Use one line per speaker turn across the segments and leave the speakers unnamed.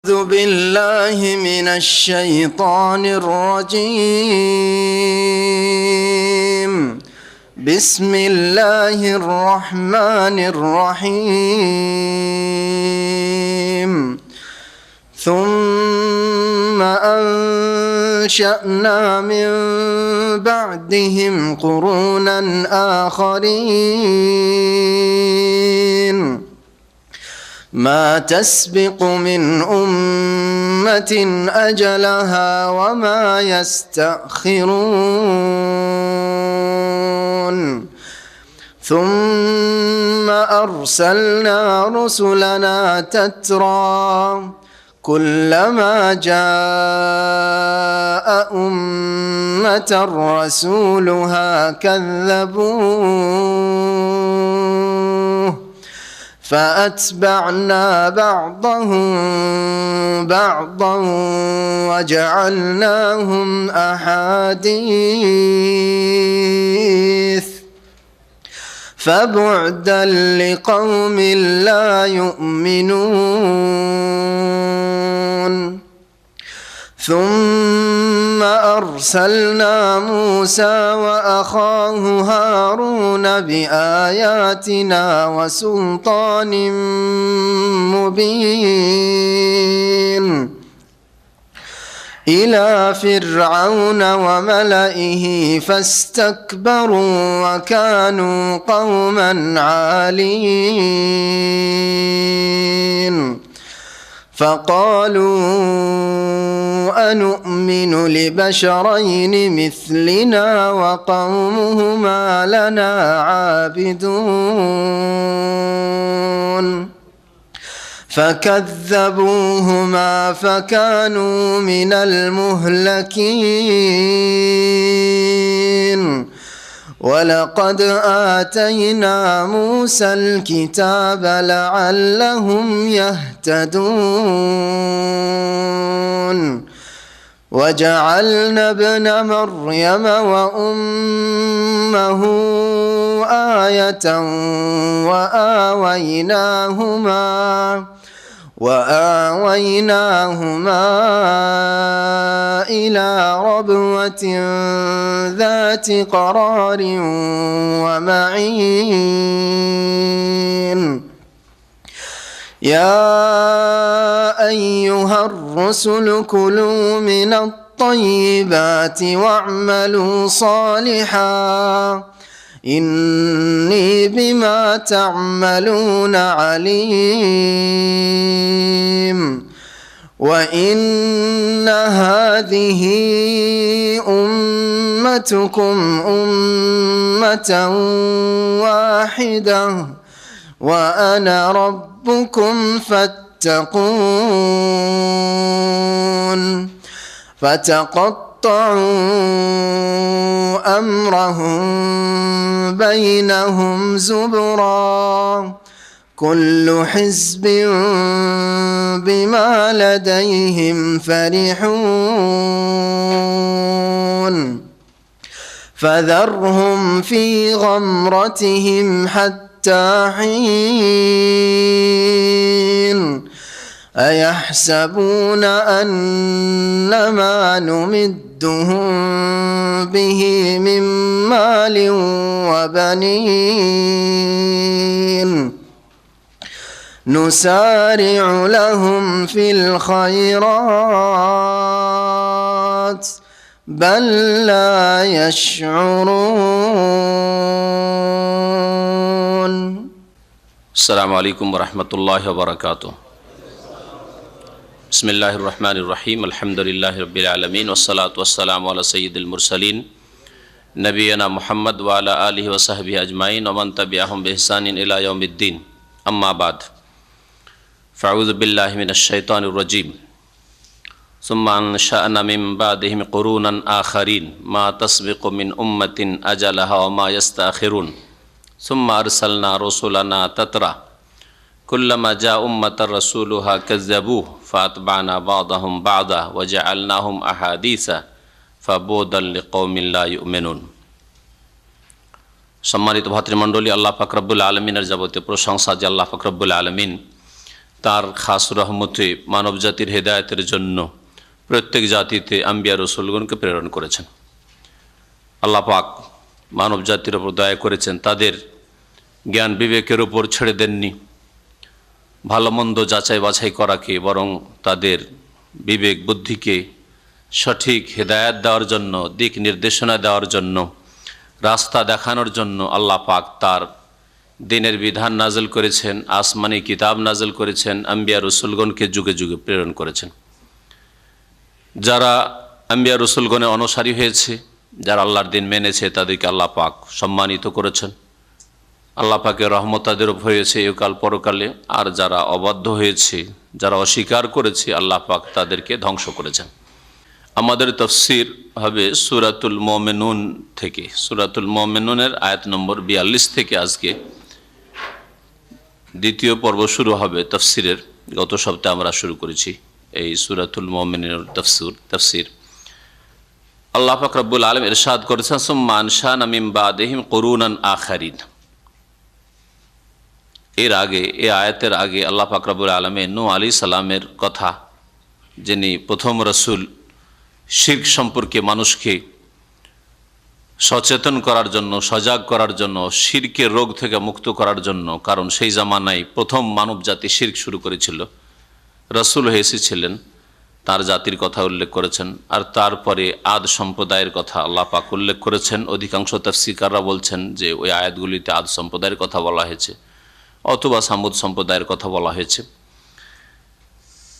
أعوذ بالله من الشيطان الرجيم. بسم الله الرحمن الرحيم. ثم أنشأنا من بعدهم قرونا آخرين ما تسبق من أمة أجلها وما يستأخرون ثم أرسلنا رسلنا تترى كلما جاء أمة رسولها كذبوه فأتبعنا بعضهم بعضا وجعلناهم أحاديث فبعدا لقوم لا يؤمنون. ثم أرسلنا موسى وأخاه هارون بآياتنا وسلطان مبين إلى فرعون وملئه فاستكبروا وكانوا قوما عالين فقالوا أنؤمن لبشرين مثلنا وقومهما لنا عابدون فكذبوهما فكانوا من المهلكين. ولقد آتينا موسى الكتاب لعلهم يهتدون وجعلنا ابن مريم وأمه آية وآويناهما إلى ربوة ذات قرار ومعين. يا أيها الرسل كلوا من الطيبات واعملوا صالحا إني بما تعملون عليم. وإن هذه أمتكم أمة واحدة وأنا ربكم فاتقون. فتقطعوا أمرهم بينهم زبرا كل حزب بما لديهم فرحون فذرهم في غمرتهم حتى حين أيحسبون أنما نمدهم به من مال وبنين نسارع لهم في الخيرات بل لا يشعرون.
السلام عليكم ورحمة الله وبركاته. بسم الله الرحمن الرحيم. الحمد لله رب العالمين والصلاة والسلام على سيد المرسلين نبينا محمد وعلى آله وصحبه أجمعين ومن تبعهم بإحسان إلى يوم الدين. أما بعد فأعوذ بالله من الشيطان الرجيم. ثم أنشأنا من بعدهم قرونا آخرين ما تسبق من أمة أجلها وما يستأخرون ثم أرسلنا رسلنا تترى كلما جاء أمة رسولها كذبوه فأتبعنا بعضهم بعضا وجعلناهم أحاديث فبعدا لقوم لا يؤمنون. সম্মানিত ভাতৃমণ্ডলী, আল্লাহ পাক রব্বুল আলমিনের যাবতীয় প্রশংসা যে আল্লাহ পাক রব্বুল আলমিন তার খাস রহমতে মানব জাতির হেদায়েতের জন্য প্রত্যেক জাতিতে আম্বিয়া রসুলগণকে প্রেরণ করেছেন। আল্লাহ পাক মানব জাতির ওপর দয়া করেছেন, তাদের জ্ঞান বিবেকের ওপর ছেড়ে দেননি ভালো মন্দ যাচাই বাছাই করাকে, বরং তাদের বিবেক বুদ্ধিকে সঠিক হেদায়েত দেওয়ার জন্য, দিক নির্দেশনা দেওয়ার জন্য, রাস্তা দেখানোর জন্য আল্লাহ পাক তার দিনের বিধান নাজল করেছেন, আসমানি কিতাব নাজল করেছেন, আম্বিয়া রসুলগণকে যুগে যুগে প্রেরণ করেছেন। যারা আম্বিয়া রসুলগণের অনুসারী হয়েছে, যারা আল্লাহর দিন মেনেছে, তাদেরকে আল্লাহ পাক সম্মানিত করেছেন। আল্লাহ পাকের রহমত তাদের উপর হয়েছে একাল পরকালে। আর যারা অবাধ্য হয়েছে, যারা অস্বীকার করেছে, আল্লাহ পাক তাদেরকে ধ্বংস করেছেন। আমাদের তাফসীর হবে সূরাতুল মুমিনুন থেকে। সূরাতুল মুমিনুনের আয়াত নম্বর 42 থেকে আজকে দ্বিতীয় পর্ব শুরু হবে তাফসীরের। গত সপ্তাহে আমরা শুরু করেছি এই সূরাতুল মুমিনুনের তাফসীর। আল্লাহ পাক রব্বুল আলামিন ইরশাদ করেছেন, সুম্মা আনশানা মিন বাদিহিম কুরুনান আখারিন। এর আগে, এই আয়াতের আগে আল্লাহ পাক রব্বুল আলামিন নূহ আলাইহিস সালামের কথা, যিনি প্রথম রাসূল, শিরক সম্পর্কে মানুষকে সচেতন করার জন্য, সজাগ করার জন্য, শিরকের রোগ থেকে মুক্ত করার জন্য। কারণ সেই জামানায় প্রথম মানব জাতি শিরক শুরু করেছিল, রাসূল হয়ে এসেছিলেন, তার জাতির কথা উল্লেখ করেছেন। আর তারপরে আদ সম্প্রদায়ের কথা আল্লাহ পাক উল্লেখ করেছেন। অধিকাংশ তাফসীরকাররা বলছেন যে ওই আয়াতগুলিতে আদ সম্প্রদায়ের কথা বলা হয়েছে অথবা সামুদ সম্প্রদায়ের কথা বলা হয়েছে।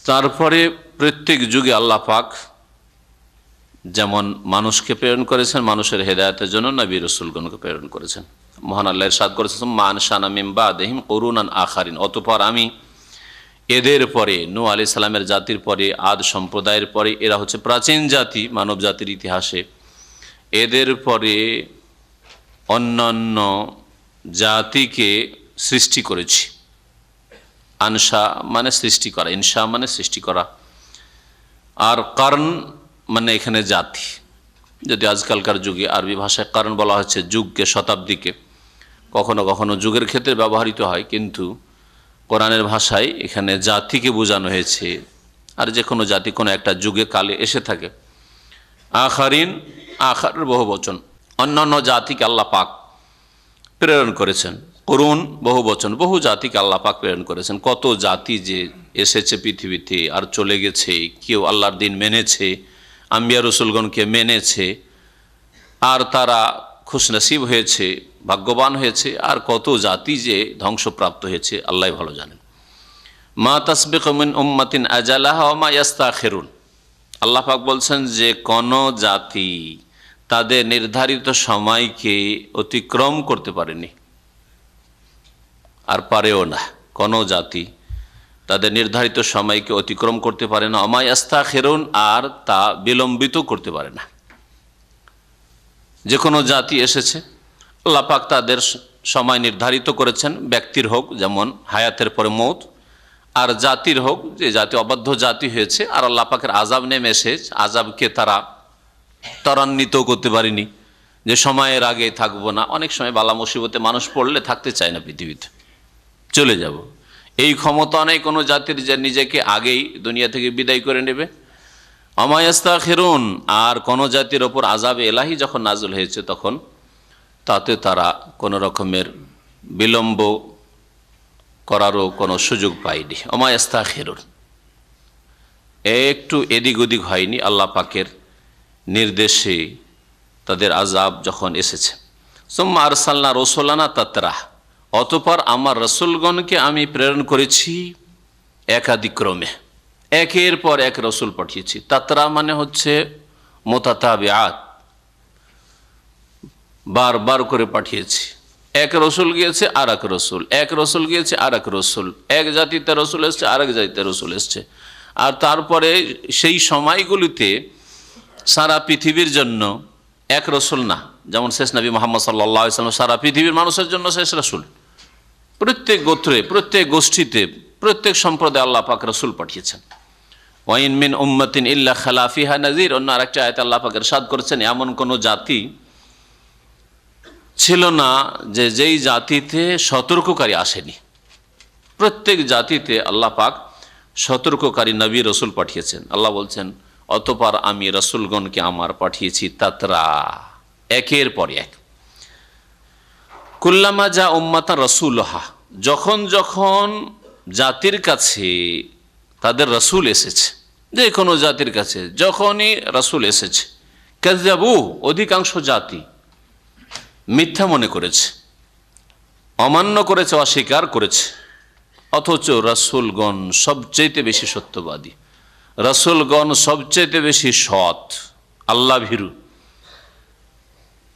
তারপরে প্রত্যেক যুগে আল্লাহ পাক যেমন মানুষকে প্রেরণ করেছেন, মানুষের হেদায়েতের জন্য নবী রাসূলগণকে প্রেরণ করেছেন। মহান আল্লাহ ইরশাদ করেছেন, সুম্মা আনশানা মিন বাদিহিম কুরুনান আখারিন। অতঃপর আমি এদের পরে, নূহ আলাইহিস সালামের জাতির পরে, আদ সম্প্রদায়ের পরে, এরা হচ্ছে প্রাচীন জাতি মানব জাতির ইতিহাসে, এদের পরে অন্যান্য জাতিকে সৃষ্টি করেছি। আনশা মানে সৃষ্টি করা, ইনশা মানে সৃষ্টি করা, আর কারণ মানে এখানে জাতি। যদি আজকালকার যুগে আরবি ভাষায় কারণ বলা হচ্ছে যুগকে, শতাব্দীকে, কখনো কখনো যুগের ক্ষেত্রে ব্যবহৃত হয়, কিন্তু কোরআনের ভাষায় এখানে জাতিকে বোঝানো হয়েছে। আর যে কোনো জাতি কোনো একটা যুগে কালে এসে থাকে। আখারিন, আখারের বহু বচন, অন্যান্য জাতিকে আল্লাহ পাক প্রেরণ করেছেন। করুন বহু বচন, বহু জাতিকে আল্লাহ পাক প্রেরণ করেছেন। কত জাতি যে এসেছে পৃথিবীতে আর চলে গেছে, কেউ আল্লাহর দিন মেনেছে, আম্বিয়া রসুলগণকে মেনেছে, আর তারা খুশনসিব হয়েছে, ভাগ্যবান হয়েছে। আর কত জাতি যে ধ্বংসপ্রাপ্ত হয়েছে আল্লাহ ভালো জানেন। মা তাসবিকু মিন উম্মাতিন আজালাহা ওয়া মা ইস্তাখিরুন। আল্লাহ পাক বলছেন যে কোন জাতি তাদের নির্ধারিত সময়কে অতিক্রম করতে পারেনি, আর পারেও না। কোন জাতি তাদের নির্ধারিত সময়কে অতিক্রম করতে পারে না, ওয়া মা ইস্তাখিরুন, আর তা বিলম্বিত করতে পারে না। যে কোনো জাতি এসেছে, আল্লাহ পাক তাদের সময় নির্ধারিত করেছেন। ব্যক্তির হোক, যেমন হায়াতের পরে মৌত, আর জাতির হোক, যে জাতি অবাধ্য জাতি হয়েছে আর আল্লাহ পাকের আযাব নেমে এসেছে, আযাবকে তারা ত্বরান্বিত করতে পারেনি, যে সময়ের আগে থাকবো না। অনেক সময় বালা মুসিবতে মানুষ পড়লে থাকতে চায় না, পৃথিবীতে চলে যাব। এই ক্ষমতা নেই কোনো জাতির যে নিজেকে আগেই দুনিয়া থেকে বিদায় করে নেবে। ওয়া মা ইস্তাখিরুন, আর কোনো জাতির ওপর আযাবে এলাহি যখন নাযিল হয়েছে, তখন তাতে তারা কোনো রকমের বিলম্ব করারও কোনো সুযোগ পায়নি। ওয়া মা ইস্তাখিরুন, একটু এদিক ওদিক হয়নি। আল্লাহ পাকের নির্দেশে তাদের আযাব যখন এসেছে। সুম্মা আরসালনা রাসূলানা তাতরা, অতঃপর আমার রাসূলগণকে আমি প্রেরণ করেছি একাদিক্রমে, একের পর এক রসুল পাঠিয়েছি। তাতরা মানে হচ্ছে মুতাতাবিআত, বারবার করে পাঠিয়েছি। এক রসুল গিয়েছে আর এক রসুল, এক রসুল গিয়েছে আর এক রসুল, এক জাতিতে রসুল এসছে আর এক জাতিতে রসুল এসছে। আর তারপরে সেই সময়গুলিতে সারা পৃথিবীর জন্য এক রসুল না, যেমন শেষ নবী মুহাম্মদ সাল্লাল্লাহু আলাইহি ওয়াসাল্লাম সারা পৃথিবীর মানুষের জন্য শেষ রসুল। প্রত্যেক গোত্রে, প্রত্যেক গোষ্ঠীতে, প্রত্যেক সম্প্রদায়ে আল্লাহ পাক রসুল পাঠিয়েছেন। ওয়াইন মিন উম্মাতিন ইল্লা খালা ফিহা নাযীর, অন্য আরেকটা আয়াতে আল্লাহ পাক ইরশাদ করেছেন, এমন কোনো জাতি ছিল না যে যেই জাতিতে সতর্ককারী আসেনি। প্রত্যেক জাতিতে আল্লাহ পাক সতর্ককারী নবী রসুল পাঠিয়েছেন। আল্লাহ বলছেন, অতঃপর আমি রসুলগণকে আমার পাঠিয়েছি তাতরা, একের পর এক। কুল্লামা যা উম্মাতা রসুলহা, যখন যখন জাতির কাছে তাদের রসুল এসেছে, যে কোনো জাতির কাছে যখনই রসুল এসেছে, কাযযাবু, অধিকাংশ জাতি মিথ্যা মনে করেছে, অমান্য করেছে, অস্বীকার করেছে। অথচ রসুলগণ সবচেয়ে বেশি সত্যবাদী, রসুলগণ সবচেয়ে বেশি সৎ, আল্লাহ ভীরু।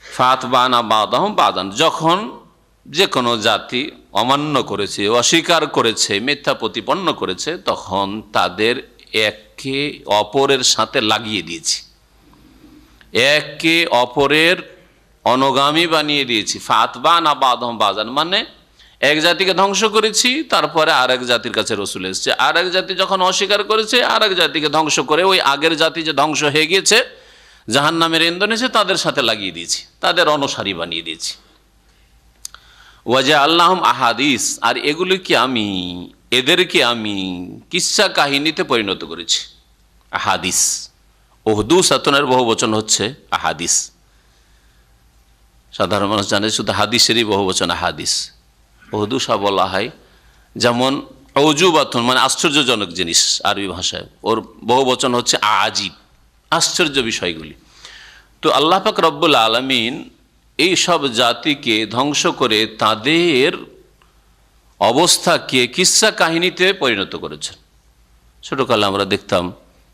ফাতবানা বাদাহুম বাদান, যখন যে কোনো জাতি অমান্য করেছে, অস্বীকার করেছে, মিথ্যা প্রতিপন্ন করেছে, তখন তাদের একে অপরের সাথে লাগিয়ে দিয়েছি, একে অপরের অনুগামী বানিয়ে দিয়েছি। ফাতবানা বাদাহুম বাদান মানে এক জাতিকে ধ্বংস করেছি, তারপরে আরেক জাতির কাছে রসুল এসেছে। আরেক জাতি যখন অস্বীকার করেছে, আরেক জাতিকে ধ্বংস করে ওই আগের জাতি যে ধ্বংস হয়ে গিয়েছে, জাহান্নামের ইন্ধন এসে তাদের সাথে লাগিয়ে দিয়েছি, তাদের অনুসারী বানিয়ে দিয়েছি। ওয়াজা আল্লাহম আহাদিস, আর এগুলিকে আমি, এদেরকে আমি কিসসা কাহিনীতে পরিণত করেছি। আহাদিস, উহদুসাতুনের বহু বচন হচ্ছে আহাদিস। সাধারণ মানুষ জানে শুধু হাদিসেরই বহু বচন আহাদিস। উহদুসা বলা হয়, যেমন অজুবাতুন মানে আশ্চর্যজনক জিনিস আরবি ভাষায়, ওর বহু বচন হচ্ছে আজিব, আশ্চর্য বিষয়গুলি। তো আল্লাহ পাক রব্বুল আলামিন এই সব জাতিকে ধ্বংস করে তাদের অবস্থাকে কিসসা কাহিনীতে পরিণত করেছেন। ছোটকালে আমরা দেখতাম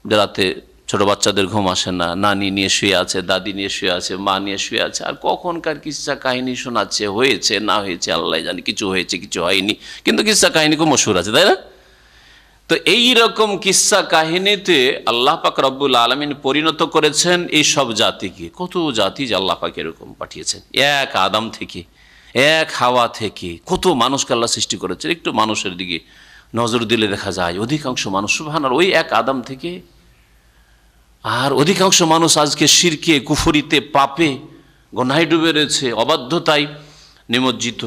যে রাতে ছোট বাচ্চাদের ঘুম আসে না, নানি নিয়ে শুয়ে আছে, দাদি নিয়ে শুয়ে আছে, মা নিয়ে শুয়ে আছে, আর কখনকার কিসসা কাহিনী শোনাচ্ছে, হয়েছে না হয়েছে আল্লাহ জানে, কিছু হয়েছে কিছু হয়নি, কিন্তু কিসসা কাহিনী খুব মশহুর আছে, তাই না? তো এই রকম কিসসা কাহিনীতে আল্লাহ পাক রব্বুল আলামিন পরিণত করেছেন এই সব জাতিকে। কত জাতি যে আল্লাহ পাক এরকম পাঠিয়েছেন, এক আদম থেকে, এক হাওয়া থেকে কত মানুষকে আল্লাহ সৃষ্টি করেছেন। একটু মানুষের দিকে নজর দিলে দেখা যায় অধিকাংশ মানুষ সুবহানাল্লাহ ওই এক আদম থেকে। আর অধিকাংশ মানুষ আজকে শিরকে, কুফরিতে, পাপে, গুনাহে ডুবে রয়েছে, অবাধ্যতায় নিমজ্জিত।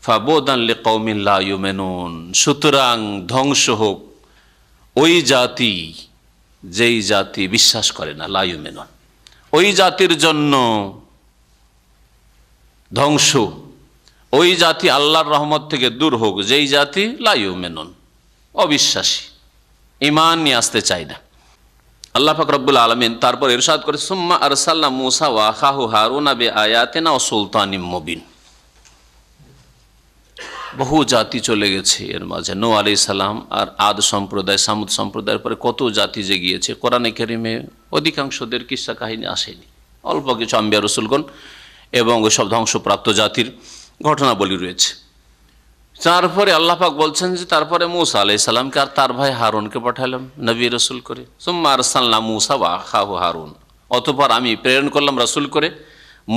ফাবুদান লিকাউমিন লা ইউমিনুন, সুতরাং ধ্বংস হোক ওই জাতি যেই জাতি বিশ্বাস করে না, লা ইউমিনুন, ওই জাতির জন্য ধ্বংস, ওই জাতি আল্লাহর রহমত থেকে দূর হোক যেই জাতি লা ইউমিনুন, অবিশ্বাসী, ঈমান নিয়ে আসতে চায় না। আল্লাহ পাক রব্বুল আলামিন তারপর ইরশাদ করে, সুম্মা আরসালনা মূসা ওয়া আখাহু হারুনা বিআয়াতিনা ওয়া সুলতানিম মুবিন। বহু জাতি চলে গেছে এর মাঝে, নূহ আলাইহিস সালাম আর আদ সম্প্রদায়, সামুদ সম্প্রদায়ের পরে কত জাতি যে গিয়েছে। কোরআনে কারিমে অধিকাংশদের কিসসা কাহিনী আসেনি, অল্প কিছু আম্বিয়া রসুলগণ এবং ওই সব ধ্বংসপ্রাপ্ত জাতির ঘটনাবলী রয়েছে। তারপরে আল্লাহ পাক বলছেন যে তারপরে মূসা আলাইহিস সালামকে আর তার ভাই হারুনকে পাঠালাম নবী রসুল করে। সুম্মা আরসালনা মূসা ওয়া আখাহু হারুন, অতঃপর আমি প্রেরণ করলাম রসুল করে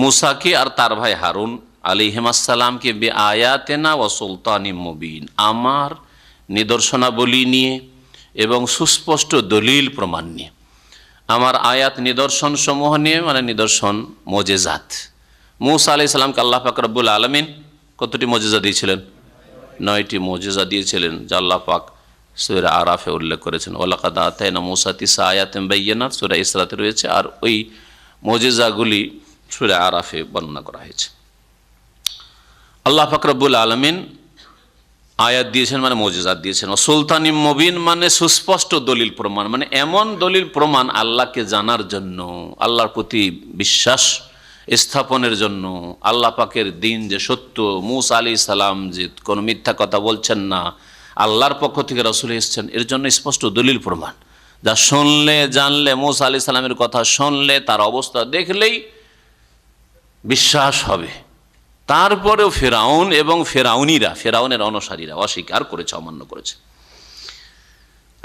মূসাকে আর তার ভাই হারুন আলাইহিমাসসালামকে বিআয়াতিনা ওয়া সুলতানিম মুবিন, আমার নিদর্শনাবলী নিয়ে এবং সুস্পষ্ট দলিল প্রমাণ নিয়ে, আমার আয়াত নিদর্শন সমূহ নিয়ে, মানে নিদর্শন মোজেজাত। মূসা আলাইহিস সালামকে আল্লাহ পাক রব্বুল আলামিন কতটি মোজেজা দিয়েছিলেন? 9টি মোজেজা দিয়েছিলেন, যা আল্লাহ পাক সূরা আরাফে উল্লেখ করেছেন। ওয়ালাকাদ আতাইনা মূসা 9 আয়াতিন বাইয়িনাত, সূরা ইসরাতে রয়েছে, আর ওই মোজেজাগুলি সূরা আরাফে বর্ণনা করা হয়েছে। আল্লাহ পাক রব্বুল আলামিন আয়াত দিয়েছেন মানে মোজেজাত দিয়েছেন। সুলতানিম মুবিন মানে সুস্পষ্ট দলিল প্রমাণ, মানে এমন দলিল প্রমাণ আল্লাহকে জানার জন্য, আল্লাহর প্রতি বিশ্বাস স্থাপনের জন্য, আল্লাহ পাকের দিন যে সত্য, মূসা আলাইহিস সালাম যে কোনো মিথ্যা কথা বলছেন না, আল্লাহর পক্ষ থেকে রাসূল এসেছেন, এর জন্য স্পষ্ট দলিল প্রমাণ, যা শুনলে জানলে, মূসা আলাইহিস সালামের কথা শুনলে, তার অবস্থা দেখলেই বিশ্বাস হবে। তারপরেও ফেরাউন এবং ফেরাউনিরা, ফেরাউনের অনুসারীরা অস্বীকার করেছে, অমান্য করেছে।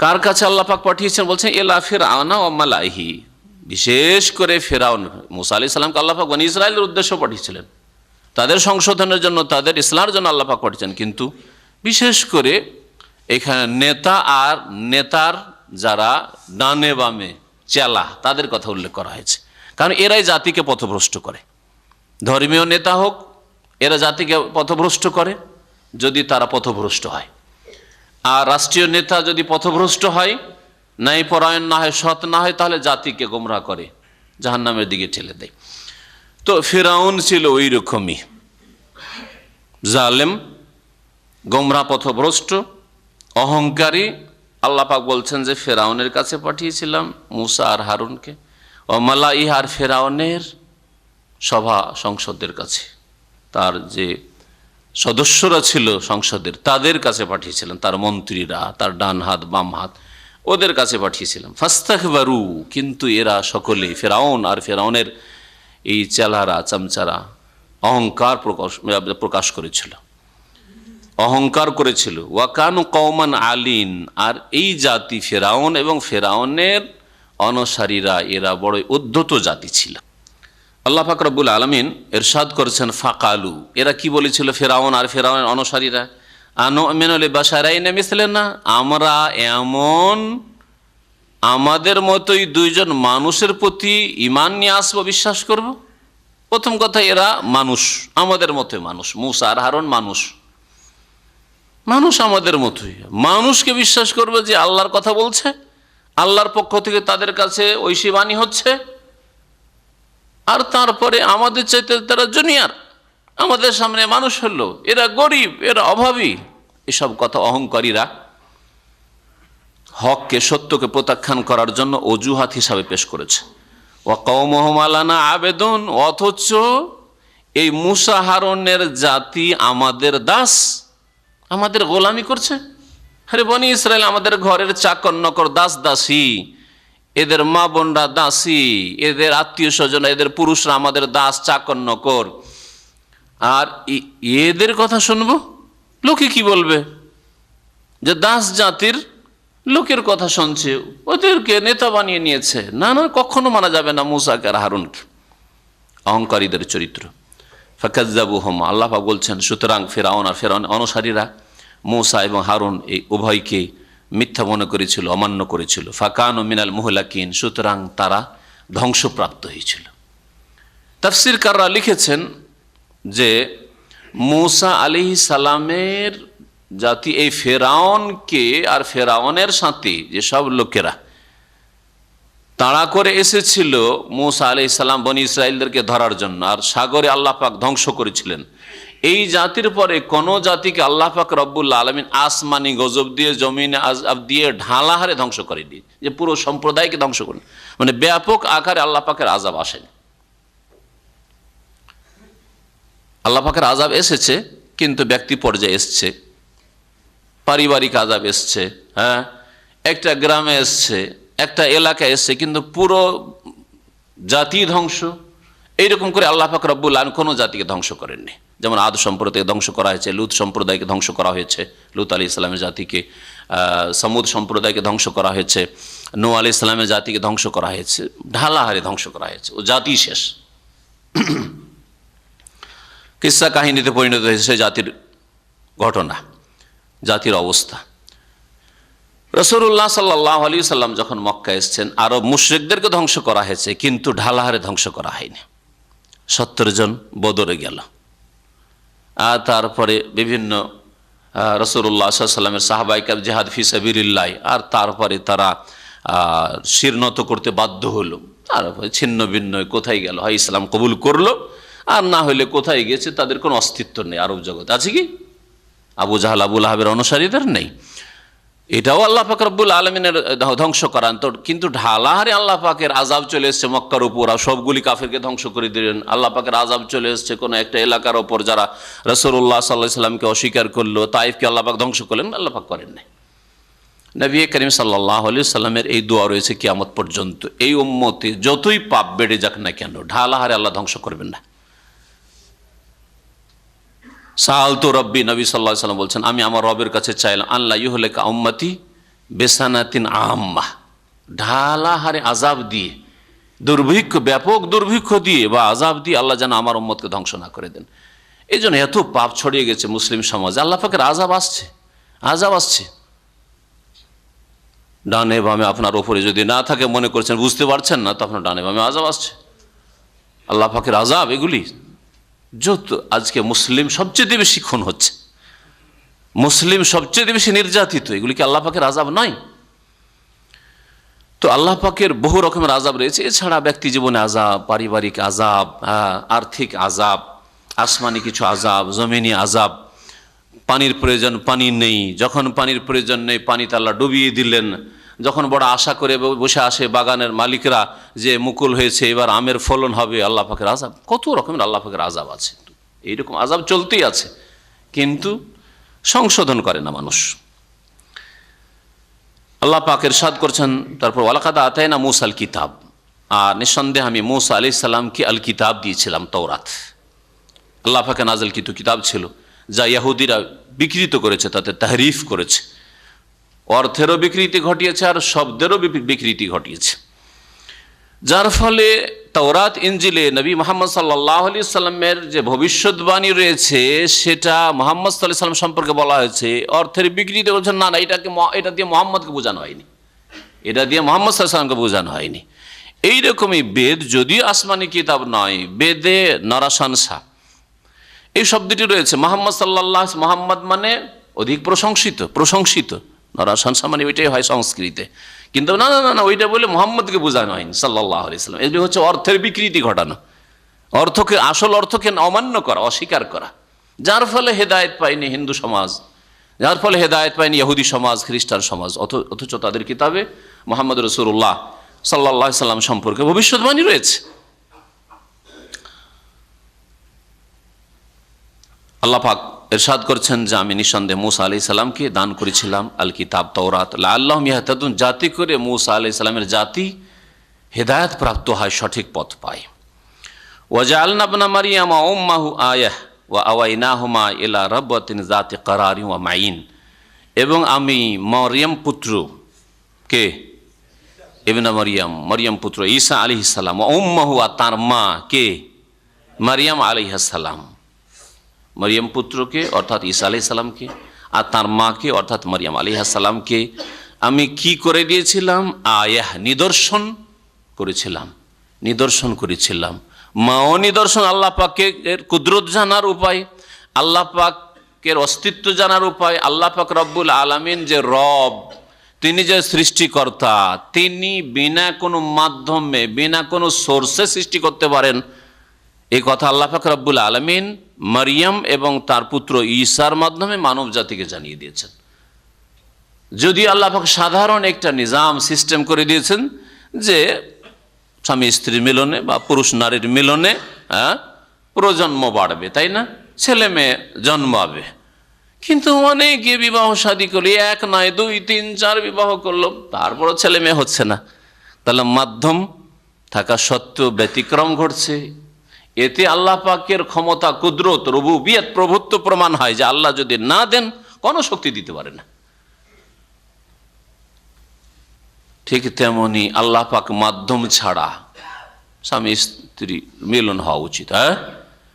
কার কাছে আল্লাহ পাক পাঠিয়েছেন? বলছেন ইলা ফিরআউনা ওয়া মালাইহি, বিশেষ করে ফেরাউন। মূসা আলাইহিস সালামকে আল্লাহ পাক বনী ইসরাইলের উদ্দেশ্য পাঠিয়েছিলেন, তাদের সংশোধনের জন্য, তাদের ইসলামের জন্য আল্লাহ পাক পাঠিয়েছেন, কিন্তু বিশেষ করে এখানে নেতা আর নেতার যারা ডানে বামে চেলা, তাদের কথা উল্লেখ করা হয়েছে, কারণ এরাই জাতিকে পথভ্রষ্ট করে। ধর্মীয় নেতা হোক, এরা জাতিকে পথভ্রষ্ট করে যদি তারা পথভ্রষ্ট হয়। আর রাষ্ট্রীয় নেতা যদি পথভ্রষ্ট হয়, ন্যায়পরায়ণ না হয়, সৎ না হয়, তাহলে জাতিকে গোমরাহ করে জাহান্নামের দিকে ঠেলে দেয়। তো ফিরআউন ছিল ওই রকমই জালেম, গোমরাহ, পথভ্রষ্ট, অহংকারী। আল্লাহ পাক বলছেন যে ফিরআউনের কাছে পাঠিয়েছিলাম মূসা আর হারুনকে, ও মালাইহা, আর ফিরআউনের সভা সংসদের কাছে, তার যে সদস্যরা ছিল সংসদের তাদের কাছে পাঠিয়েছিলেন, তার মন্ত্রীরা, তার ডান হাত বাম হাত, ওদের কাছে পাঠিয়েছিলাম। ফাস্তাকবারু, কিন্তু এরা সকলে, ফিরআউন আর ফিরআউনের এই চেলারা চামচারা অহংকার প্রকাশ করেছিল, অহংকার করেছিল। ওয়াকানু কওমান আলিন, আর এই জাতি ফিরআউন এবং ফিরআউনের অনুসারীরা এরা বড় উদ্ধত জাতি ছিল। আল্লাহ পাক রব্বুল আলামিন ইরশাদ করেছেন ফাকালু, এরা কি বলেছিল ফিরআউন আর ফিরআউনের অনুসারীরা, আনুমিনু লিবাশারাইন মিসলিনা, আমরা এমন আমাদের মতোই দুইজন মানুষের প্রতি ঈমান নিয়ে আসবো, বিশ্বাস করব। প্রথম কথা, এরা মানুষ, আমাদের মতোই মানুষ। মূসা আর হারুন মানুষ, মানুষ আমাদের মতোই, মানুষকে বিশ্বাস করবে যে আল্লাহর কথা বলছে, আল্লাহর পক্ষ থেকে তাদের কাছে ঐশী বাণী হচ্ছে, আর তারপরে আমাদের চাইতে তারা জুনিয়র, আমাদের সামনে মানুষ হলো, এরা গরিব, এরা অভাবী, এসব কথা অহংকারীরা হককে, সত্যকে প্রত্যাখ্যান করার জন্য অজুহাত হিসাবে পেশ করেছে। ওয়া কওমুহুম লানা আবেদুন, অথচ এই মূসা হারুনের জাতি আমাদের দাস, আমাদের গোলামি করছে। আরে বনি ইসরায়েল আমাদের ঘরের চাকর নকর, দাস দাসী, এদের মা বোনরা দাসী, এদের আত্মীয় স্বজন, এদের পুরুষরা আমাদের দাস চাকর নকর, আর এদের কথা শুনবো? লোকে কি বলবে যে দাস জাতির লোকের কথা শুনছে, ওদেরকে নেতা বানিয়ে নিয়েছে। না না, কখনো মানা যাবে না মূসাকে আর হারুনকে, অহংকারীদের চরিত্র। ফাকাজ্জাবুহুম, আল্লাহ পাক বলছেন সুতরাং ফিরআউন আর ফিরআউনের অনুসারীরা মূসা এবং হারুন এই উভয়কে মিথ্যা মনে করেছিল, অমান্য করেছিল। ফাকানু মিনাল মুহলাকিন, সুতরাং তারা ধ্বংসপ্রাপ্ত হয়েছিল। তাফসীরকাররা লিখেছেন যে মূসা আলাইহিস সালামের জাতি এই ফিরআউনকে আর ফিরআউনের সাথে যেসব লোকেরা তাড়া করে এসেছিল মূসা আলাইহিস সালাম বনি ইসরাইলদেরকে ধরার জন্য, আর সাগরে আল্লাহ পাক ধ্বংস করেছিলেন, এই জাতির পরে কোন জাতিকে আল্লাহ পাক রব্বুল আলামিন আসমানি গজব দিয়ে, জমিনে আযাব দিয়ে ঢালা হারে ধ্বংস করেনি, যে পুরো সম্প্রদায়কে ধ্বংস করেন, মানে ব্যাপক আকারে আল্লাহ পাকের আযাব আসেনি। আল্লাহ পাকের আযাব এসেছে, কিন্তু ব্যক্তি পর্যায়ে এসছে, পারিবারিক আযাব এসছে, হ্যাঁ, একটা গ্রামে এসছে, একটা এলাকায় এসছে, কিন্তু পুরো জাতি ধ্বংস, এইরকম করে আল্লাহ পাক রব্বুল আলামিন কোনো জাতিকে ধ্বংস করেননি। যেমন আদ সম্প্রদায়কে ধ্বংস করা হয়েছে, লুত সম্প্রদায়কে ধ্বংস করা হয়েছে, লুত আলাইহিস সালামের জাতিকে, সমুদ সম্প্রদায়কে ধ্বংস করা হয়েছে, নূহ আলাইহিস সালামের জাতিকে ধ্বংস করা হয়েছে, ঢালাহারে ধ্বংস করা হয়েছে, ও জাতি শেষ। কিসসা কাহিনীতে পরিণত হয়েছে সেই জাতির ঘটনা, জাতির অবস্থা। রাসূলুল্লাহ সাল্লাল্লাহু আলাইহি সাল্লাম যখন মক্কা এসেছেন, আরব মুশরিকদেরকে ধ্বংস করা হয়েছে, কিন্তু ঢালাহারে ধ্বংস করা হয়নি। 70 জন বদরে গেল, আর তারপরে বিভিন্ন রাসূলুল্লাহ সাল্লাল্লাহু আলাইহি সাল্লামের সাহাবায়ে কেরাম জিহাদ ফি সাবিলিল্লাহ, আর তারপরে তারা শির নত করতে বাধ্য হলো, তারপরে ছিন্ন ভিন্ন কোথায় গেল, হয় ইসলাম কবুল করলো, আর না হলে কোথায় গেছে, তাদের কোনো অস্তিত্ব নেই আরব জগতে। আছে কি? আবু জাহাল, আবু লাহাবের অনুসারীদের নেই। এটাও আল্লাহ পাক রব্বুল আলামিনের ধ্বংস করান। তো কিন্তু ঢালাহারে আল্লাহ পাকের আযাব চলে এসছে মক্কার উপর, আর সবগুলি কাফেরকে ধ্বংস করে দিলেন। আল্লাহ পাকের আযাব চলে এসছে কোনো একটা এলাকার ওপর, যারা রাসূলুল্লাহ সাল্লাল্লাহু আলাইহি সাল্লামকে অস্বীকার করলো, তাইফকে আল্লাহ পাক ধ্বংস করলেন, আল্লাহ পাক করেন নাই। নবী করিম সাল্লাল্লাহু আলাইহি সাল্লামের এই দোয়া রয়েছে কিয়ামত পর্যন্ত, এই উম্মতে যতই পাপ বেড়ে যাক না কেন, ঢালাহারে আল্লাহ ধ্বংস করবেন না। সাআলতু রব্বি, নবী সাল্লাল্লাহু আলাইহি সাল্লাম বলছেন, আমি আমার রবের কাছে চাইলাম, আল্লাহ ইউহলিকা উম্মতি বিসানাতিন আম্মাহ, ঢালাহারে আযাব দিয়ে, দুর্ভিক্ষ, ব্যাপক দুর্ভিক্ষ দিয়ে বা আযাব দিয়ে আল্লাহ যেন আমার উম্মতকে ধ্বংস না করে দেন। এই জন্য এত পাপ ছড়িয়ে গেছে মুসলিম সমাজে, আল্লাহ পাকের আযাব আসছে, আযাব আসছে। ডানে বামে আপনার ওপরে যদি না থাকে, মনে করছেন বুঝতে পারছেন না, তো আপনার ডানে বামে আযাব আসছে, আল্লাহ পাকের আযাব। এগুলি যত আজকে মুসলিম সবচেয়ে বেশি খুন হচ্ছে, মুসলিম সবচেয়ে বেশি নির্যাতিত, এগুলি কি আল্লাহ পাকের আযাব নয়? তো আল্লাহ পাকের বহু রকমের আযাব রয়েছে। এছাড়া ব্যক্তি জীবনে আযাব, পারিবারিক আযাব, আর্থিক আযাব, আসমানি কিছু আযাব, জমিনি আযাব। পানির প্রয়োজন, পানি নেই, যখন পানির প্রয়োজন নেই পানিতে আল্লাহ ডুবিয়ে দিলেন। যখন বড় আশা করে বসে আসে বাগানের মালিকরা যে মুকুল হয়েছে, এবার আমের ফলন হবে, আল্লাহ পাকের আযাব। কত রকমের আল্লাহ পাকের আযাব আছে, এইরকম আযাব চলতেই আছে, কিন্তু সংশোধন করে না মানুষ। আল্লাহ পাক ইরশাদ করছেন তারপর, ওয়ালাকাদ আতাইনা মূসাল কিতাব, আর নিঃসন্দেহে আমি মূসা আলাইহিস সালামকে আল কিতাব দিয়েছিলাম, তওরাত। আল্লাহ পাকের নাযিলকৃত কিতাব ছিল, যা ইহুদিরা বিকৃত করেছে, তাতে তাহরিফ করেছে, অর্থেরও বিকৃতি ঘটিয়েছে আর শব্দেরও বিকৃতি ঘটিয়েছে, যার ফলে তাওরাত ইনজিলে নবী মুহাম্মদ সাল্লাল্লাহু আলাইহি সাল্লামের যে ভবিষ্যৎবাণী রয়েছে, সেটা মুহাম্মদ সাল্লাল্লাহু আলাইহি সাল্লাম সম্পর্কে বলা হয়েছে, অর্থের বিকৃতি বলছেন না, এটা দিয়ে মুহাম্মদকে বোঝানো হয়নি, এটা দিয়ে মুহাম্মদ সাল্লাল্লাহু আলাইহি সাল্লামকে বোঝানো হয়নি। এইরকমই বেদ যদিও আসমানি কিতাব নয়, বেদে নরাশংসা এই শব্দটি রয়েছে। মুহাম্মদ মানে অধিক প্রশংসিত, নরাশংসা মানে ওইটাই হয় সংস্কৃতে, কিন্তু না না না, ওইটা বলে মুহাম্মদকে বোঝানো হয়নি সাল্লাল্লাহু আলাইহি সাল্লাম। এগুলি হচ্ছে অর্থের বিকৃতি ঘটানো, আসল অর্থকে অমান্য করা, অস্বীকার করা, যার ফলে হেদায়েত পায়নি হিন্দু সমাজ, যার ফলে হেদায়েত পায়নি ইহুদি সমাজ, খ্রিস্টান সমাজ। অথচ তাদের কিতাবে মুহাম্মদ রাসূলুল্লাহ সাল্লাল্লাহু আলাইহি সাল্লাম সম্পর্কে ভবিষ্যৎবাণী রয়েছে। আল্লাহ পাক ইরশাদ করছেন যে আমি নিঃসন্দেহে মূসা আলাইহিস সালামকে দান করেছিলাম আল কিতাব, তওরাত, লাআল্লাহুম ইয়াহতাদুন, যাতে করে মূসা আলাইহিস সালামের জাতি হেদায়েত প্রাপ্ত হয়, সঠিক পথ পায়। ওয়াজআলনা ইবনা মারইয়াম ওয়া উম্মাহু আয়াহ ওয়া আওয়াইনাহুমা ইলা রাব্বাতিন যাতি কারারিন ওয়া মাইন, এবং আমি মরিয়ম পুত্র কে ইবনা মরিয়ম পুত্র ঈসা আলাইহিস সালাম, ওয়া উম্মাহু, আর তার মা কে মারইয়াম আলাইহিস সালাম, মরিয়ম পুত্রকে অর্থাৎ ঈসা আলাইহিস সালামকে, আর তার মাকে অর্থাৎ মরিয়ম আলাইহিস সালামকে আমি কি করে দিয়েছিলাম? আয়াহ, নিদর্শন করেছিলাম। মাও নিদর্শন, আল্লাহ পাকের কুদরত জানার উপায়, আল্লাহ পাকের অস্তিত্ব জানার উপায়, আল্লাহ পাক রব্বুল আলামিন যে রব, তিনি যে সৃষ্টিকর্তা, তিনি বিনা কোনো মাধ্যমে, বিনা কোনো সোর্সে সৃষ্টি করতে পারেন, এই কথা আল্লাহ পাক রব্বুল আলামিন মারিয়াম এবং তার পুত্র ঈসার মাধ্যমে মানব জাতিকে জানিয়ে দিয়েছেন। যদি আল্লাহ পাক সাধারণ একটা নিজাম সিস্টেম করে দিয়েছেন যে স্বামী স্ত্রীর মিলনে বা পুরুষ নারীর মিলনে প্রজন্ম বাড়বে, তাই না, ছেলে মেয়ে জন্মাবে, কিন্তু অনেকে বিবাহ শাদী করলে, এক নয় 2, 3, 4 বিবাহ করলো, তারপরও ছেলে মেয়ে হচ্ছে না। তাহলে মাধ্যম থাকা সত্ত্বেও ব্যতিক্রম ঘটছে। এতে আল্লাহ পাকের ক্ষমতা, কুদরত, রুবুবিয়ত, প্রভুত্ব প্রমাণ হয় যে আল্লাহ যদি না দেন কোনো শক্তি দিতে পারে না। ঠিক তেমনি আল্লাহ পাক মাধ্যম ছাড়া স্বামী স্ত্রী মিলন হওয়া উচিত,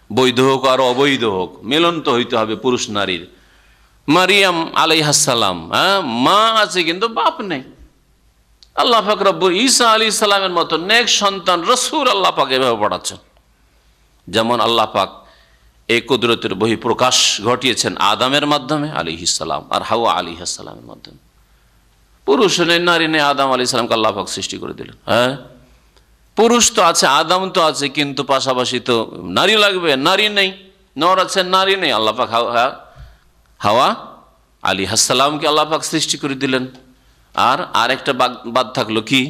বৈধ হোক আর অবৈধ হোক, মিলন তো হইতে হবে পুরুষ নারীর। মারিয়াম আলাইহিস সালাম মা আছে কিন্তু বাপ নেই। আল্লাহ পাক রব্বুল ঈসা আলাইহিস সালামের মতো নেক সন্তান রাসূল আল্লাহ পাক এভাবে পাঠাচ্ছেন। যেমন আল্লাহ পাক এই কুদরতের বহিঃপ্রকাশ ঘটিয়েছেন আদমের মাধ্যমে আলাইহিস সালাম আর হাওয়া আলাইহিস সালামের মাধ্যমে। পুরুষ নেই, নারী নেই, আদম আলাইহিস সালামকে আল্লাহ পাক সৃষ্টি করে দিলেন। পুরুষ তো আছে, আদম তো আছে, কিন্তু পাশাপাশি তো নারী লাগবে, নারী নেই, নর আছে, নারী নেই, আল্লাহ পাক হাওয়া আলাইহিস সালামকে আল্লাহ পাক সৃষ্টি করে দিলেন। আর আরেকটা বাদ থাকলো কি,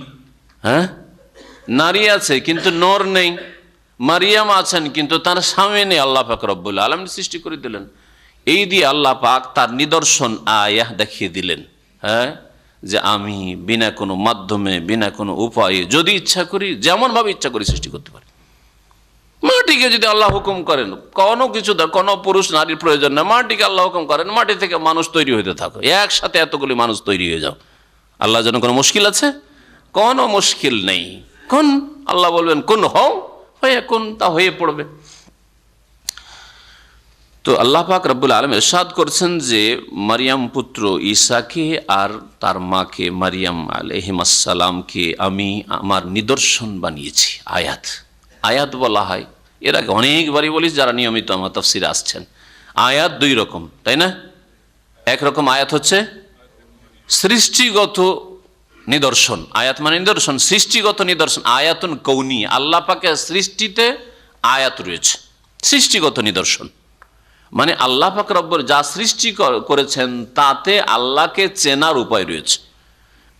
নারী আছে কিন্তু নর নেই, মারিয়াম আছেন কিন্তু তার স্বামী নেই, আল্লাহ পাক রব্বুল আলামিন সৃষ্টি করে দিলেন। এই দিয়ে আল্লাহ পাক তার নিদর্শন আয়াহ দেখিয়ে দিলেন, যে আমি বিনা কোনো মাধ্যমে, বিনা কোনো উপায়ে যদি ইচ্ছা করি, যেমন ভাবে ইচ্ছা করি সৃষ্টি করতে পারি। মাটিকে যদি আল্লাহ হুকুম করেন, কোনো কিছু কোনো পুরুষ নারীর প্রয়োজন নেই, মাটিকে আল্লাহ হুকুম করেন, মাটি থেকে মানুষ তৈরি হতে থাকো, একসাথে এতগুলি মানুষ তৈরি হয়ে যাও। আল্লাহ যেন কোনো মুশকিল আছে? কোনো মুশকিল নেই। কোন আল্লাহ বলবেন কোন হও, হয়ে কোন তা হয়ে পড়বে। তো আল্লাহ পাক রব্বুল আলামিন ইরশাদ করছেন যে মারিয়াম পুত্র ঈসাকে আর তার মাকে মারিয়াম আলাইহিস সালামকে আমি আমার নিদর্শন বানিয়েছি। আয়াত বলা হয়, এর আগে অনেকবারই বলিস যারা নিয়মিত আমার তাফসিরে আসছেন, আয়াত দুই রকম, তাই না? একরকম আয়াত হচ্ছে সৃষ্টিগত নিদর্শন, আয়াত মানে নিদর্শন, সৃষ্টিগত নিদর্শন। আয়াতুন কৌনি, আল্লাহ পাকের সৃষ্টিতে আয়াত রয়েছে, সৃষ্টিগত নিদর্শন। মানে আল্লাহ পাক রব্বুল যা সৃষ্টি করেছেন তাতে আল্লাহকে চেনার উপায় রয়েছে।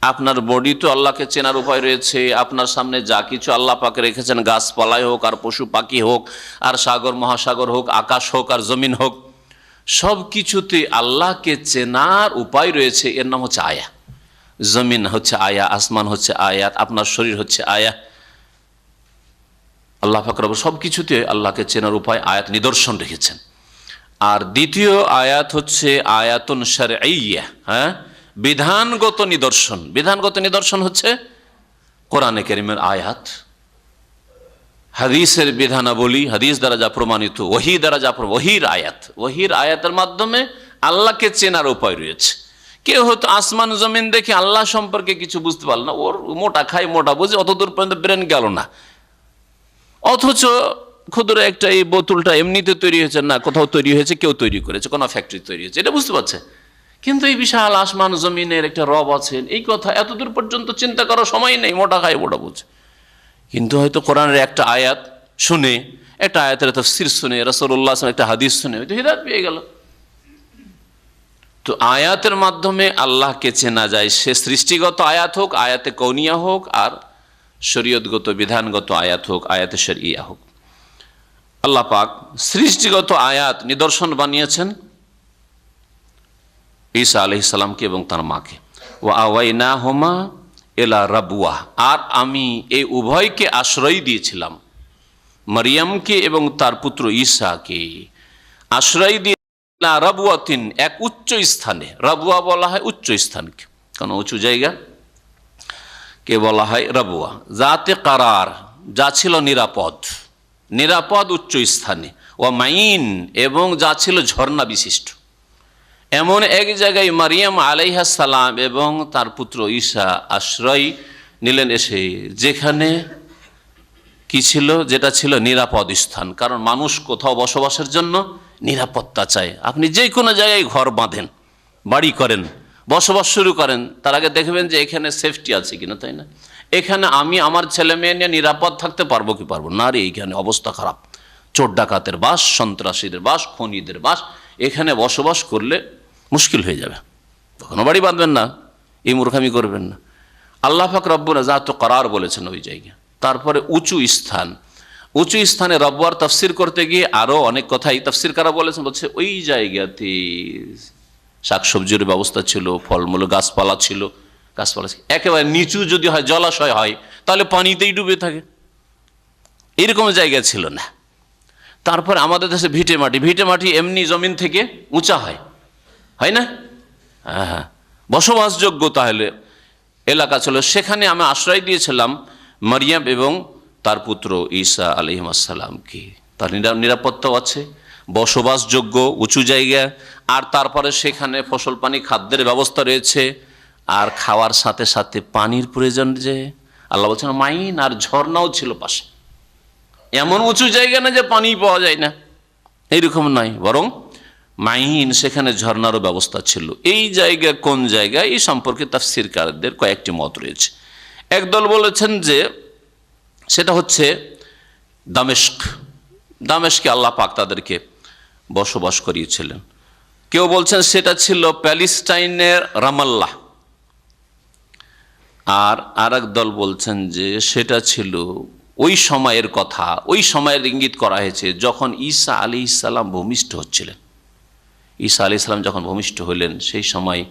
আপনার বডি তো আল্লাহকে চেনার উপায় রয়েছে। আপনার সামনে যা কিছু আল্লাহ পাকে রেখেছেন, গাছপালাই হোক আর পশু পাখি হোক আর সাগর মহাসাগর হোক, আকাশ হোক আর জমিন হোক, সব কিছুতে আল্লাহকে চেনার উপায় রয়েছে। এর নাম হচ্ছে আয়া। জমিন হচ্ছে আয়া, আসমান হচ্ছে আয়াত, আপনার শরীর হচ্ছে আয়া। আল্লাহ পাক রব্বুল সব কিছুতে আল্লাহকে চেনার উপায় আয়াত, নিদর্শন রেখেছেন। আর দ্বিতীয় আয়াত হচ্ছে আয়াতুন শারঈয়্যা, হ্যাঁ, বিধানগত নিদর্শন। বিধানগত নিদর্শন হচ্ছে কোরআনে কারীমের আয়াত, হাদিসের বিধানাবলী, হাদিস দ্বারা যা প্রমাণিত, ওহী দ্বারা যা ওহীর আয়াত, ওহীর আয়াতের মাধ্যমে আল্লাহকে চেনার উপায় রয়েছে। কেউ হয়তো আসমান জমিন দেখে আল্লাহ সম্পর্কে কিছু বুঝতে পারল না, ওর মোটা খাই মোটা বুঝে অতদূর পর্যন্ত ব্রেন গেল না, অথচ ক্ষুদ্র একটা এই বোতলটা এমনিতে তৈরি হয়েছে না, কোথাও তৈরি হয়েছে, কেউ তৈরি করেছে, কোনো ফ্যাক্টরি তৈরি হয়েছে, এটা বুঝতে পারছে। কিন্তু এই বিশাল আসমান জমিনের একটা রব আছেন, এই কথা এতদূর পর্যন্ত চিন্তা করার সময় নেই, মোটা খায় মোটা বুঝে। কিন্তু হয়তো কোরআনের একটা আয়াত শুনে, একটা আয়াতের তাফসীর শুনে, রাসূলুল্লাহ সাল্লাল্লাহু আলাইহি ওয়াসাল্লাম একটা হাদিস শুনে হয়তো হিদায়াত পেয়ে গেল। তো আয়াতের মাধ্যমে আল্লাহকে চেনা যায়, সে সৃষ্টিগত আয়াত হোক, আয়াতে কৌনিয়া হোক, আর শরীয়তগত বিধানগত আয়াত হোক, আয়াতে শরঈয়া হোক। আল্লাহ পাক সৃষ্টিগত আয়াত নিদর্শন বানিয়েছেন ঈসা আলাইহিস সালামকে এবং তার মাকে। ওয়া আওয়াইনাহুমা ইলা রাবওয়া, আর আমি এই উভয়কে আশ্রয় দিয়েছিলাম, মারিয়ামকে এবং তার পুত্র ঈসাকে আশ্রয় দিয়ে ইলা রাবওয়াতিন, এক উচ্চ স্থানে। রাবওয়া বলা হয় উচ্চ স্থানকে, কারণ উঁচু জায়গা কে বলা হয় রাবওয়া। যাতে কারার, যা ছিল নিরাপদ, নিরাপদ উচ্চ স্থানে। ও মাইন, এবং যা ছিল ঝর্ণা বিশিষ্ট। এমন এক জায়গায় মারিয়াম আলাইহিস সালাম এবং তার পুত্র ঈসা আশ্রয় নিলেন এসে, যেখানে কি ছিল, যেটা ছিল নিরাপদ স্থান। কারণ মানুষ কোথাও বসবাসের জন্য নিরাপত্তা চায়। আপনি যে কোনো জায়গায় ঘর বাঁধেন, বাড়ি করেন, বসবাস শুরু করেন, তার আগে দেখবেন যে এখানে সেফটি আছে কিনা, তাই না? এখানে আমি আমার ছেলে মেয়ে নিয়ে নিরাপদ থাকতে পারবো কি পারবো না? রে, এইখানে অবস্থা খারাপ, চোর ডাকাতের বাস, সন্ত্রাসীদের বাস, খনিদের বাস, এখানে বসবাস করলে মুশকিল হয়ে যাবে। কখনো বাড়ি বাঁধবেন না, এই মূর্খামি করবেন না। আল্লাহ পাক রব্বুল যাত করার বলেছেন ওই জায়গা। তারপরে উঁচু স্থান, উঁচু স্থানে রব্বুর তাফসীর করতে গিয়ে আরো অনেক কথাই তাফসীরকাররা বলেছেন। বলছে ওই জায়গাতে শাকসবজির ব্যবস্থা ছিল, ফলমূল গাছপালা ছিল, গাছপালা একেবারে নিচু যদি হয়, জলাশয় হয়, তাহলে পানিতেই ডুবে থাকে, এরকম জায়গা ছিল না। তারপর আমাদের দেশে ভিটে মাটি, ভিটে মাটি এমনি জমিন থেকে উঁচা হয়, হয় না? হ্যাঁ, বসবাসযোগ্য তাহলে এলাকা ছিল। সেখানে আমি আশ্রয় দিয়েছিলাম মারিয়াম এবং তার পুত্র ঈসা আলাইহিস সালামকে। তার নিরাপত্তাও আছে, বসবাসযোগ্য উঁচু জায়গা, আর তারপরে সেখানে ফসল পানি খাদ্যের ব্যবস্থা রয়েছে, আর খাওয়ার সাথে সাথে পানির প্রয়োজন, যে আল্লাহ বলছেন মাইন, আর ঝর্ণাও ছিল পাশে। এমন উঁচু জায়গা না যে পানি পাওয়া যায় না, এইরকম নয়, বরং মাইন, সেখানে ঝর্ণারও ব্যবস্থা ছিল। এই জায়গা কোন জায়গা, এই সম্পর্কে তাফসীরকারদের কয়েকটি মত রয়েছে। একদল বলেছেন যে সেটা হচ্ছে দামেস্ক, দামেস্কে আল্লাহ পাক তাদেরকে বসবাস করিয়েছিলেন। কেউ বলছেন সেটা ছিল প্যালেস্টাইনের রামাল্লাহ, আর আরেক দল বলছেন যে সেটা ছিল ওই সময়ের কথা, ওই সময়ের ইঙ্গিত করা হয়েছে যখন ঈসা আলাইহিস সালাম ভূমিষ্ঠ হচ্ছিলেন। ঈসা আলাইহিস সালাম যখন ভূমিষ্ঠ হলেন, সেই সময়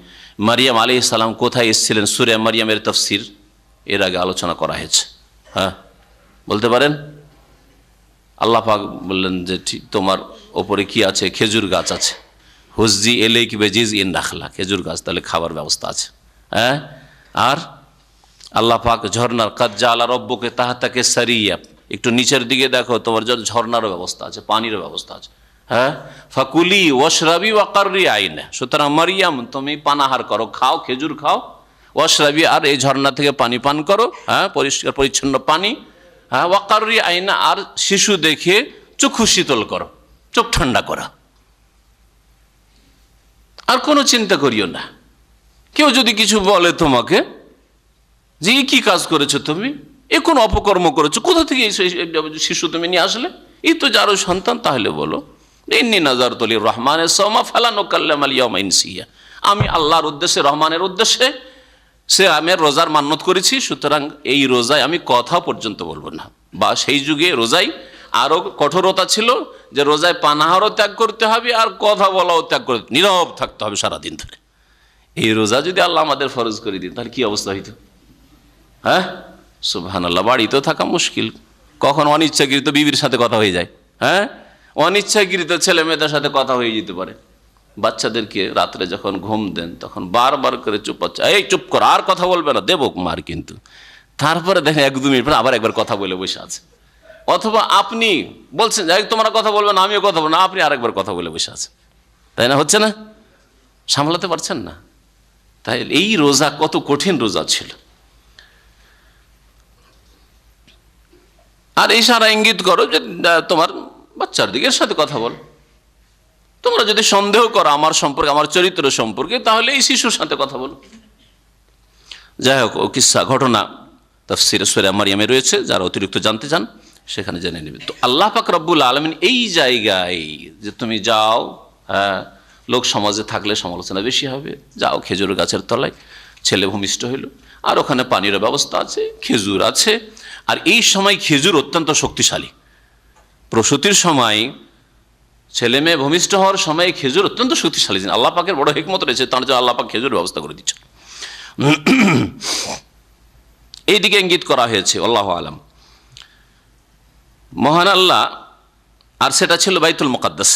মারিয়াম আলাইহিস সালাম কোথায় এসেছিলেন, সূরা মারিয়ামের তাফসীর এর আগে আলোচনা করা হয়েছে। হ্যাঁ, বলতে পারেন? আল্লাহ পাক বললেন যে তোমার ওপরে কি আছে, খেজুর গাছ আছে, হুজ্জি ইলাইকি বিজিযইন নাখলা, খেজুর গাছ, তাহলে খাবার ব্যবস্থা আছে। হ্যাঁ, আর আল্লাহ পাক ঝর্ণার কাদ জাআলা রাব্বুকা তাহতাকা সারিয়া, একটু নিচের দিকে দেখো, তোমার জন্য ঝর্ণারও ব্যবস্থা আছে, পানিরও ব্যবস্থা আছে। হ্যাঁ, ফাকুলি ওয়াশরাবি ওয়াকাররি আইনা, সুতরাং মারিয়াম তুমি পানাহার করো, খাও, খেজুর খাও, ওয়াশরাবি, আর এই ঝর্ণা থেকে পানি পান করো, হ্যাঁ, পরিষ্কার পরিচ্ছন্ন পানি, হ্যাঁ, ওয়াকাররি আইনা, আর শিশু দেখে চক্ষু শীতল করো, চোখ ঠান্ডা করা। আর কোনো চিন্তা করিও না। কেউ যদি কিছু বলে তোমাকে যে কি কাজ করেছো তুমি, এ কোন অপকর্ম করেছো, কোথা থেকে এই শিশু তুমি নিয়ে আসলে, এই তো যারও সন্তান, তাহলে বলো ইন্নী নাযারতু লির-রহমানিস সাওমা ফালা নুকাল্লিমা আল-ইয়াওমা ইনসিয়া, আমি আল্লাহর উদ্দেশ্যে, রহমানের উদ্দেশ্যে সে আমি রোজার মান্যত করেছি, সুতরাং এই রোজায় আমি কথা পর্যন্ত বলবো না। বা সেই যুগে রোজায় আরো কঠোরতা ছিল যে রোজায় পানাহারও ত্যাগ করতে হবে আর কথা বলাও ত্যাগ করতে, নীরব থাকতে হবে সারাদিন ধরে। এই রোজা যদি আল্লাহ আমাদের ফরজ করে দিন তাহলে কি অবস্থা হইতো? হ্যাঁ, সুবহানাল্লাহ। বাড়িতেও থাকা মুশকিল, কখন অনিচ্ছাকৃত বিবির সাথে কথা হয়ে যায়, হ্যাঁ, অনিচ্ছাকৃত ছেলে মেয়েদের সাথে কথা হয়ে যেতে পারে। বাচ্চাদেরকে রাত্রে যখন ঘুম দেন তখন বারবার করে চুপ, এই চুপ কর, আর কথা বলবে না, দেবো মার। কিন্তু তারপরে দেখেন 1-2 মিনিট পর আবার একবার কথা বলে বসে আছে। অথবা আপনি বলছেন যে তোমরা কথা বলবে না, আমিও কথা বলবো না, আপনি আরেকবার কথা বলে বসে আছেন, তাই না? হচ্ছে না, সামলাতে পারছেন না। তাই এই রোজা কত কঠিন রোজা ছিল। আর ইশারা ইঙ্গিত করো যে তোমার বাচ্চার দিকে সাথে কথা বল। তোমরা যদি সন্দেহ করো আমার সম্পর্কে, আমার চরিত্র সম্পর্কে, তাহলে এই শিশুর সাথে কথা বলো। যাই হোক, ও কিসসা ঘটনা তাফসীরে সূরা মারইয়ামে রয়েছে, যারা অতিরিক্ত জানতে চান সেখানে জেনে নেবেন। তো আল্লাহ পাক রব্বুল আলামিন এই জায়গায় যে তুমি যাও, হ্যাঁ, লোক সমাজে থাকলে সমালোচনা বেশি হবে, যাও খেজুর গাছের তলায়, ছেলে ভূমিষ্ঠ হইল, আর ওখানে পানির ব্যবস্থা আছে, খেজুর আছে। আর এই সময় খেজুর অত্যন্ত শক্তিশালী। প্রসূতির সময়, ছেলে মেয়ে ভূমিষ্ঠ হওয়ার সময় খেজুর অত্যন্ত শক্তিশালী। আল্লাহ পাকের বড় হিকমত রয়েছে, তার জন্য আল্লাহ পাক খেজুর ব্যবস্থা করে দিচ্ছেন। এইদিকে ইঙ্গিত করা হয়েছে, আল্লাহু আলাম। মহান আল্লাহ, আর সেটা ছিল বাইতুল মুকাদ্দাস।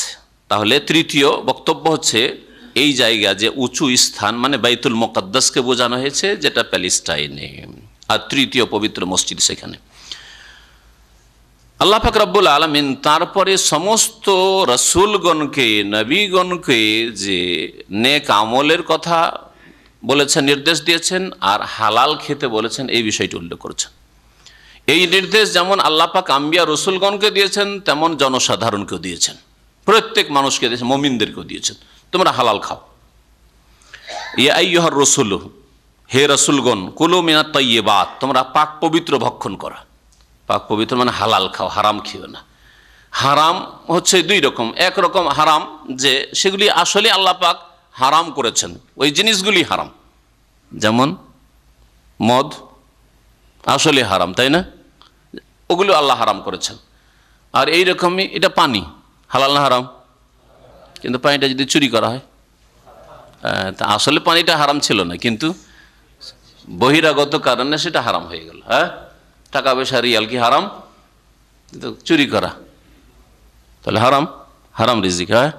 তাহলে তৃতীয় বক্তব্য হচ্ছে এই জায়গা যে উঁচু স্থান, মানে বাইতুল মুকাদ্দাসকে বোঝানো হয়েছে, যেটা প্যালেস্টাইনে, আর তৃতীয় পবিত্র মসজিদ সেখানে। আল্লাহ পাক রব্বুল আলামিন তারপরে সমস্ত রাসূলগণকে, নবীগণকে যে নেক আমলের কথা বলেছেন, নির্দেশ দিয়েছেন, আর হালাল খেতে বলেছেন, এই বিষয়টি উল্লেখ করেছেন। এই নির্দেশ যেমন আল্লাহ পাক আম্বিয়া রসুলগণকে দিয়েছেন, তেমন জনসাধারণকেও দিয়েছেন, প্রত্যেক মানুষকে দিয়েছেন, মুমিনদেরকেও দিয়েছেন, তোমরা হালাল খাও। ইয়া আইয়ুহার রাসূল, হে রাসূলগণ, কুলু মিনাত তাইয়্যিবাত, তোমরা পাক পবিত্র ভক্ষণ করো। পাক পবিত্র মানে হালাল খাও, হারাম খেও না। হারাম হচ্ছে 2 রকম। এক রকম হারাম যে সেগুলি আসলে আল্লাহ পাক হারাম করেছেন, ওই জিনিসগুলি হারাম, যেমন মদ আসলে হারাম, তাই না? ওগুলো আল্লাহ হারাম করেছেন। আর এই রকমই এটা পানি, হালাল না হারাম? কিন্তু পানিটা যদি চুরি করা হয়, তা আসলে পানিটা হারাম ছিল না, কিন্তু বহিরাগত কারণে সেটা হারাম হয়ে গেল। হ্যাঁ, টাকা পয়সা রিয়াল কি হারাম? কিন্তু চুরি করা তাহলে হারাম, হারাম রিজিক। হ্যাঁ,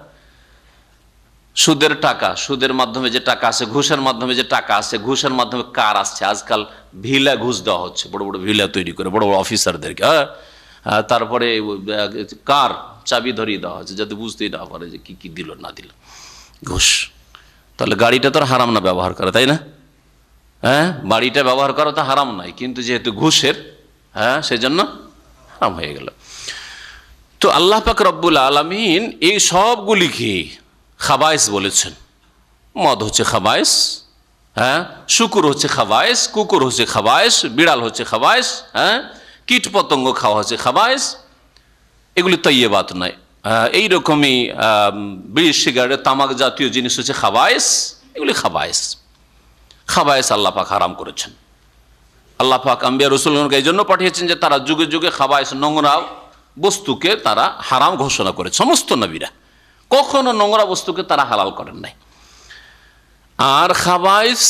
সুদের টাকা, সুদের মাধ্যমে যে টাকা আছে, ঘুষের মাধ্যমে যে টাকা আছে, ঘুষের মাধ্যমে কার আসছে, আজকাল ভিলা ঘুষ দেওয়া হচ্ছে, বড় বড় ভিলা তৈরি করে বড় বড় অফিসারদেরকে। হ্যাঁ, তারপরে কার চাবি ধরিয়ে দেওয়া হচ্ছে যাতে বুঝতেই না পারে যে কি কি দিল না দিল, ঘুষ। তাহলে গাড়িটা তো হারাম না ব্যবহার করা, তাই না? হ্যাঁ, বাড়িটা ব্যবহার করা তো হারাম নাই, কিন্তু যেহেতু ঘুষের, হ্যাঁ, সেজন্য হারাম হয়ে গেল। তো আল্লাহ পাক রব্বুল আলামিন এই সবগুলিকে খাবায়েস বলেছেন। মদ হচ্ছে খাবায়েস, হ্যাঁ, শুকুর হচ্ছে খাবায়েস, কুকুর হচ্ছে খাবায়েস, বিড়াল হচ্ছে খাবায়েস, হ্যাঁ, কীট পতঙ্গ খাওয়া হচ্ছে খাবায়েস, এগুলি তাইয়্যিবাত নয়। এইরকমই বিড়ি, সিগারেট, তামাক জাতীয় জিনিস হচ্ছে খাবায়েস, এগুলি খাবায়েস। খাবায়েস আল্লাহ পাক হারাম করেছেন। আল্লাহ পাক আম্বিয়া রাসূলগণকে এই জন্য পাঠিয়েছেন যে তারা যুগে যুগে খাবায়েস, নোংরা বস্তুকে তারা হারাম ঘোষণা করে। সমস্ত নবীরা কখনো নোংরা বস্তুকে তারা হালাল করেন নাই। আর খাবায়েস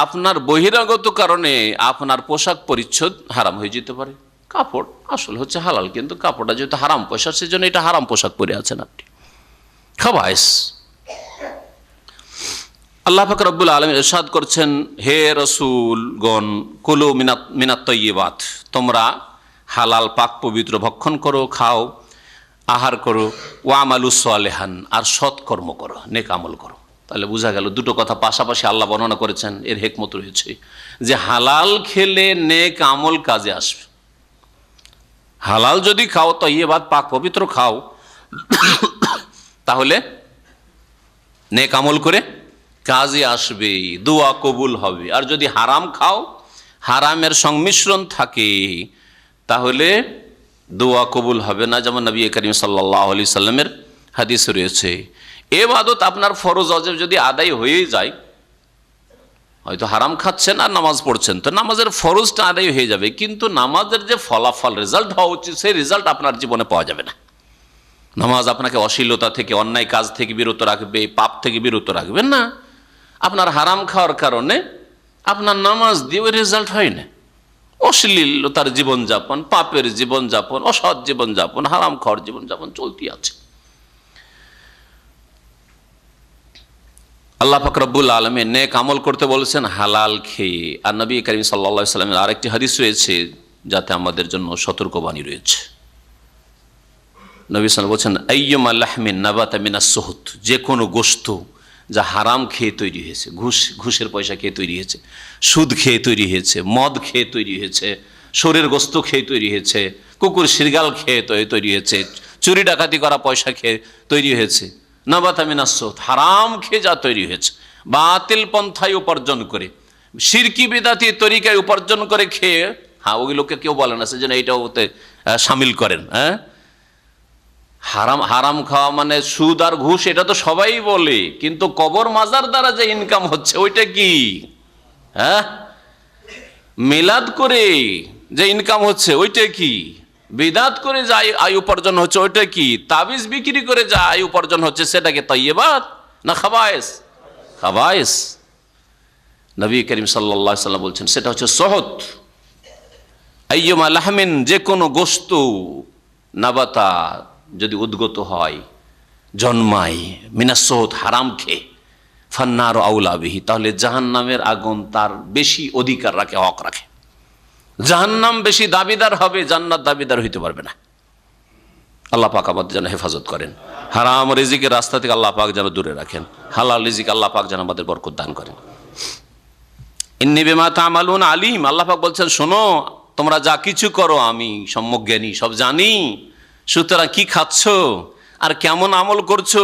আপনার বহিরাগত কারণে আপনার পোশাক পরিচ্ছদ হারাম হয়ে যেতে পারে। কাপড় আসল হচ্ছে হালাল, কিন্তু কাপড়টা যেহেতু হারাম পোশাক, সেজন্য এটা হারাম পোশাক পরে আছেন আপনি। খাবায়েস আল্লাহ পাক রব্বুল আলামিন ইরশাদ করছেন, হে রাসূলগণ, কুলু মিনাত তাইয়্যিবাত, তোমরা হালাল পাক পবিত্র ভক্ষণ করো, খাও, আহার করো, ওয়ামালু সালেহান, আর সৎকর্ম করো, নেক আমল করো। তাহলে বোঝা গেল দুটো কথা পাশাপাশি আল্লাহ বর্ণনা করেছেন, এর হিকমত রয়েছে যে হালাল খেলে নেক আমল কাজে আসবে। হালাল যদি খাও, তাইয়্যিবাত পাক পবিত্র খাও, তাহলে নেক আমল করে কাজে আসবে, দোয়া কবুল হবে। আর যদি হারাম খাও, হারামের সংমিশ্রণ থাকে, তাহলে দোয়া কবুল হবে না। যেমন নবী করিম সাল্লাল্লাহু আলাইহি সাল্লামের হাদিস রয়েছে, ইবাদত আপনার ফরজ ওয়াজিব যদি আদায় হয়েই যায়, হয়তো হারাম খাচ্ছেন আর নামাজ পড়ছেন, তো নামাজের ফরজটা আদায় হয়ে যাবে, কিন্তু নামাজের যে ফলাফল, রেজাল্ট হওয়া উচিত, সেই রেজাল্ট আপনার জীবনে পাওয়া যাবে না। নামাজ আপনাকে অশ্লীলতা থেকে, অন্যায় কাজ থেকে বিরত রাখবে, পাপ থেকে বিরত রাখবেন না। আপনার হারাম খাওয়ার কারণে আপনার নামাজ দিয়ে ওই রেজাল্ট হয় না। অশ্লীলতার জীবনযাপন, পাপের জীবনযাপন, অসৎ জীবনযাপন, হারাম খাওয়ার জীবনযাপন চলতি আছে। আল্লাহ পাক রব্বুল আলামিন নেক আমল করতে বলেছেন হালাল খেয়ে। আর নবী করিম সাল্লাল্লাহু আলাইহি সাল্লামের আরেকটি হাদিস রয়েছে যাতে আমাদের জন্য সতর্কবাণী রয়েছে। নবী সাল্লাল্লাহু আলাইহি ওয়াসাল্লাম বলেছেন, আইয়ুমা লাহমিন নাবাতা মিনাস সুহুত, যে কোনো গোশত যা হারাম খেয়ে তৈরি হয়েছে, ঘুষের পয়সা খেয়ে তৈরি হয়েছে, সুদ খেয়ে তৈরি হয়েছে, মদ খেয়ে তৈরি হয়েছে, শরীর গোস্ত খেয়ে তৈরি হয়েছে, কুকুর শিরগাল খেয়ে তৈরি হয়েছে, চুরি ডাকাতি করা পয়সা খেয়ে তৈরি হয়েছে, নাবাতা মিনাস সুহুত, হারাম খেয়ে যা তৈরি হয়েছে, বাতিল পন্থায় উপার্জন করে, শিরকি বিদাতি তরিকায় উপার্জন করে খেয়ে, হ্যাঁ ওগুলোকে কেউ বলে না সেজন্য এইটাও ওতে সামিল করেন। হ্যাঁ, হারাম খাওয়া মানে সুদ আর ঘুষ, এটা তো সবাই বলে, কিন্তু কবর মাজার দ্বারা যে ইনকাম হচ্ছে ওইটা কি? হ্যাঁ, মিলাদ করে যে ইনকাম হচ্ছে ওইটা কি? বিদাত করে যা আয় উপার্জন হচ্ছে ওইটা কি? তাবিজ বিক্রি করে যা আয় উপার্জন হচ্ছে সেটাকে তাইয়্যিবাত না খাবায়েস? খাবায়েস। নবী করিম সাল্লাল্লাহু আলাইহি ওয়াসাল্লাম বলছেন সেটা হচ্ছে সুহুত। আইয়ুমা লাহমিন, যে কোনো গোশত, নাবাতা যদি উদ্গত হয়, জন্মায়, মিনাস সুহুত, হারাম খেয়ে, ফান্নারু আউলা বিহি, তাহলে জাহান্নামের আগুন তার বেশি অধিকার রাখে, হক রাখে। জাহান্নাম বেশি দাবিদার হবে, জান্নাত দাবিদার হইতে পারবে না। আল্লাহ পাক আমাদের যেন হেফাজত করেন, হারাম রিজিকের রাস্তা থেকে আল্লাহ পাক যেন দূরে রাখেন, হালাল রিজিক আল্লাহ পাক যেন আমাদের বরকত দান করেন। ইন্নী বিমা তা'মালুন আলিম, আল্লাহ পাক বলছেন শোনো, তোমরা যা কিছু করো আমি সম্যক জ্ঞানী, সব জানি। সুতরাং কি খাচ্ছ আর কেমন আমল করছো,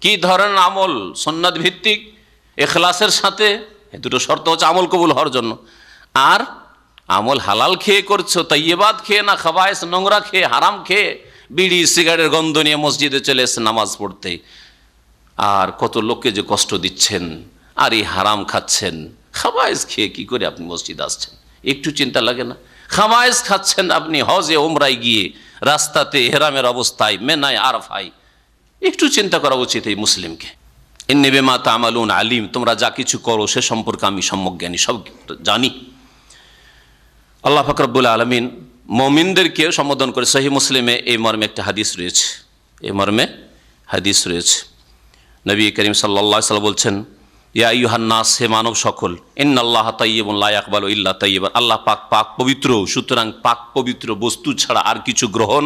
কি ধরনের আমল, সুন্নাত ভিত্তিক ইখলাসের সাথে, এই দুটো শর্ত হচ্ছে আমল কবুল হওয়ার জন্য। আর আমল হালাল খেয়ে করছো, তাইয়্যিবাত খেয়ে না খাবায়েস, নোংরা খেয়ে, হারাম খেয়ে, বিড়ি সিগারেটের গন্ধ নিয়ে মসজিদে চলে এসেছে নামাজ পড়তে, আর কত লোককে যে কষ্ট দিচ্ছেন, আর এই হারাম খাচ্ছেন, খাবায়েস খেয়ে কি করে আপনি মসজিদ আসছেন? একটু চিন্তা লাগে না? খাবায়েস খাচ্ছেন আপনি হজে ওমরায় গিয়ে, রাস্তাতে হেরামের অবস্থায়, মেনায়, আরাফায়, একটু চিন্তা করা উচিত এই মুসলিমকে। ইন্নী বিমা তা'মালুন আলিম, তোমরা যা কিছু করো সে সম্পর্কে আমি সম্যক জ্ঞানী, সব জানি। আল্লাহ পাক রব্বুল আলামিন মুমিনদেরকে সম্বোধন করে সহিহ মুসলিমে এই মর্মে একটা হাদিস রয়েছে, এই মর্মে হাদিস রয়েছে। নবী করিম সাল্লাল্লাহু আলাইহি ওয়াসাল্লাম বলছেন, ইয়া আইয়ুহান নাস, হে মানব সকল, ইন্নাল্লাহা তাইয়্যিবুন লা ইয়াকবালু ইল্লা তাইয়্যিবান, আল্লাহ পাক পাক পবিত্র, সুতরাং পাক পবিত্র বস্তু ছাড়া আর কিছু গ্রহণ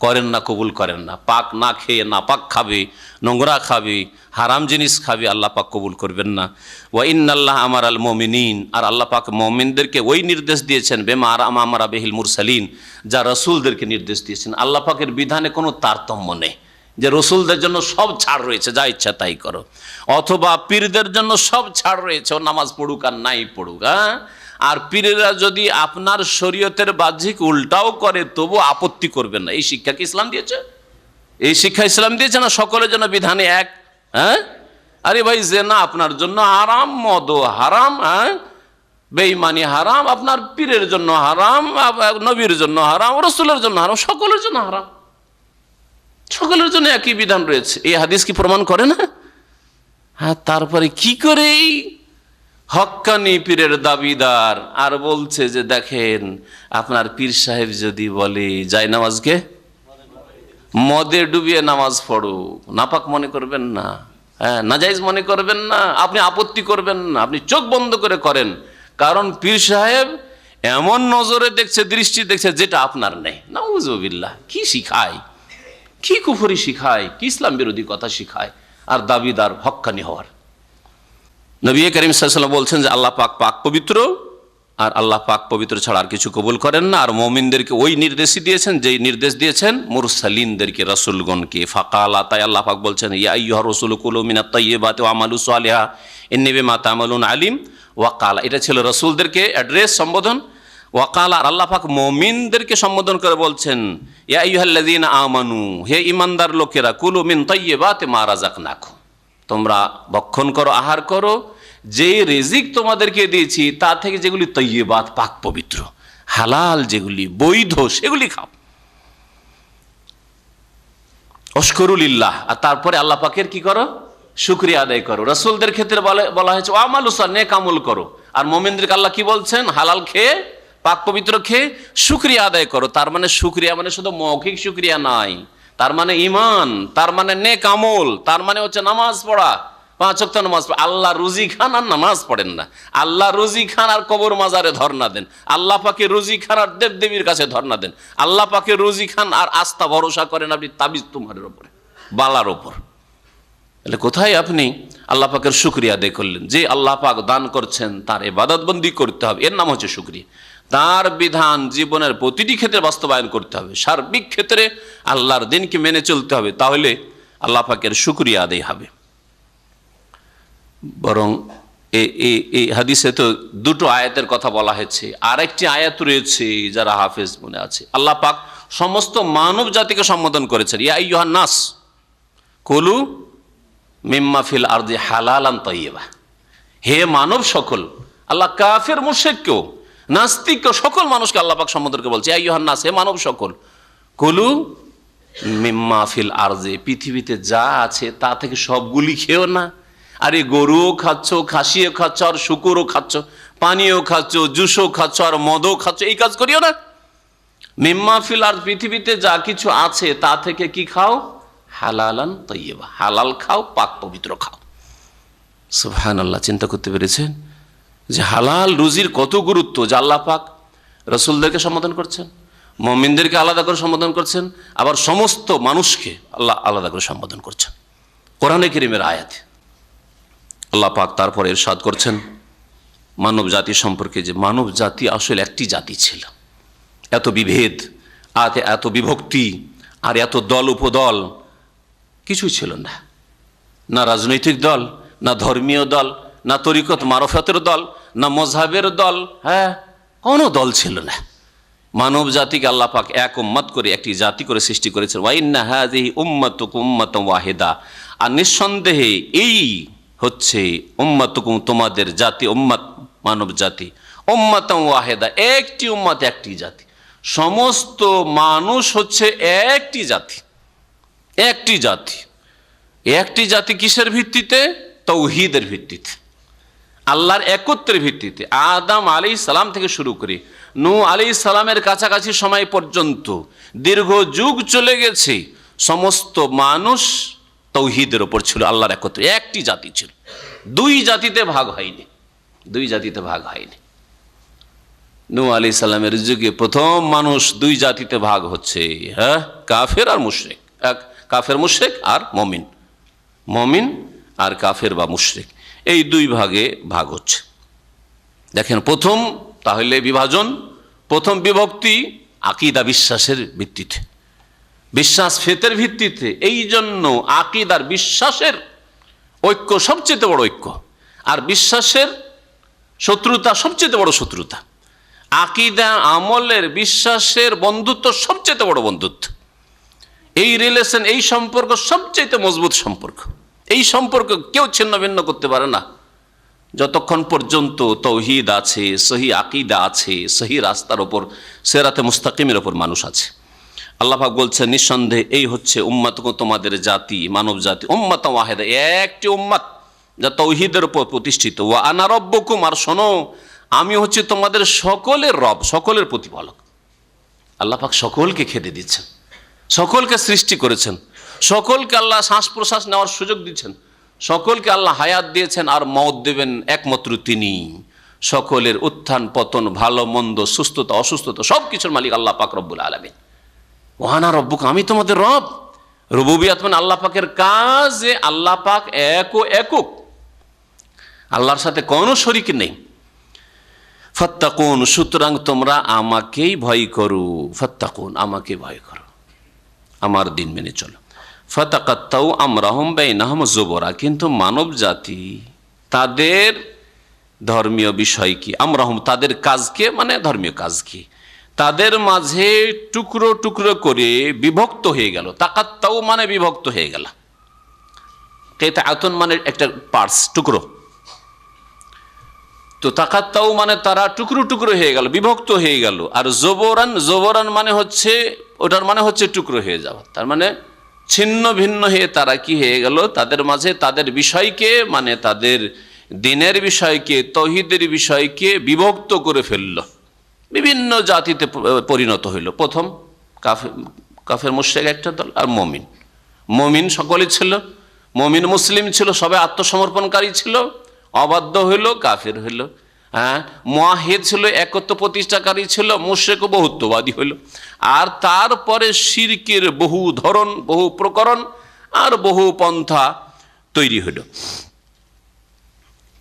করেন না, কবুল করেন না। পাক না খেয়ে না পাক খাবে, নোংরা খাবে, হারাম জিনিস খাবে, আল্লাহ পাক কবুল করবেন না। ওয়া ইন্নাল্লাহা আমারাল মুমিনিন, আর আল্লাহ পাক মুমিনদেরকে ওই নির্দেশ দিয়েছেন, বেমা আমারা বিহিল মুরসালিন, যা রাসূলদেরকে নির্দেশ দিয়েছেন। আল্লাহ পাকের বিধানে কোনো তারতম্য নেই, যে রসুলদের জন্য সব ছাড় রয়েছে, যা ইচ্ছা তাই করো, অথবা পীরদের জন্য সব ছাড় রয়েছে, ও নামাজ পড়ুক আর নাই পড়ুক। হ্যাঁ, আর পীরেরা যদি আপনার শরীয়তের বাহ্যিক উল্টাও করে তবু আপত্তি করবেন না। এই শিক্ষা কি ইসলাম দিয়েছে? এই শিক্ষা ইসলাম দিয়েছে না সকলের জন্য বিধানে এক? হ্যাঁ, আরে ভাই জেনা আপনার জন্য হারাম, মদ হারাম, হ্যাঁ, বেঈমানি হারাম, আপনার পীরের জন্য হারাম, নবীর জন্য হারাম, রাসূলের জন্য হারাম, সকলের জন্য হারাম, সকলের জন্য একই বিধান রয়েছে। এই হাদিস কি প্রমাণ করে না? হ্যাঁ, তারপরে কি করে হক্কানি পীরের দাবিদার আর বলছে যে দেখেন আপনার পীর সাহেব যদি বলে যায় নামাজকে মদে ডুবিয়ে নামাজ পড়ো, নাপাক মনে করবেন না, হ্যাঁ, নাজাইজ মনে করবেন না, আপনি আপত্তি করবেন না, আপনি চোখ বন্ধ করে করেন, কারণ পীর সাহেব এমন নজরে দেখছে, দৃষ্টি দেখছে যেটা আপনার নেই। নাউযুবিল্লাহ, কি শিখায়, কি কুফরি শিখায়, কি ইসলাম বিরোধী কথা শিখায়, আর দাবিদার হক্কানি হওয়ার। নবী করিম সাল্লাল্লাহু আলাইহি ওয়াসাল্লাম বলছেন যে আল্লাহ পাক পাক পবিত্র, আর আল্লাহ পাক পবিত্র ছাড়া আর কিছু কবুল করেন না। আর মুমিনদেরকে ওই নির্দেশই দিয়েছেন যেই নির্দেশ দিয়েছেন মুরসালিনদেরকে, রাসূলগণকে। ফাকালা, তাই আল্লাহ পাক বলছেন, ইয়া আইয়ুহার রাসূলু কুলু মিনাত তাইয়্যিবাতি ওয়া আমালু সালিহা ইন্নী বিমা তা'মালুন আলিম। ওয়াকালা, এটা ছিল রাসূলদেরকে অ্যাড্রেস, সম্বোধন। ওয়াকালা, আর আল্লাহ পাক মুমিনদেরকে সম্বোধন করে বলছেন, ইয়া আইয়ুহাল্লাযীনা আমানু, হে ঈমানদার লোকেরা, কুলু মিন তাইয়্যিবাতি মা রাযাকনাকুম, তোমরা ভক্ষণ করো, আহার করো যে রিজিক তোমাদেরকে দিয়েছি তা থেকে যেগুলি তাইয়্যিবাত, পাক পবিত্র, হালাল, যেগুলি বৈধ, সেগুলি খাও। ওয়াশকুরুলিল্লাহ, আর তারপরে আল্লাহ পাকের কি করো? শুকরিয়া আদায় করো। রাসূলদের ক্ষেত্রে বলা হয়েছে আমালু সালিহ, নেক আমল করো। আর মুমিনদেরকে আল্লাহ কি বলছেন? হালাল খেয়ে, পাক পবিত্র খেয়ে শুকরিয়া আদায় করো। তার মানে শুকরিয়া মানে শুধু মৌখিক শুকরিয়া নয়, তার মানে ঈমান, তার মানে নেক আমল, তার মানে হচ্ছে নামাজ পড়া, 5 ওয়াক্ত নামাজ পড়া। আল্লাহ রুজি খান আর নামাজ পড়েন না, আল্লাহ রুজি খান আর কবর মাজারে ধর্ণা দেন, আল্লাহ পাকে রুজি খান আর দেবদেবীর কাছে ধর্ণা দেন, আল্লাহ পাকে রুজি খান আর আস্থা ভরসা করেন আপনি তাবিজ তুমারের উপরে, বালার ওপর। তাহলে কোথায় আপনি আল্লাহ পাকের শুকরিয়া আদায় করলেন? যে আল্লাহ পাক দান করছেন তার ইবাদতবন্দি করতে হবে, এর নাম হচ্ছে শুকরিয়া। তার বিধান জীবনের প্রতিটি ক্ষেত্রে বাস্তবায়ন করতে হবে, সার্বিক ক্ষেত্রে আল্লাহর দিনকে মেনে চলতে হবে, তাহলে আল্লাহ পাকের শুকরিয়া আদায় হবে। বরং এই হাদিসে তো দুটো আয়াতের কথা বলা হয়েছে, আরেকটি আয়াত রয়েছে যারা হাফেজ মনে আছে, আল্লাহ পাক সমস্ত মানব জাতিকে সম্বোধন করেছেন, ইয়া আইয়ুহান নাস কুলু মিম্মা ফিল আরদি হালালান তাইয়্যিবা, হে মানব সকল। আল্লাহ কাফের মুশরিককেও, নাস্তিককেও, সকল মানুষকে আল্লাহ পাক সম্বোধন করে বলছে, ইয়া আইয়ুহান নাস, হে মানব সকল, কুলু মিম্মা ফিল আরদি, পৃথিবীতে যা আছে তা থেকে সবগুলি খেও না। আরে গরুও খাচ্ছ, খাসিও খাচ্ছ, আর শুকুরও খাচ্ছ, পানিও খাচ্ছ, জুসও খাচ্ছ, আর মদও খাচ্ছ, এই কাজ করিও না। মিম্মা ফিল আরদ, পৃথিবীতে যা কিছু আছে তা থেকে কি খাও? হালালান তাইয়্যিবা, হালাল খাও, পাক পবিত্র খাও। সুবহানাল্লাহ, চিন্তা করতে পেরেছেন যে হালাল রুজির কত গুরুত্ব, যে আল্লাহ পাক রাসূলদেরকে সম্বোধন করছেন, মুমিনদেরকে আলাদা করে সম্বোধন করছেন, আবার সমস্ত মানুষকে আল্লাহ আলাদা করে সম্বোধন করছেন কোরআনে কারীমের আয়াতে। আল্লাহ পাক তারপরে ইরশাদ করছেন মানব জাতি সম্পর্কে, যে মানব জাতি আসলে একটি জাতি ছিল, এত বিভেদ, এত বিভক্তি, আর এত দল উপদল কিছুই ছিল না, না রাজনৈতিক দল, না ধর্মীয় দল, না তরিকত মারফতের দল, না মযহাবের দল, কোনো দল ছিল না। মানব জাতিকে আল্লাহ পাক এক উম্মত করে, একটি জাতি করে সৃষ্টি করেছেন। ওয়া ইন্না হাযিহি উম্মাতুকুম উম্মাতান ওয়াহিদা, আর নিঃসন্দেহে এই হচ্ছে উম্মাতুকুম, তোমাদের জাতি, উম্মত মানব জাতি, উম্মাতান ওয়াহিদা, একটি উম্মত, একটি জাতি। সমস্ত মানুষ হচ্ছে একটি জাতি, একটি জাতি। একটি জাতি কিসের ভিত্তিতে? তাওহীদের ভিত্তিতে, আল্লাহর একত্রের ভিত্তিতে। আদম আলাইহিস সালাম থেকে শুরু করে নূহ আলাইহিস সালামের কাছাকাছি সময় পর্যন্ত দীর্ঘ যুগ চলে গেছে, সমস্ত মানুষ তাওহীদের উপর ছিল, আল্লাহর একত্রে, একটি জাতি ছিল, দুই জাতিতে ভাগ হয়নি, দুই জাতিতে ভাগ হয়নি। নূহ আলাইহিস সালামের যুগে প্রথম মানুষ দুই জাতিতে ভাগ হচ্ছে, কাফের আর মুশরিক, কাফের মুশরিক আর মুমিন, মুমিন আর কাফের বা মুশরিক, এই দুই ভাগে ভাগ হচ্ছে। দেখেন প্রথম তাহলে বিভাজন, প্রথম বিভক্তি আকীদা, বিশ্বাসের ভিত্তিতে, বিশ্বাস ফেতের ভিত্তিতে। এই জন্য আকীদার, বিশ্বাসের ঐক্য সবচেয়ে বড় ঐক্য, আর বিশ্বাসের শত্রুতা সবচেয়ে বড় শত্রুতা। আকীদা, আমলের, বিশ্বাসের বন্ধুত্ব সবচেয়ে বড় বন্ধুত্ব। এই রিলেশন, এই সম্পর্ক সবচেয়ে মজবুত সম্পর্ক। এই সম্পর্ক কেউ ছিন্ন ভিন্ন করতে পারে না যতক্ষণ পর্যন্ত তাওহীদ আছে, সহি আকীদা আছে, সহি রাস্তার ওপর, সিরাতে মুস্তাকিমের ওপর মানুষ আছে। আল্লাহ পাক বলছেন নিঃসন্দেহে এই হচ্ছে উম্মাতুকুম, তোমাদের জাতি, মানব জাতি, উম্মাতান ওয়াহিদা, একটি উম্মাত যা তাওহীদের উপর প্রতিষ্ঠিত। ওয়া আনা রব্বুকুম, আর শোনো আমি হচ্ছে তোমাদের সকলের রব, সকলের প্রতিপালক। আল্লাহ পাক সকলকে খেতে দিচ্ছেন, সকলকে সৃষ্টি করেছেন, সকলকে আল্লাহ শ্বাস প্রশ্বাস নেওয়ার সুযোগ দিচ্ছেন, সকলকে আল্লাহ হায়াত দিয়েছেন, আর মওত দেবেন একমাত্র তিনি। সকলের উত্থান পতন, ভালো মন্দ, সুস্থতা অসুস্থতা সব কিছুর মালিক আল্লাহ পাক রব্বুল আলামিন। ওয়া আনা রব্বুক, আমি তোমাদের রব। রুবুবিয়াত মানে আল্লাহ পাকের কাজ, যে আল্লাহ পাক একক, আল্লাহর সাথে কোনো শরীক নেই। ফাত্তাকুন, সুতরাং তোমরা আমাকেই ভয় করো, ফাত্তাকুন, আমাকে ভয় করো, আমার দিন মেনে চলো। ফাতাকাত্তাউ আমরাহুম বাইনাহুম যুবরা, কিন্তু মানব জাতি তাদের ধর্মীয় বিষয় কি, আমরাহুম তাদের কাজকে মানে ধর্মীয় কাজ কি, তাদের মাঝে টুকরো টুকরো করে বিভক্ত হয়ে গেল। তাকাত্তাউ মানে বিভক্ত হয়ে গেল, কিতাআতুন মানে একটা পার্টস, টুকরো। তো তাকাত্তাউ মানে তারা টুকরো টুকরো হয়ে গেল, বিভক্ত হয়ে গেল। আর জবরান, জবরান মানে হচ্ছে, ওটার মানে হচ্ছে টুকরো হয়ে যাওয়া, তার মানে ছিন্ন ভিন্ন হয়ে তারা কি হয়ে গেল, তাদের মাঝে তাদের বিষয়কে মানে তাদের দিনের বিষয়কে, তৌহিদের বিষয়কে বিভক্ত করে ফেলল, বিভিন্ন জাতিতে পরিণত হইল। প্রথম কাফের মুশরিক একটা দল, আর মমিন। মমিন সকলেই ছিল, মমিন মুসলিম ছিল, সবাই আত্মসমর্পণকারী ছিল। অবাধ্য হইল, কাফের হইল। হ্যাঁ, মুয়াহিদ ছিল, একত্ব প্রতিষ্ঠাকারী ছিল, মুশরিক ও বহুত্ববাদী হইল। আর তারপরে শিরকের বহু ধরন, বহু প্রকরণ আর বহু পন্থা তৈরি হইল।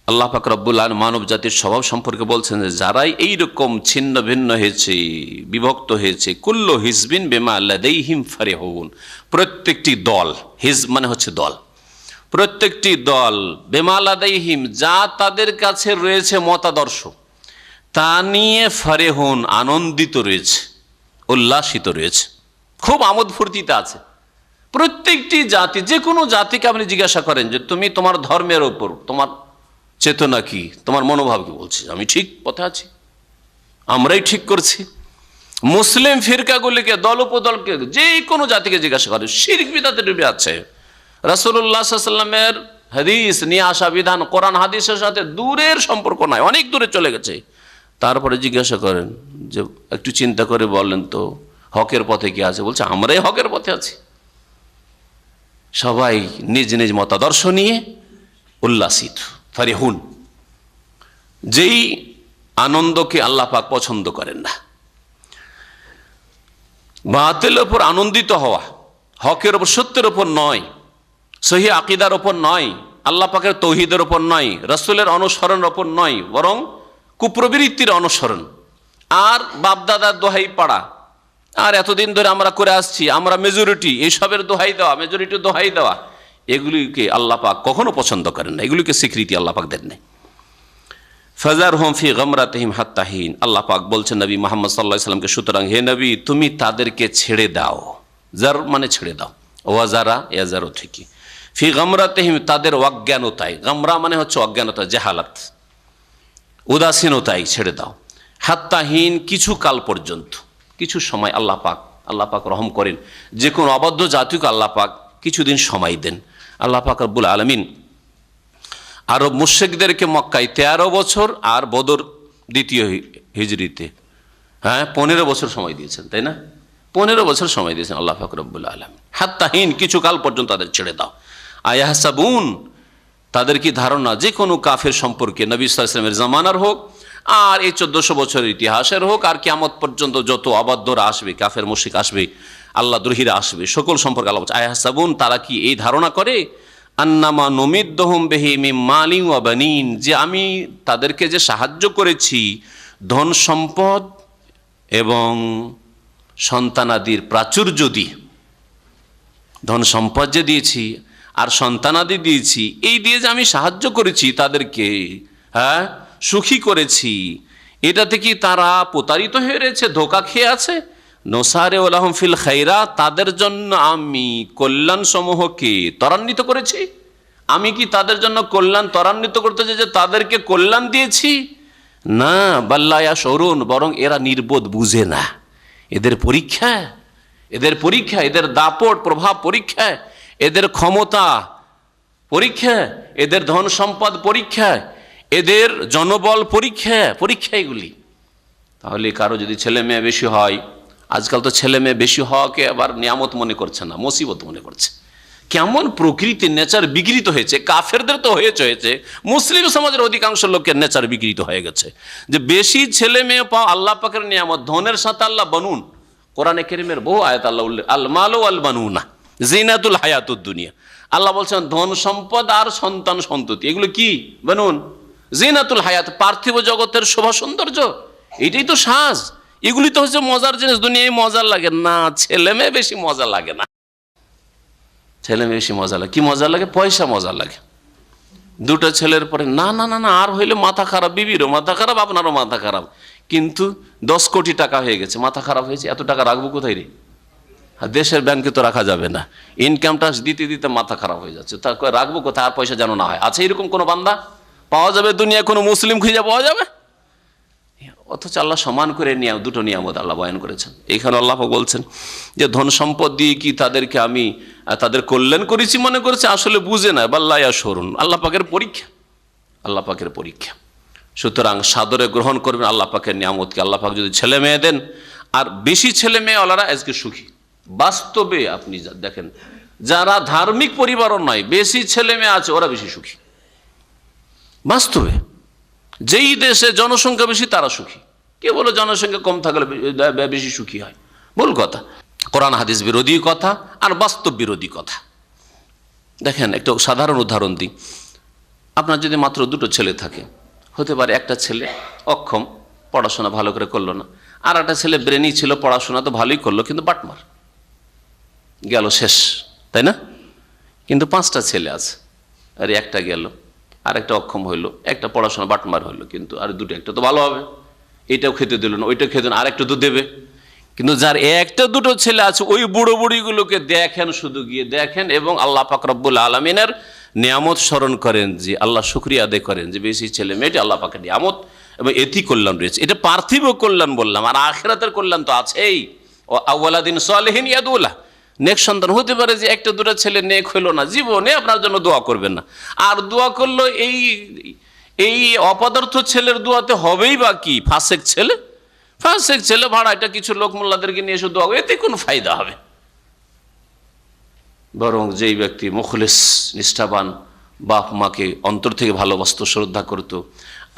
আল্লাহ পাক রব্বুল আলামিন মানব জাতির স্বভাব সম্পর্কে বলছেন যে যারাই এইরকম ছিন্ন ভিন্ন হয়েছে, বিভক্ত হয়েছে, কুল্লু হিজবিন বিমা লাদাইহিম ফারিহুন, প্রত্যেকটি দল, হিজব মানে হচ্ছে দল, প্রত্যেকটি দল বিমা লাদাইহিম যা তাদের কাছে রয়েছে মতাদর্শ, তা নিয়ে ফারিহুন আনন্দিত রয়েছে, উল্লাসিত রয়েছে, খুব আমোদ ফুর্তিতে আছে। প্রত্যেকটি জাতি, যে কোনো জাতিকে আপনি জিজ্ঞাসা করেন যে তুমি তোমার ধর্মের ওপর তোমার চেতনা কি, তোমার মনোভাব কি, বলছে আমি ঠিক পথে আছি, আমরাই ঠিক করছি। মুসলিম ফিরকাগুলিকে, দল উপদলকে, যে কোনো জাতিকে জিজ্ঞাসা করে শিরক বিদআতে ডুবে আছে। রাসূলুল্লাহ সাল্লাল্লাহু আলাইহি ওয়াসাল্লামের হাদিস নিয়ে আসা বিধান কোরআন হাদিসের সাথে দূরের সম্পর্ক নাই, অনেক দূরে চলে গেছে। তারপরে জিজ্ঞাসা করেন যে একটু চিন্তা করে বলেন তো হকের পথে কি আছে, বলছে আমরাই হকের পথে আছি। সবাই নিজ নিজ মতাদর্শ নিয়ে উল্লাসিত, ফারিহুন। যেই আনন্দকে আল্লাহ পাক পছন্দ করেন না। বাতিলের উপর আনন্দিত হওয়া, হকের উপর, সত্যের উপর নয়, সহিহ আকীদার উপর নয়, আল্লাহ পাকের তৌহিদের উপর নয়, রাসূলের অনুসরণের উপর নয়, বরং কুপ্রবৃত্তির অনুসরণ আর বাপদাদার দোহাই পাড়া, আর এতদিন ধরে আমরা করে আসছি, আমরা মেজরিটি, এইসবের দোহাই দেওয়া, মেজরিটির দোহাই দেওয়া, এগুলিকে আল্লাহ পাক কখনো পছন্দ করেন না, এগুলিকে স্বীকৃতি আল্লাহ পাক দেন নাই। ফাজারহুম ফি গামরাতিহিম হাত্তা হিন, আল্লাহ পাক বলছেন নবী মুহাম্মদ সাল্লাল্লাহু আলাইহি সাল্লামকে, সুতরাং হে নবী তুমি তাদেরকে ছেড়ে দাও। জার মানে ছেড়ে দাও, ওয়াজারা ইয়াজারও ঠিকই। ফি গামরাতিহিম তাদের অজ্ঞানতায়, গামরা মানে হচ্ছে অজ্ঞানতা, জাহালাত, উদাসীনতায় ছেড়ে দাও। হাত্তা হিন কিছু কাল পর্যন্ত, কিছু সময় আল্লাহ পাক রহম করেন, যে কোনো অবাধ্য জাতিকে আল্লাহ পাক কিছুদিন সময় দেন। আল্লাহ পাক রব্বুল আলামিন আরব মুশরিকদেরকে মক্কায় 13 বছর আর বদর দ্বিতীয় হিজরিতে 15 বছর সময় দিয়েছেন, তাই না? 15 বছর সময় দিয়েছেন আল্লাহ পাক রব্বুল আলামিন। হাত্তা হিন কিছু কাল পর্যন্ত তাদের ছেড়ে দাও। আয়াহসাবুন তাদের কি ধারণা, যে কোনো কাফের সম্পর্কে, নবী সাল্লাল্লাহু আলাইহি ওয়াসাল্লামের জামানার হোক আর এই 1400 বছরের ইতিহাসের হোক, আর কিয়ামত পর্যন্ত যত অবাধ্যরা আসবে, কাফের মুশরিক আসবে, আল্লাহ দ্রোহীরা আসবে, সকল সম্পর্কে আল্লাহ বলছে আয়াহসাবুন তারা কি এই ধারণা করে, আন্নামা নুমিদ্দুহুম বিহি মিন মালিন ওয়া বানিন, যে আমি তাদেরকে যে সাহায্য করেছি ধন সম্পদ এবং সন্তানাদির প্রাচুর্য দিয়ে, ধন সম্পদ যে দিয়েছি আর সন্তানাদি দিয়েছি, এই দিয়ে যে আমি সাহায্য করেছি তাদেরকে, সুখী করেছি, এটাতে কি তারা প্রতারিত হয়ে রয়েছে, ধোঁকা খেয়ে আছে? নোসারে ওলাহম ফিল খাইরা, তাদের জন্য আমি কল্যাণ সমূহকে ত্বরান্বিত করেছি। আমি কি তাদের জন্য কল্যাণ ত্বরান্বিত করতে চাই যে তাদেরকে কল্যাণ দিয়েছি? না, বাল্লায়া শরুন, বরং এরা নির্বোধ, বুঝে না। এদের পরীক্ষা, এদের দাপট প্রভাব পরীক্ষা, এদের ক্ষমতা পরীক্ষা, এদের ধন সম্পদ পরীক্ষা, এদের জনবল পরীক্ষা এগুলি। তাহলে কারো যদি ছেলে মেয়ে বেশি হয়, আজকাল তো ছেলে মেয়ে বেশি হওয়াকে আবার নিয়ামত মনে করছে না, মুসিবত মনে করছে। কেমন প্রকৃতির নেচার বিকৃত হয়েছে, কাফেরদের তো হয়েছে, মুসলিম সমাজের অধিকাংশ লোকের নেচার বিকৃত হয়ে গেছে, যে বেশি ছেলে মেয়ে পাওয়া আল্লাহ পাকের নিয়ামত। ধনের সাথে আল্লাহ বানুন, কোরআনে কারীমের বহু আয়াত আল্লাহ উল্লেখ, আল মালু আল বানুনা জিনাতুল হায়াতুদ দুনিয়া। আল্লাহ বলছেন ধন সম্পদ আর সন্তান সন্ততি, এগুলো কি বানুন? জিনাতুল হায়াত, পার্থিব জগতের শোভা সৌন্দর্য, এটাই তো সাজ। এগুলি তো হচ্ছে মজার জিনিস, দুনিয়ায় মজার লাগে না, ছেলে মেয়ে বেশি মজা লাগে না। ছেলে মেয়ে বেশি মজা লাগে, কি মজা লাগে? পয়সা মজা লাগে। দুটো ছেলের পরে না না না না আর হইলে মাথা খারাপ, বিবিরও মাথা খারাপ, আপনারও মাথা খারাপ। কিন্তু 10 কোটি টাকা হয়ে গেছে, মাথা খারাপ হয়েছে, এত টাকা রাখবো কোথায় রে? দেশের ব্যাংকে তো রাখা যাবে না, ইনকাম ট্যাক্স দিতে দিতে মাথা খারাপ হয়ে যাচ্ছে, তা রাখবো কোথায়? আর পয়সা যেন না হয়। আছে এরকম কোনো বান্দা পাওয়া যাবে দুনিয়ায়? কোনো মুসলিম খুঁজে পাওয়া যাবে? অথচ আল্লাহ সমান করে দুটো নিয়ামত আল্লাহ বয়ান করেছেন। এইখানে আল্লাহ বলছেন যে ধন সম্পদ দিয়ে কি তাদেরকে আমি তাদের কল্যাণ করেছি মনে করেছে? আসলে বুঝে না, বাল্লা সরুন, আল্লাহ পাকের পরীক্ষা, আল্লাহ পাকের পরীক্ষা। সুতরাং সাদরে গ্রহণ করবেন আল্লাহ পাকের নিয়ামতকে। আল্লাহ পাক যদি ছেলে মেয়ে দেন, আর বেশি ছেলে মেয়ে ওলারা আজকে সুখী। বাস্তবে আপনি দেখেন, যারা ধার্মিক পরিবারও নয়, বেশি ছেলে মেয়ে আছে ওরা বেশি সুখী। বাস্তবে যেই দেশে জনসংখ্যা বেশি তারা সুখী। কে বলো জনসংখ্যা কম থাকলে বেশি সুখী হয়? ভুল কথা, কোরআন হাদিস বিরোধী কথা আর বাস্তব বিরোধী কথা। দেখেন একটা সাধারণ উদাহরণ দিই। আপনার যদি মাত্র দুটো ছেলে থাকে, হতে পারে একটা ছেলে অক্ষম, পড়াশোনা ভালো করে করলো না, আর একটা ছেলে ব্রেনি ছিল, পড়াশোনা তো ভালোই করলো কিন্তু বাটমার, গেল শেষ, তাই না? কিন্তু 5টা ছেলে আছে, আর একটা গেল, আর একটা অক্ষম হইলো, একটা পড়াশোনা বাটমার হইলো, কিন্তু আর দুটো, একটা তো ভালো হবে, এটাও খেতে দিল না, ওইটাও খেতে না, আর একটা তো দেবে। কিন্তু যার একটা দুটো ছেলে আছে, ওই বুড়ো বুড়িগুলোকে দেখেন, শুধু গিয়ে দেখেন এবং আল্লাহ পাক রব্বুল আলামিনের নিয়ামত স্মরণ করেন, যে আল্লাহ শুকরিয়া আদায় করেন যে বেশি ছেলে মেয়েটি আল্লাহ পাকের নিয়ামত এবং এতি কল্যাণ রয়েছে। এটা পার্থিব কল্যাণ বললাম, আর আখিরাতের কল্যাণ তো আছেই। ও আউওয়ালাদিন সালেহিন ইয়াদুল্লাহ, নেক সন্তান হতে পারে যে একটা দুটো ছেলে নেক হইলো না, জীবনে আপনার জন্য দোয়া করবেন না, আর দোয়া করলো এই অপদার্থ ছেলের দোয়াতে হবেই বা কি? ফাসেক ছেলে ভাড়া, এটা কিছু লোক মোল্লাদেরকে নিয়ে এসে দোয়া, এতে কোনো ফায়দা হবে? বরং যেই ব্যক্তি মুখলিস, নিষ্ঠাবান, বাপ মাকে অন্তর থেকে ভালোবাসত, শ্রদ্ধা করত,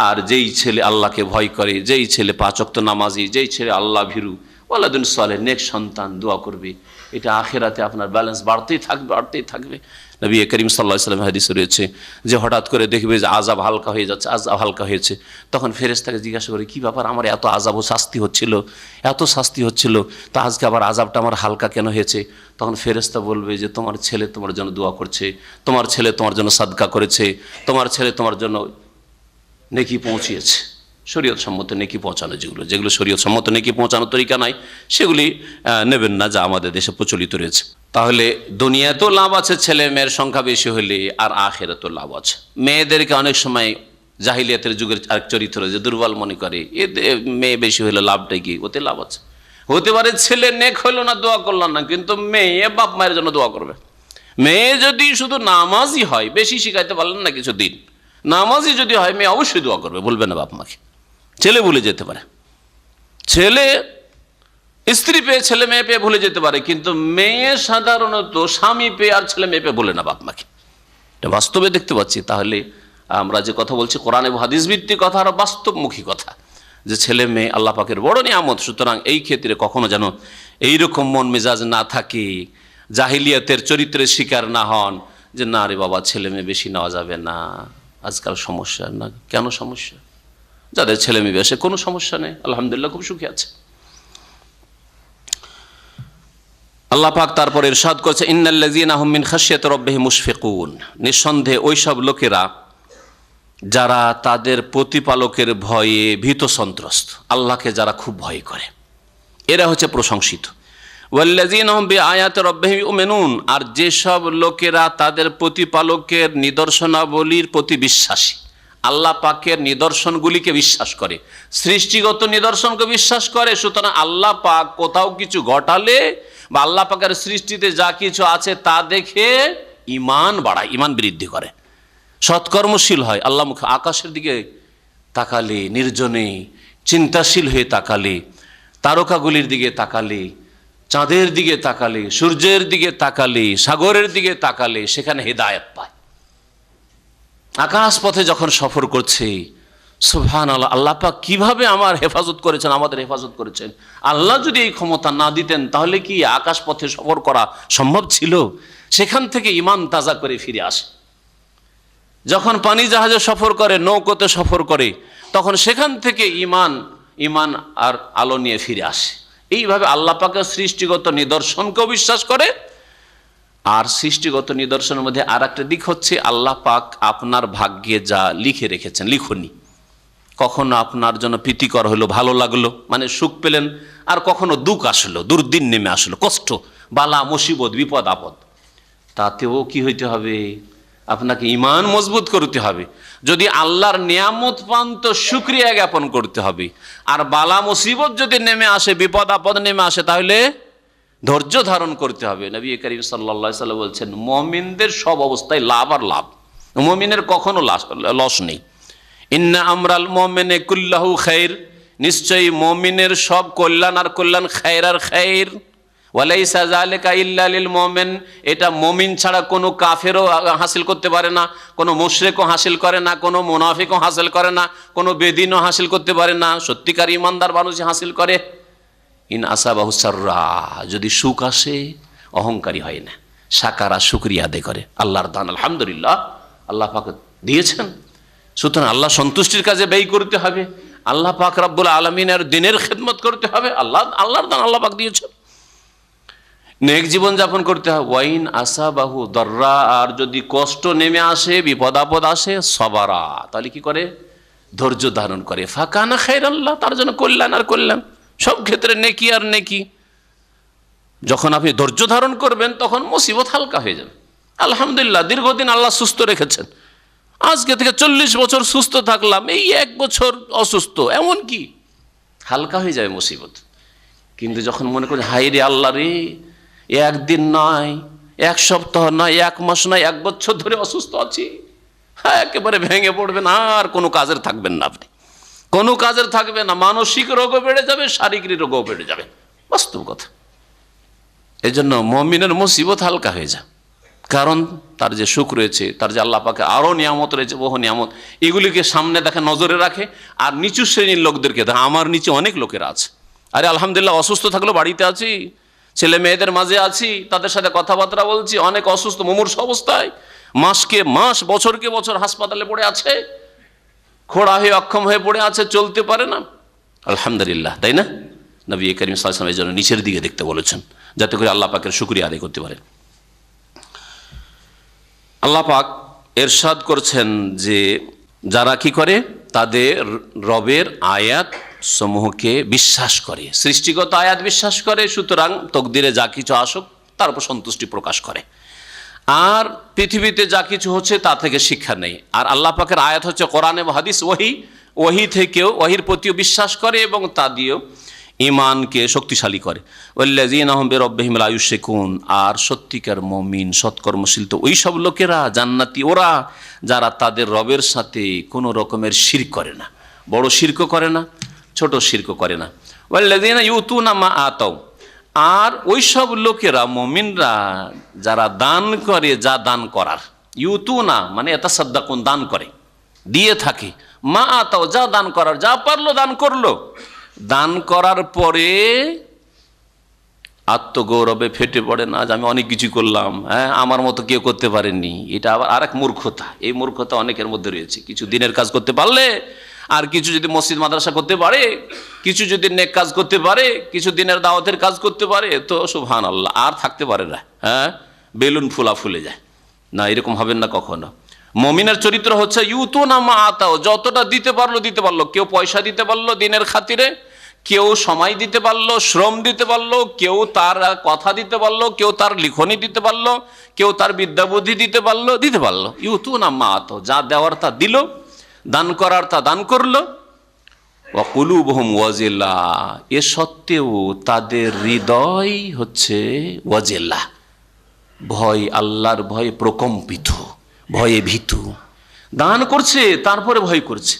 আর যেই ছেলে আল্লাহকে ভয় করে, যেই ছেলে 5 ওয়াক্ত নামাজি, যেই ছেলে আল্লাহ ভীরু, ওয়ালাদুন সালেহ, নেক সন্তান দোয়া করবে, এটা আখিরাতে আপনার ব্যালেন্স বাড়তেই থাকবে। নবী করিম সাল্লাল্লাহু আলাইহি ওয়াসাল্লাম হাদিসে রয়েছে যে হঠাৎ করে দেখবে যে আযাব হালকা হয়ে যাচ্ছে, আযাব হালকা হয়েছে, তখন ফেরেশতাকে জিজ্ঞাসা করে, কি ব্যাপার, আমার এত আযাব ও শাস্তি হচ্ছিল, তা আজকে আবার আযাবটা আমার হালকা কেন হয়েছে? তখন ফেরেশতা বলবে যে তোমার ছেলে তোমার জন্য দোয়া করছে, তোমার ছেলে তোমার জন্য সাদকা করেছে, তোমার ছেলে তোমার জন্য নেকি পৌঁছিয়েছে। শরীয়ত সম্মত নেকি পৌঁছানো, যেগুলো শরীয়ত সম্মত নেকি পৌঁছানোর তরিকা নাই, সেগুলি নেবেন না, যা আমাদের দেশে প্রচলিত রয়েছে। তাহলে দুনিয়াতেও লাভ আছে ছেলে মেয়ের সংখ্যা বেশি হলে, আর আখিরাতেও লাভ আছে। মেয়েদেরকে অনেক সময় জাহিলিয়াতের যুগের আরেক চরিত্র যে দুর্বল মনে করে, মেয়ে বেশি হলে লাভটাই কি? ওতে লাভ আছে। হতে পারে ছেলে নেক হইল না, দোয়া করলাম না, কিন্তু মেয়ে বাপ মায়ের জন্য দোয়া করবে। মেয়ে যদি শুধু নামাজি হয়, বেশি শিখাইতে পারলেন না কিছুদিন, নামাজি যদি হয়, মেয়ে অবশ্যই দোয়া করবে, বলবে না বাপ মাকে। ছেলে ভুলে যেতে পারে, ছেলে স্ত্রী পেয়ে ছেলে মেয়ে পেয়ে ভুলে যেতে পারে, কিন্তু মেয়ে সাধারণত স্বামী পেয়ে আর ছেলে মেয়ে পেয়ে বলে না বাপ মাকে। এটা বাস্তবে দেখতে পাচ্ছি। তাহলে আমরা যে কথা বলছি কোরআন এবং হাদিস ভিত্তিক কথা, আর বাস্তবমুখী কথা, যে ছেলে মেয়ে আল্লাহ পাকের বড় নিয়ামত। সুতরাং এই ক্ষেত্রে কখনো যেন এইরকম মন মেজাজ না থাকে, জাহিলিয়াতের চরিত্রের শিকার না হন, যে না রে বাবা ছেলে মেয়ে বেশি নেওয়া যাবে না, আজকাল সমস্যা। না, কেন সমস্যা? যাদের ছেলে মেয়ে বেশি কোনো সমস্যা নেই, আলহামদুলিল্লাহ খুব সুখী আছে। আল্লাহ পাক তারপর ইরশাদ করেছে, ইন্নাল্লাযীনা হুম মিন খাশিয়াতি রাব্বিহিম মুশফিকুন, নিঃসন্দেহে ওইসব লোকেরা যারা তাদের প্রতিপালকের ভয়ে ভীত সন্ত্রস্ত, আল্লাহকে যারা খুব ভয় করে, এরা হচ্ছে প্রশংসিত। ওয়াল্লাযীনা হুম বিআয়াতি রাব্বিহিম ইউমিনুন, আর যেসব লোকেরা তাদের প্রতিপালকের নিদর্শনাবলীর প্রতি বিশ্বাসী, আল্লাহ পাকের নিদর্শনগুলিকে বিশ্বাস করে, সৃষ্টিগত নিদর্শনকে বিশ্বাস করে। সুতরাং আল্লাহ পাক কোথাও কিছু ঘটালে বা আল্লাহ পাকের সৃষ্টিতে যা কিছু আছে তা দেখে ঈমান বাড়ায়, ঈমান বৃদ্ধি করে, সৎকর্মশীল হয়। আল্লাহ মুখে আকাশের দিকে তাকালে, নির্জনে চিন্তাশীল হয়ে তাকালে, তারকাগুলির দিকে তাকালে, চাঁদের দিকে তাকালে, সূর্যের দিকে তাকালে, সাগরের দিকে তাকালে, সেখানে হেদায়েত পায়। আকাশ পথে যখন সফর করছে, সুবহানাল্লাহ, আল্লাহ পাক কিভাবে আমার হেফাজত করেছেন, আমাদের হেফাজত করেছেন। আল্লাহ যদি এই ক্ষমতা না দিতেন তাহলে কি আকাশ পথে সফর করা সম্ভব ছিল? সেখান থেকে ঈমান তাজা করে ফিরে আসে। যখন পানি জাহাজে সফর করে, নৌকোতে সফর করে, তখন সেখান থেকে ঈমান আর আলো নিয়ে ফিরে আসে। এইভাবে আল্লাহ পাকের সৃষ্টিগত নিদর্শনকেও বিশ্বাস করে, আর সৃষ্টিগত নিদর্শনের মধ্যে আর একটা দিক হচ্ছে আল্লাহ পাক আপনার ভাগ্যে যা লিখে রেখেছেন, লিখনি, কখনো আপনার জন্য প্রীতিকর হলো, ভালো লাগলো, মানে সুখ পেলেন, আর কখনো দুঃখ আসলো, দুর্দিন নেমে আসলো, কষ্ট, বালা, মুসিবত, বিপদ আপদ, তাতেও কি হইতে হবে? আপনাকে ঈমান মজবুত করতে হবে। যদি আল্লাহর নিয়ামত পান তো শুকরিয়া জ্ঞাপন করতে হবে। আর বালা মুসিবত যদি নেমে আসে, বিপদ আপদ নেমে আসে, তাহলে ধৈর্য ধারণ করতে হবে। নবী করিম সাল্লাল্লাহু আলাইহি ওয়াসাল্লাম বলছেন, মুমিনদের সব অবস্থায় লাভ আর লাভ, মুমিনের কখনো লস নেই। ইন্না আমরাল মুমিনি কুল্লাহু খাইর, নিশ্চয়ই মুমিনের সব কল্যাণ আর কল্যাণ, খায়র আর খায়র। ওয়ালাইসা যালিকা ইল্লা লিল মুমিন, এটা মুমিন ছাড়া কোনো কাফেরও হাসিল করতে পারে না, কোনো মুশরিকও হাসিল করে না, কোনো মুনাফিকও হাসিল করে না, কোনো বেদিনও হাসিল করতে পারে না, সত্যিকার ইমানদার মানুষই হাসিল করে। ইন আসাবাহু সাররা, যদি সুখ আসে অহংকারী হয় না, সাকারা, শুকরিয়া আদায় করে, আল্লাহর দান আলহামদুলিল্লাহ আল্লাহ পাক দিয়েছেন। সুতরাং আল্লাহ সন্তুষ্টির কাজে ব্যয় করতে হবে, আল্লাহ পাক রব্বুল আলামিনের দিনের খেদমত করতে হবে, আল্লাহর দান আল্লাহ পাক দিয়েছেন। নেক জীবন যাপন করতে হবে। ওয়াইন আসাবাহু দররা, আর যদি কষ্ট নেমে আসে, বিপদ আপদ আসে, সবারা, তাহলে কি করে? ধৈর্য ধারণ করে। ফাকানা খায়রাল্লাহ, তার জন্য কল্যাণ আর কল্যাণ, সব ক্ষেত্রে নেকি আর নেকি। যখন আপনি ধৈর্য ধারণ করবেন তখন মুসিবত হালকা হয়ে যাবে। আলহামদুলিল্লাহ, দীর্ঘদিন আল্লাহ সুস্থ রেখেছেন, আজকে থেকে 40 বছর সুস্থ থাকলাম, এই 1 বছর অসুস্থ, এমন কি হালকা হয়ে যাবে মুসিবত। কিন্তু যখন মনে করেন হাই রে আল্লাহ রে, একদিন নয়, 1 সপ্তাহ নয়, 1 মাস নয়, 1 বছর ধরে অসুস্থ আছি, হ্যাঁ, একেবারে ভেঙে পড়বেন, আর কোনো কাজের থাকবেন না, আপনি কোনো কাজের থাকবে না, মানসিক রোগও বেড়ে যাবে, শারীরিক রোগও বেড়ে যাবে, বাস্তব কথা। এই জন্য মুমিনের মুসিবত হালকা হয়ে যায়, কারণ তার যে সুখ রয়েছে, তার যে আল্লাহ পাকে আরও নিয়ামত রয়েছে, বহু নিয়ামত, এগুলিকে সামনে দেখে, নজরে রাখে। আর নিচু শ্রেণীর লোকদেরকে দেখে, আমার নিচে অনেক লোকেরা আছে, আরে আলহামদুলিল্লাহ অসুস্থ থাকলেও বাড়িতে আছি, ছেলে মেয়েদের মাঝে আছি, তাদের সাথে কথাবার্তা বলছি, অনেক অসুস্থ মুমূর্ষ অবস্থায়, মাসকে মাস, বছরকে বছর হাসপাতালে পড়ে আছে, খোড়া হয়ে অক্ষম হয়ে পড়ে আছে, চলতে পারে না, আলহামদুলিল্লাহ, তাই না? নবী করিম সাল্লাল্লাহু আলাইহি ওয়াসাল্লাম এই জন্য নিচের দিকে দেখতে বলেছেন, যাতে করে আল্লাহ পাকের শুকরিয়া আদায় করতে পারেন। আল্লাহ পাক এরশাদ করছেন যে যারা কি করে, তাদের রবের আয়াত সমূহকে বিশ্বাস করে, সৃষ্টিগত আয়াত বিশ্বাস করে, সুতরাং তকদিরে যা কিছু আসুক তার উপর সন্তুষ্টি প্রকাশ করে, আর পৃথিবীতে যা কিছু হচ্ছে তা থেকে শিক্ষা নেই। আর আল্লাহ পাকের আয়াত হচ্ছে কোরআন এবং হাদিস, ওহী থেকেও, ওহীর প্রতিও বিশ্বাস করে এবং তা দিয়েও ইমানকে শক্তিশালী করে। ওয়াল্লাযীনা হুম বিরাব্বিহিম লা ইউশরিকুন, আর সত্যিকার মুমিন সৎকর্মশীল তো ওই সব লোকেরা, জান্নাতি ওরা, যারা তাদের রবের সাথে কোনো রকমের শিরক করে না, বড় শিরকও করে না, ছোট শিরকও করে না। ওয়াল্লাযীনা ইউতুনা মা আতাও, আর ওই সব লোকেরা, মুমিনরা, যারা দান করে, যা দান করার, ইউতুনা মানে ইয়াতাসাদ্দাকুন, দান করে, দিয়ে থাকে, মা আতাও, যা দান করার, যা পারলো দান করলো, দান করার পরে আত্মগৌরবে ফেটে পড়ে না যে আমি অনেক কিছু করলাম, হ্যাঁ, আমার মতো কেউ করতে পারেনি, এটা আবার আরেক মূর্খতা। এই মূর্খতা অনেকের মধ্যে রয়েছে। কিছু দিনের কাজ করতে পারলে, আর কিছু যদি মসজিদ মাদ্রাসা করতে পারে, কিছু যদি নেক কাজ করতে পারে, কিছু দিনের দাওয়াতের কাজ করতে পারে, তো সুবহানাল্লাহ, আর থাকতে পারে না, হ্যাঁ, বেলুন ফুলা ফুলে যায় না, এরকম হবেন না কখনো। মুমিনের চরিত্র হচ্ছে ইউতুনা মা আতাও, যতটা দিতে পারলো দিতে পারলো, কেউ পয়সা দিতে পারলো দিনের খাতিরে, কেউ সময় দিতে পারলো, শ্রম দিতে পারলো, কেউ তার কথা দিতে পারলো, কেউ তার লিখনি দিতে পারলো, কেউ তার বিদ্যা বুদ্ধি দিতে পারলো। ইউতুনা মা আতাও, যা দেওয়ার তা দিল, দান করার তা দান করলো। ওয়া কুলুবুহুম ওয়াজিলা, এ সত্ত্বেও তাদের হৃদয় হচ্ছে ওয়াজিলা, ভয়, আল্লাহর ভয়ে প্রকম্পিত, ভয়ে ভীতু। দান করছে তারপরে ভয় করছে,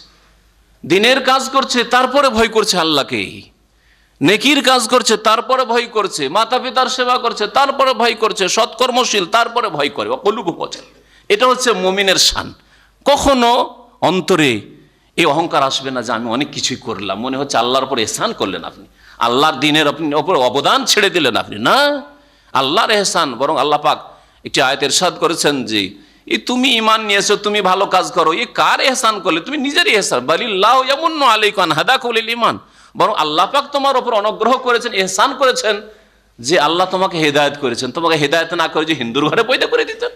দিনের কাজ করছে তারপরে ভয় করছে আল্লাহকে, নেকির কাজ করছে তারপরে ভয় করছে, মাতা পিতার সেবা করছে তারপরে ভয় করছে, সৎকর্মশীল তারপরে ভয় করে। এটা হচ্ছে মুমিনের শান। কখনো অন্তরে এই অহংকার আসবে না যে আমি অনেক কিছুই করলাম, মনে হচ্ছে আল্লাহর উপর এহসান করলেন আপনি, আল্লাহর দিনের আপনি ওপর অবদান ছেড়ে দিলেন আপনি, না, আল্লাহর এহসান। বরং আল্লাহ পাক একটি আয়াত ইরশাদ করেছেন যে তুমি ঈমান নিয়েছো, তুমি ভালো কাজ করো, এ কার এহসান করলে? তুমি নিজেরই এহসান। বালিল্লাহু ইয়ামুন্নু আলাইকা আন হাদাকুম লিল ঈমান, বরং আল্লাহ পাক তোমার উপর অনুগ্রহ করেছেন, এহসান করেছেন, যে আল্লাহ তোমাকে হেদায়েত করেছেন, তোমাকে হেদায়েত না করে যে হিন্দুর ঘরে পয়দা করে দিতেন,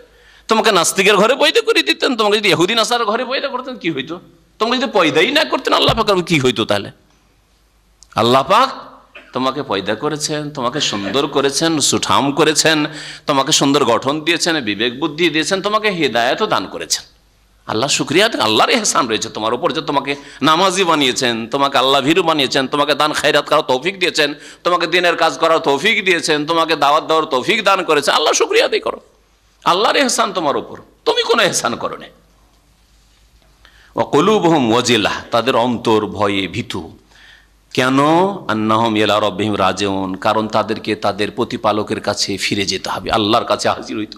তোমাকে নাস্তিকের ঘরে পয়দা করে দিতেন, তোমাকে যদি ইহুদি নাসার ঘরে পয়দা করতেন কি হইতো? তোমাকে যদি পয়দাই না করতেন আল্লাহ পাক, কি হইতো তাহলে? আল্লাহ পাক তোমাকে পয়দা করেছেন, তোমাকে সুন্দর করেছেন, সুঠাম করেছেন, তোমাকে সুন্দর গঠন দিয়েছেন, বিবেক বুদ্ধি দিয়েছেন, তোমাকে হেদায়েতও দান করেছেন। আল্লাহ শুকরিয়া, আল্লাহর ইহসান রয়েছে তোমার উপর যে তোমাকে নামাজি বানিয়েছেন, তোমাকে আল্লাহ ভীরু বানিয়েছেন, তোমাকে দান খায়রাত করার তৌফিক দিয়েছেন, তোমাকে দিনের কাজ করার তৌফিক দিয়েছেন, তোমাকে দাওয়াত দেওয়ার তৌফিক দান করেছেন। আল্লাহ শুকরিয়া আদায় করো, আল্লাহর ইহসান তোমার উপর, তুমি কোনো ইহসান করো না। ওয়া কুলুবুহুম ওয়াজিলাহ, তাদের অন্তর ভয়ে ভীতু। কেন? আন্নাহুম ইলা রাব্বিহিম রাজিউন, কারণ তাদেরকে তাদের প্রতিপালকের কাছে ফিরে যেতে হবে, আল্লাহর কাছে হাজির হইতে।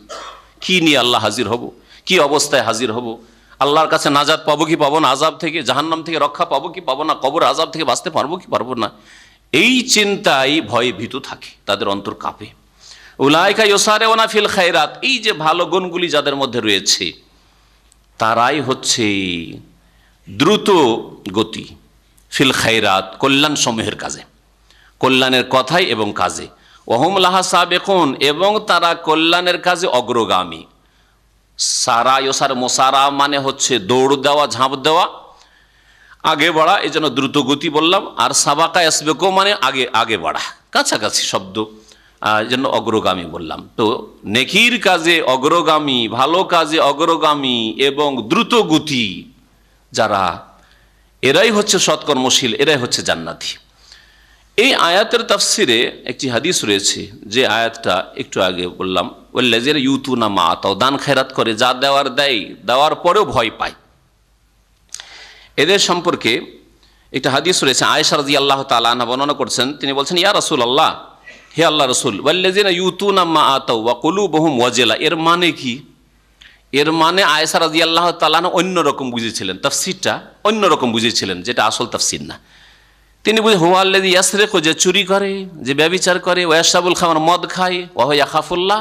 কি নিয়ে আল্লাহ হাজির হব, কি অবস্থায় হাজির হব, আল্লাহর কাছে নাজাত পাবো কি পাবো না, আযাব থেকে জাহান্নাম থেকে রক্ষা পাবো কি পাবো না, কবর আযাব থেকে বাঁচতে পারবো কি পারবো না, এই চিন্তায় ভয়ে ভীতু থাকে, তাদের অন্তর কাঁপে। উলাইকা ইউসারিউনা ফিল খায়রাত, এই যে ভালো গুণগুলি যাদের মধ্যে রয়েছে তারাই হচ্ছে দ্রুত গতি ফিল খায়রাত, কল্যাণ সমূহের কাজে, কল্যাণের কথাই এবং কাজে। ওহুম লাহা সাবিকুন, এবং তারা কল্যাণের কাজে অগ্রগামী। সারা ইউসার মোসারা মানে হচ্ছে দৌড় দেওয়া, ঝাঁপ দেওয়া, আগে বাড়া, এই জন্য দ্রুত গতি বললাম। আর সাবাকা ইয়াসবিকু মানে আগে আগে বাড়া, কাছাকাছি শব্দ, এই জন্য অগ্রগামী বললাম। তো নেকির কাজে অগ্রগামী, ভালো কাজে অগ্রগামী এবং দ্রুত গতি যারা, এরাই হচ্ছে সৎকর্মশীল, এরাই হচ্ছে জান্নাতি। এই আয়াতের তাফসিরে একটি হাদিস রয়েছে, যে আয়াতটা একটু আগে বললাম, ওয়াল্লাযিনা ইউতুনা মা আতাউ, দান খেরাত করে, যা দেওয়ার দেয়, দেওয়ার পরেও ভয় পায়। এদের সম্পর্কে একটা হাদিস রয়েছে, আয়েশা রাদিয়াল্লাহু তাআলা আনহা বর্ণনা করছেন, তিনি বলছেন, ইয়া রাসূলুল্লাহ, হে আল্লাহ রাসূল, ওয়াল্লাযিনা ইউতুনা মা আতাউ ওয়া কুলুবুহুম ওয়াজিলা, এর মানে কি? এর মানে আয়েশা রাদিয়াল্লাহু তাআলা আনহা অন্যরকম বুঝেছিলেন, তাফসিরটা অন্যরকম বুঝেছিলেন, যেটা আসল তাফসির না। তিনি বুঝে হুয়াল্লাযী ইয়াসরিকু, যে চুরি করে, যে ব্যভিচার করে, ওয়া ইয়াশরাবুল খামর, মদ খায়, ওয়া হুয়া ইয়াখাফুল্লাহ,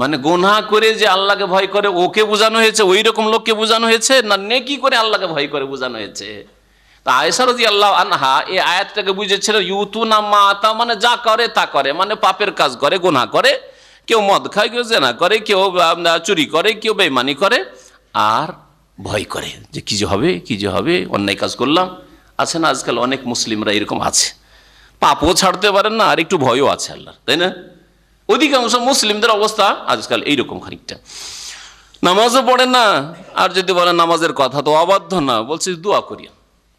মানে গুনাহ করে যে আল্লাহকে ভয় করে, ওকে বোঝানো হয়েছে, ওই রকম লোককে বোঝানো হয়েছে, না নেকি করে আল্লাহকে ভয় করে বোঝানো হয়েছে? তা আয়েশা রাদিয়াল্লাহু আনহা এই আয়াতটাকে বুঝেছিলেন ইউতুনা মা আতা, মানে যা করে তা করে, মানে পাপের কাজ করে, গুনাহ করে, কেউ মদ খায়, কেউ জেনা করে, কেউ চুরি করে, কেউ বেঈমানি করে, আর ভয় করে যে কি যে হবে, কি যে হবে, অন্যায় কাজ করলাম। আছে না আজকাল অনেক মুসলিমরা এরকম আছে, পাপও ছাড়তে পারেন না, আর একটু ভয়ও আছে আল্লাহর, তাই না? অধিকাংশ মুসলিমদের অবস্থা আজকাল এইরকম খানিকটা। নামাজও পড়ে না, আর যদি বলেন নামাজের কথা তো অবাধ্য না, বলছি দোয়া করি,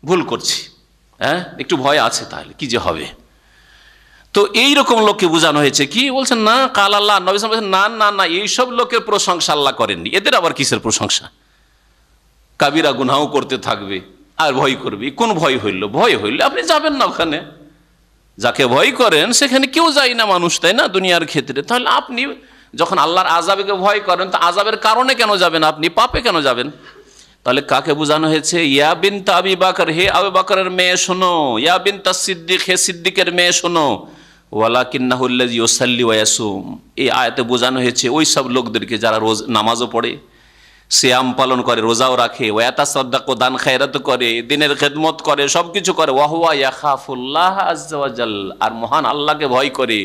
ভুল করছি, হ্যাঁ একটু ভয় আছে, তাহলে কি যে হবে। তো এইরকম লোককে বোঝানো হয়েছে কি, বলছেন না কাল আল্লাহ, নবী সাল্লাল্লাহু আলাইহি ওয়াসাল্লাম বলছেন, না না না, এইসব লোকের প্রশংসা আল্লাহ করেননি, এদের আবার কিসের প্রশংসা? কাবিরা গুনাহও করতে থাকবে আর ভয় করবে। কোন ভয় হইল? ভয় হইলে আপনি যাবেন না ওখানে, যাকে ভয় করেন সেখানে কেউ যায় না মানুষ, তাই না, দুনিয়ার ক্ষেত্রে। তাহলে আপনি যখন আল্লাহর আযাবকে ভয় করেন, তো আযাবের কারণে কেন যাবেন আপনি, পাপে কেন যাবেন? তাহলে কাকে বোঝানো হয়েছে? ইয়া বিনতা আবি বকর, হে আবু বকরের মেয়ে শোনো, ইয়া বিনতা সিদ্দিক, হে সিদ্দিকের মেয়ে শোনো, ওয়ালাকিন্নাহু আল্লাযী ইউসাল্লি ওয়া ইয়াসুম। এই আয়াতে বোঝানো হয়েছে ওই সব লোকদেরকে যারা রোজ নামাজও পড়ে, সিয়াম পালন করে, রোজাও রাখে, ওয়া ইয়াতাসাদ্দাকু, দান খায়রাত করে, দিনের খেদমত করে, সব কিছু করে, ওয়া হুয়া ইয়াখাফুল্লাহ আযজা ওয়া জাল, আর মহান আল্লাহকে ভয় করে,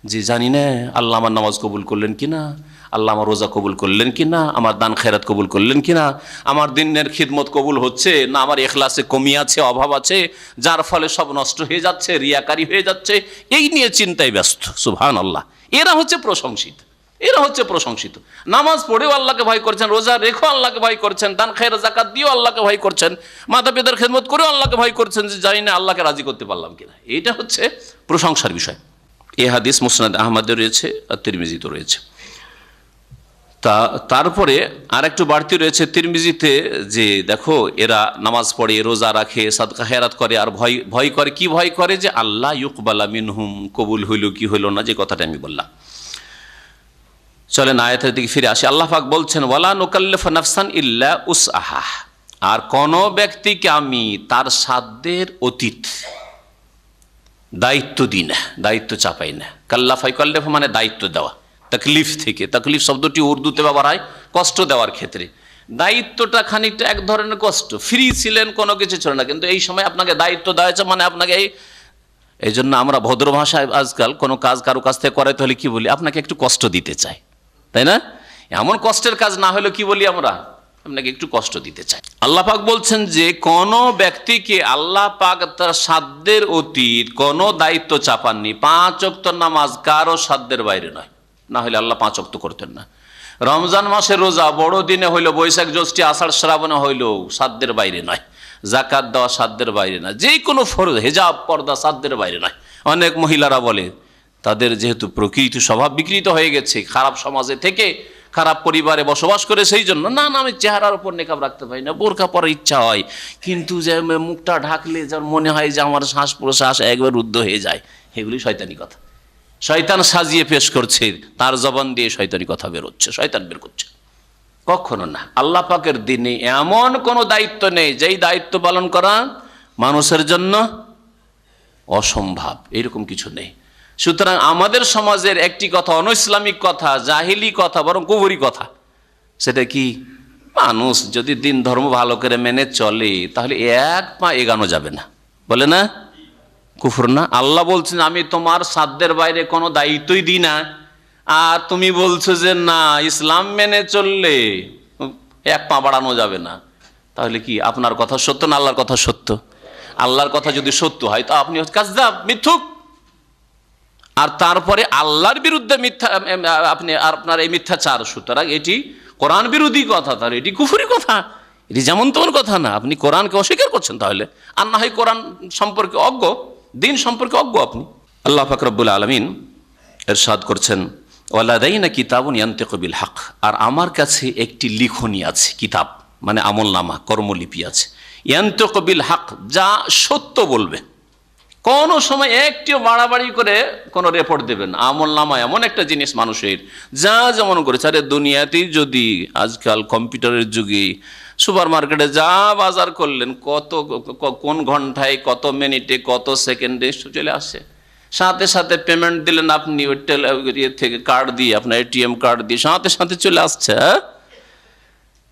যে জানি না আল্লাহ আমার নামাজ কবুল করলেন কিনা, আল্লাহ আমার রোজা কবুল করলেন কিনা, আমার দান খেরাত কবুল করলেন কিনা, আমার দিনের খিদমত কবুল হচ্ছে না, আমার ইখলাসে কমি আছে, অভাব আছে, যার ফলে সব নষ্ট হয়ে যাচ্ছে, রিয়াকারী হয়ে যাচ্ছে, এই নিয়ে চিন্তায় ব্যস্ত। সুবহানাল্লাহ, এরা হচ্ছে প্রশংসিত, এরা হচ্ছে প্রশংসিত। নামাজ পড়েও আল্লাহকে ভয় করছেন, রোজা রেখো আল্লাহকে ভয় করছেন, দান খায়রাত যাকাত দিয়েও আল্লাহকে ভয় করছেন, মাতা পিতার খেদমত করেও আল্লাহকে ভয় করছেন, যে জানি না আল্লাহকে রাজি করতে পারলাম কিনা। এইটা হচ্ছে প্রশংসার বিষয়। এই হাদিস মুসনাদ আহমদে রয়েছে আর তিরমিজিতে রয়েছে। তারপরে আর একটু বাড়তি রয়েছে তিরমিজিতে, যে দেখো এরা নামাজ পড়ে, রোজা রাখে, সাদকা খেরাত করে, আর ভয় করে, কি ভয় করে? যে আল্লাহ ইউকবালা মিনহুম, কবুল হইল কি হইল না, যে কথাটা আমি বললাম। চলেন আয়াতের দিকে ফিরে আসি। আল্লাহ পাক বলছেন, ওয়ালা নুকাল্লিফু নাফসান ইল্লা উসআহা, আর কোন ব্যক্তিকে আমি তার সাধ্যের অতীত দায়িত্ব দিই না, দায়িত্ব চাপাই না। কাল্লাফা ইউকাল্লিফু মানে দায়িত্ব দেওয়া, তাকলিফ থেকে, তাকলিফ শব্দটি উর্দুতে ব্যবহার হয় কষ্ট দেওয়ার ক্ষেত্রে। দায়িত্বটা খানিকটা এক ধরনের কষ্ট, ফ্রি ছিলেন, কোনো কিছু ছিল না, কিন্তু এই সময় আপনাকে দায়িত্ব দেওয়া হয়েছে, মানে আপনাকে এই জন্য আমরা ভদ্র ভাষায় আজকাল কোনো কাজ কারো কাছ থেকে করাইতে হলে কি বলি, আপনাকে একটু কষ্ট দিতে চাই, তাই না? এমন কষ্টের কাজ না হলে কি বলি আমরা, আপনাকে একটু কষ্ট দিতে চাই। আল্লাহ পাক বলছেন যে কোন ব্যক্তিকে আল্লাহ পাক তার সাধ্যের অতীত কোনো দায়িত্ব চাপাননি। 5 ওয়াক্ত নামাজ কারো সাধ্যের বাইরে নয়, না হলে আল্লাহ 5 ওয়াক্ত করতেন না। রমজান মাসের রোজা বড়দিনে হইলো, বৈশাখ জ্যৈষ্ঠী আষাঢ় শ্রাবণে হইলো, সাধ্যের বাইরে নয়। জাকাত দেওয়া সাধ্যের বাইরে নয়। যে কোনো ফরজ, হিজাব পর্দা সাধ্যের বাইরে নয়। অনেক মহিলারা বলে তাদের যেহেতু প্রকৃতি স্বভাব বিকৃত হয়ে গেছে, খারাপ সমাজে থেকে খারাপ পরিবারে বসবাস করে, সেই জন্য না আমি চেহারার উপর নেকাব রাখতে পারি না, বোরকা পরার ইচ্ছা হয়, কিন্তু যে মুখটা ঢাকলে যার মনে হয় যে আমার শ্বাস প্রশ্বাস একবার রুদ্ধ হয়ে যায়, এগুলি শয়তানি কথা। শয়তান সাজিয়ে পেশ করছে, তার জবান দিয়ে শয়তানি কথা বেরোচ্ছে, শয়তান বের করছে। কখনো না। আল্লাহ পাকের দিনে এমন কোনো দায়িত্ব নেই যেই দায়িত্ব পালন করা মানুষের জন্য অসম্ভব, এরকম কিছু নেই। সুতরাং আমাদের সমাজের একটি কথা, অনইসলামিক কথা, জাহিলি কথা, বরং কুফরি কথা। সেটা কি, মানুষ যদি দিন ধর্ম ভালো করে মেনে চলে তাহলে এক পা এগানো যাবে না, বলে না? কুফর না? আল্লাহ বলছেন আমি তোমার সাধ্যের বাইরে কোনো দায়িত্বই দিই না, আর তুমি বলছো যে না ইসলাম মেনে চললে এক পা বাড়ানো যাবে না। তাহলে কি আপনার কথা সত্য না আল্লাহর কথা সত্য? আল্লাহর কথা যদি সত্য হয় তো আপনি কাযযাব, মিথ্যুক। আর তারপরে আল্লাহর বিরুদ্ধে মিথ্যা, আপনি আপনার এই মিথ্যাচার, সুতরাং এটি কোরআন বিরোধী কথা, তাহলে এটি কুফরি কথা, এটি যেমন তেমন কথা না। আপনি কোরআনকে অস্বীকার করছেন তাহলে, আর না হয় কোরআন সম্পর্কে অজ্ঞ, দিন সম্পর্কে অজ্ঞ আপনি। আল্লাহ পাক রব্বুল আলামিন ইরশাদ করছেন ওয়ালাদাইনা কিতাবুন ইয়ানতিকু বিল হক, আর আমার কাছে একটি লিখনী আছে, কিতাব মানে আমলনামা, কর্মলিপি আছে, ইয়ানতিকু বিল হক, যা সত্য বলবে, কোনো সময় একটিও বাড়াবাড়ি করে কোনো রিপোর্ট দেবেন। আমলনামা এমন একটা জিনিস মানুষের, যা যেমন করেছে। আরে দুনিয়াতেই যদি আজকাল কম্পিউটারের যুগে সুপার মার্কেটে যা বাজার করলেন, কত কোন ঘন্টায়, কত মিনিটে, কত সেকেন্ডে চলে আসছে। সাথে সাথে পেমেন্ট দিলেন আপনি ওই থেকে কার্ড দিয়ে, আপনার এটিএম কার্ড দিয়ে, সাথে সাথে চলে আসছে।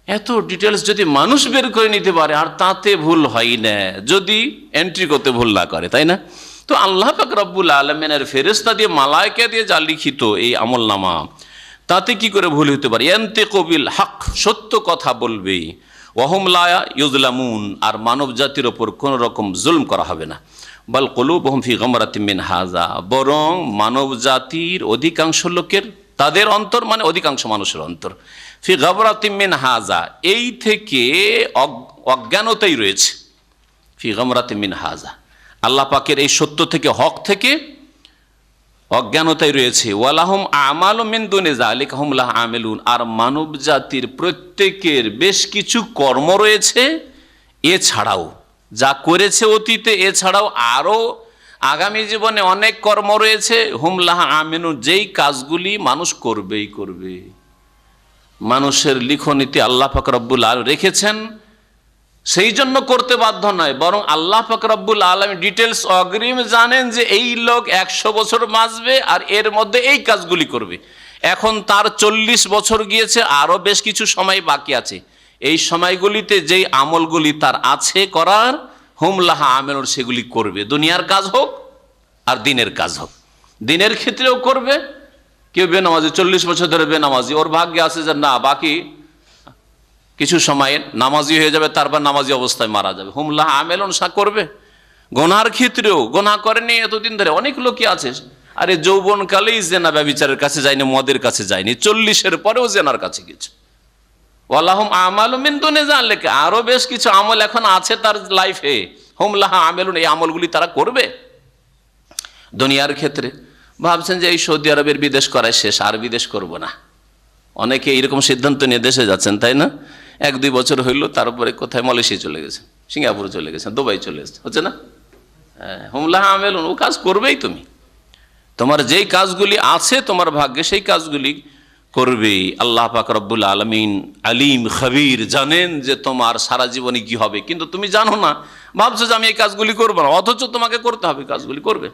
এত ডিটেলস যদি মানুষ বের করে নিতে পারে আর তাতে ভুল হয় না, যদি এন্ট্রি করতে ভুল না করে, তাই না? তো আল্লাহ পাক রব্বুল আলামিনের ফেরেশতা দিয়ে, মালায়েকা দিয়ে যা লিখিত এই আমলনামা, তাতে কি করে ভুল হতে পারে? ইয়ানতিকু বিল হক, সত্য কথা বলবে। ওয়াহুম লা ইউযলামুন, আর মানব জাতির ওপর কোনো রকম জুলম করা হবে না। বাল কুলুবুহুম ফি গামরাতিম মিন হাযা, বরং মানব জাতির অধিকাংশ লোকের, তাদের অন্তর মানে অধিকাংশ মানুষের অন্তর, ফি গামরাতিম মিন হাযা, এই থেকে অজ্ঞানতাই রয়েছে। ফি গামরাতিম মিন হাযা, আল্লাহ পাকের এই সত্য থেকে, হক থেকে অজ্ঞানতাই রয়েছে। ওয়ালাহুম আমালু মিন দুনি যালিকা হুম লাহা আমিলুন, আর মানব জাতির প্রত্যেকের বেশ কিছু কর্ম রয়েছে, এছাড়াও যা করেছে অতীতে, এছাড়াও আরও আগামী জীবনে অনেক কর্ম রয়েছে। হুম লাহা আমিলুন, যেই কাজগুলি মানুষ করবেই করবে। মানুষের লিখনীতে আল্লাহ পাক রব্বুল আলামিন রেখেছেন, সেই জন্য করতে বাধ্য নয়, বরং আল্লাহ পাক রব্বুল আলামিন ডিটেলস অগ্রিম জানেন যে এই লোক 100 বছর বাঁচবে আর এর মধ্যে এই কাজগুলি করবে। এখন তার 40 বছর গিয়েছে, আরও বেশ কিছু সময় বাকি আছে। এই সময়গুলিতে যেই আমলগুলি তার আছে করার, হুম লাহা আমিলুন, সেগুলি করবে। দুনিয়ার কাজ হোক আর দিনের কাজ হোক, দিনের ক্ষেত্রেও করবে। কেউ বেনামাজি, 40 বছর ধরে বেনামাজি, ওর ভাগ্যে আছে যে না বাকি কিছু সময় নামাজি হয়ে যাবে, তারপর নামাজি অবস্থায় মারা যাবে। হুম লাহা আমিলুন, সা করবে। গোনার ক্ষেত্রেও, গোনা করেনি এতদিন ধরে, অনেক লোকই আছে আরে যৌবনকালেই জেনা ব্যভিচারের কাছে যায়নি, মদের কাছে যায়নি, 40-এর পরেও জেনার কাছে গেছে। ওয়ালাহুম আমালু মিন দুনি যালিকা, আরো বেশ কিছু আমল এখন আছে তার লাইফে, হুম লাহা আমিলুন, এই আমলগুলি তারা করবে। দুনিয়ার ক্ষেত্রে ভাবছেন যে এই সৌদি আরবের বিদেশ করায় শেষ, আর বিদেশ করব না। অনেকে এরকম সিদ্ধান্ত নিয়ে দেশে যাচ্ছেন, তাই না? 1-2 বছর হইল, তারপরে কোথায় মালয়েশিয়া চলে গেছে, সিঙ্গাপুর চলে গেছে, দুবাই চলে গেছে, হচ্ছে না? হুম লাহা আমিলুন, ও কাজ করবেই তুমি। তোমার যেই কাজগুলি আছে তোমার ভাগ্যে, সেই কাজগুলি করবে। আল্লাহ পাক রব্বুল আলামিন আলিম খবীর, জানেন যে তোমার সারা জীবনে কি হবে, কিন্তু তুমি জানো না, ভাবছো যে আমি এই কাজগুলি করবো না, অথচ তোমাকে করতে হবে, কাজগুলি করবে।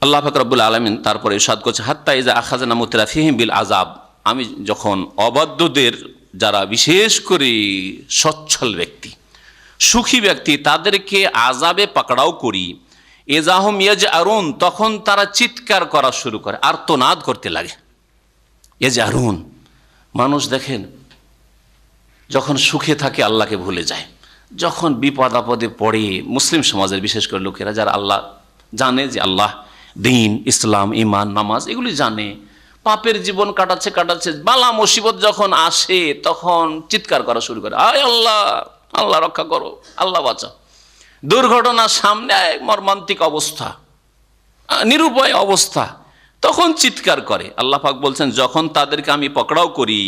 আল্লাহ পাক রব্বুল আলামিন তারপরে ইরশাদ করছে হাত্তা ইযা আখাযনা মুতরাফিহিম বিল আযাব, আমি যখন অবাধ্যদের, যারা বিশেষ করে সচ্ছল ব্যক্তি, সুখী ব্যক্তি, তাদেরকে আযাবে পাকড়াও করি। ইজাহুম ইয়াজআরুন, তখন তারা চিৎকার করা শুরু করে, আর্তনাদ করতে লাগে। ইয়াজআরুন, মানুষ দেখেন যখন সুখে থাকে আল্লাহকে ভুলে যায়, যখন বিপদ আপদে পড়ে, মুসলিম সমাজের বিশেষ করে লোকেরা যারা আল্লাহ জানে, যে আল্লাহ দিন, ইসলাম, ইমান, নামাজ এগুলি জানে, পাপের জীবন কাটাচ্ছে, বালা মুসিবত যখন আসে তখন চিৎকার করা শুরু করে, আয় আল্লাহ, আল্লাহ রক্ষা করো, আল্লাহ বাঁচাও। দুর্ঘটনার সামনে মর্মান্তিক অবস্থা, নিরুপায় অবস্থা, তখন চিৎকার করে। আল্লাহ পাক বলছেন, যখন তাদেরকে আমি পকড়াও করি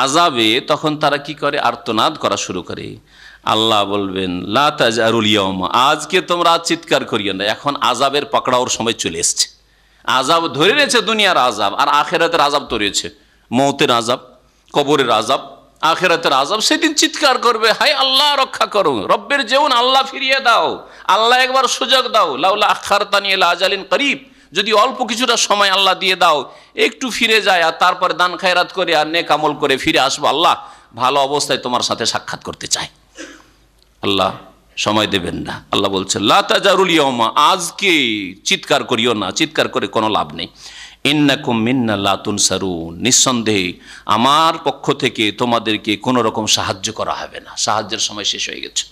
আযাবে, তখন তারা কি করে? আর্তনাদ করা শুরু করে। আল্লাহ বলবেন, লা তাজআরুল ইয়াওমা, আজকে তোমরা চিৎকার করিও না, এখন আযাবের পকড়াওর সময় চলে এসেছে। আযাব ধরে রয়েছে, দুনিয়ার আযাব, আর আখিরাতের আযাব তো রয়েছে, মওতের আযাব, কবরের আযাব, আখিরাতের আযাব। সেদিন চিৎকার করবে, হায় আল্লাহ রক্ষা করো, রব্বের যেউন, আল্লাহ ফিরিয়ে দাও, আল্লাহ একবার সুযোগ দাও, লাউলা আখারতানি ইলা আজালিন করিব, যদি অল্প কিছুটা সময় আল্লাহ দিয়ে দাও, একটু ফিরে যায় আর তারপরে দান খায়রাত করে আর নেক আমল করে ফিরে আসবো, আল্লাহ ভালো অবস্থায় তোমার সাথে সাক্ষাৎ করতে চাই। আল্লাহ সময় দেবেন না। আল্লাহ বলছেন, লা তাজারুল ইয়াওমা, আজকে চিৎকার করিও না, চিৎকার করে কোনো লাভ নেই। ইন্নাকুম মিন্না লা তুনসারুন, নিঃসন্দেহে আমার পক্ষ থেকে তোমাদেরকে কোনো রকম সাহায্য করা হবে না। সাহায্যের সময় শেষ হয়ে গেছে।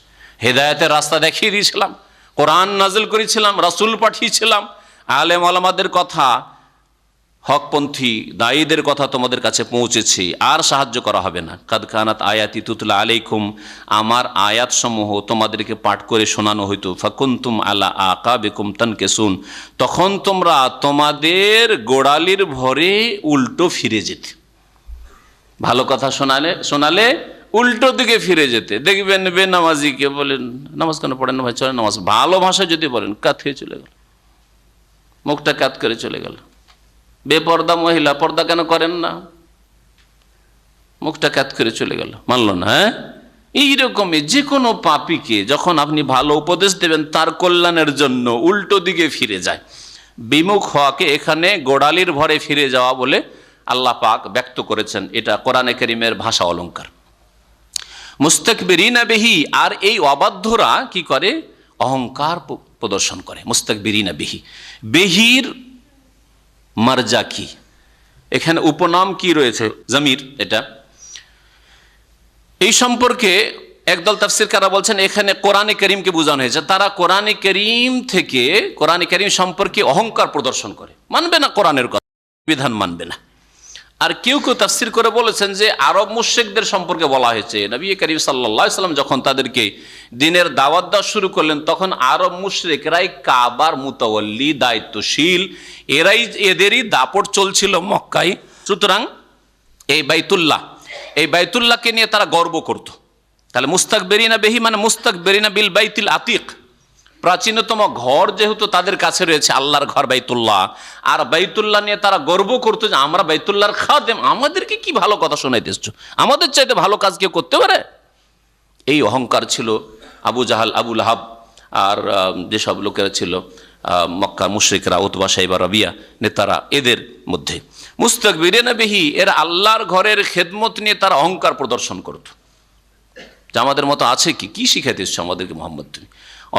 হেদায়েতের রাস্তা দেখিয়ে দিয়েছিলাম, কোরআন নাজিল করেছিলাম, রাসূল পাঠিয়েছিলাম, আলেম ওলামাদের কথা, হকপন্থী দায়ীদের কথা তোমাদের কাছে পৌঁছেছে, আর সাহায্য করা হবে না। কাদ কানাত আয়াতি তুতলা আলাইকুম, আমার আয়াতসমূহ তোমাদেরকে পাঠ করে শোনানো হইতো, ফাকুনতুম আলা আকাবিকুম তানকিসুন, তখন তোমরা তোমাদের গোড়ালির ভরে উল্টো ফিরে যেতে। ভালো কথা শোনালে উল্টো দিকে ফিরে যেতে। দেখবেন বেনামাজিকে বলেন, নামাজ কেন পড়েন না ভাই, চলে নামাজ, ভালো ভাষায় যদি বলেন, কাত হয়ে চলে গেল, মুখটা কাত করে চলে গেল। বেপর্দা মহিলা, পর্দা কেন করেন না, মুখটা কাত করে চলে গেল, মানল না। হ্যাঁ, এইরকমই যে কোনো পাপীকে যখন আপনি ভালো উপদেশ দেবেন তার কল্যাণের জন্য, উল্টো দিকে ফিরে যায়। বিমুখ হওয়াকে এখানে গোড়ালির ভরে ফিরে যাওয়া বলে আল্লাহ পাক ব্যক্ত করেছেন। এটা কোরআনে কারীমের ভাষা অলঙ্কার। মুস্তাকবিরিনা বিহি, আর এই অবাধ্যরা কি করে? অহংকার প্রদর্শন করে। মুস্তাকবিরিনা বিহি, বিহির মারজা কি, এখানে উপনাম কি রয়েছে? জমির। এটা এই সম্পর্কে একদল তাফসীরকাররা বলছেন এখানে কোরআনে কারীমকে বোঝানো হয়েছে। তারা কোরআনে কারীম থেকে, কোরআনে কারীম সম্পর্কে অহংকার প্রদর্শন করে, মানবে না কোরআনের কথা, বিধান মানবে না। আর কেউ কেউ তাফসীর করে বলেছেন যে আরব মুশরিকদের সম্পর্কে বলা হয়েছে। নবী করিম সাল্লাল্লাহু আলাইহি সাল্লাম যখন তাদেরকে দ্বীনের দাওয়াত দেওয়া শুরু করলেন, তখন আরব মুশরিকরাই কাবার মুতাওয়াল্লি, দায়িত্বশীল, এদেরই দাপট চলছিল মক্কায়। সুতরাং এই বাইতুল্লাহকে নিয়ে তারা গর্ব করত। তাহলে মুস্তাকবিরিনা বিহি মানে মুস্তাকবিরিনা বিল বাইতিল আতিক, প্রাচীনতম ঘর যেহেতু তাদের কাছে রয়েছে, আল্লাহর ঘর বাইতুল্লাহ, আর বাইতুল্লাহ নিয়ে তারা গর্ব করতো যে আমরা বাইতুল্লাহর খাদেম, আমাদেরকে কি ভালো কথা শোনাইতেছ, আমাদের চাইতে ভালো কাজ কেউ করতে পারে। এই অহংকার ছিল আবু জাহাল, আবু লাহাব, আর যেসব লোকেরা ছিল মক্কার মুশরিকরা, উতবা, শাইবা, রাবিয়া নেতারা, এদের মধ্যে মুস্তাকবিরিনা বিহি, এরা আল্লাহর ঘরের খেদমত নিয়ে তারা অহংকার প্রদর্শন করত, যে আমাদের মতো আছে কি শিখাইতে এসছো আমাদেরকে মোহাম্মদ তুমি।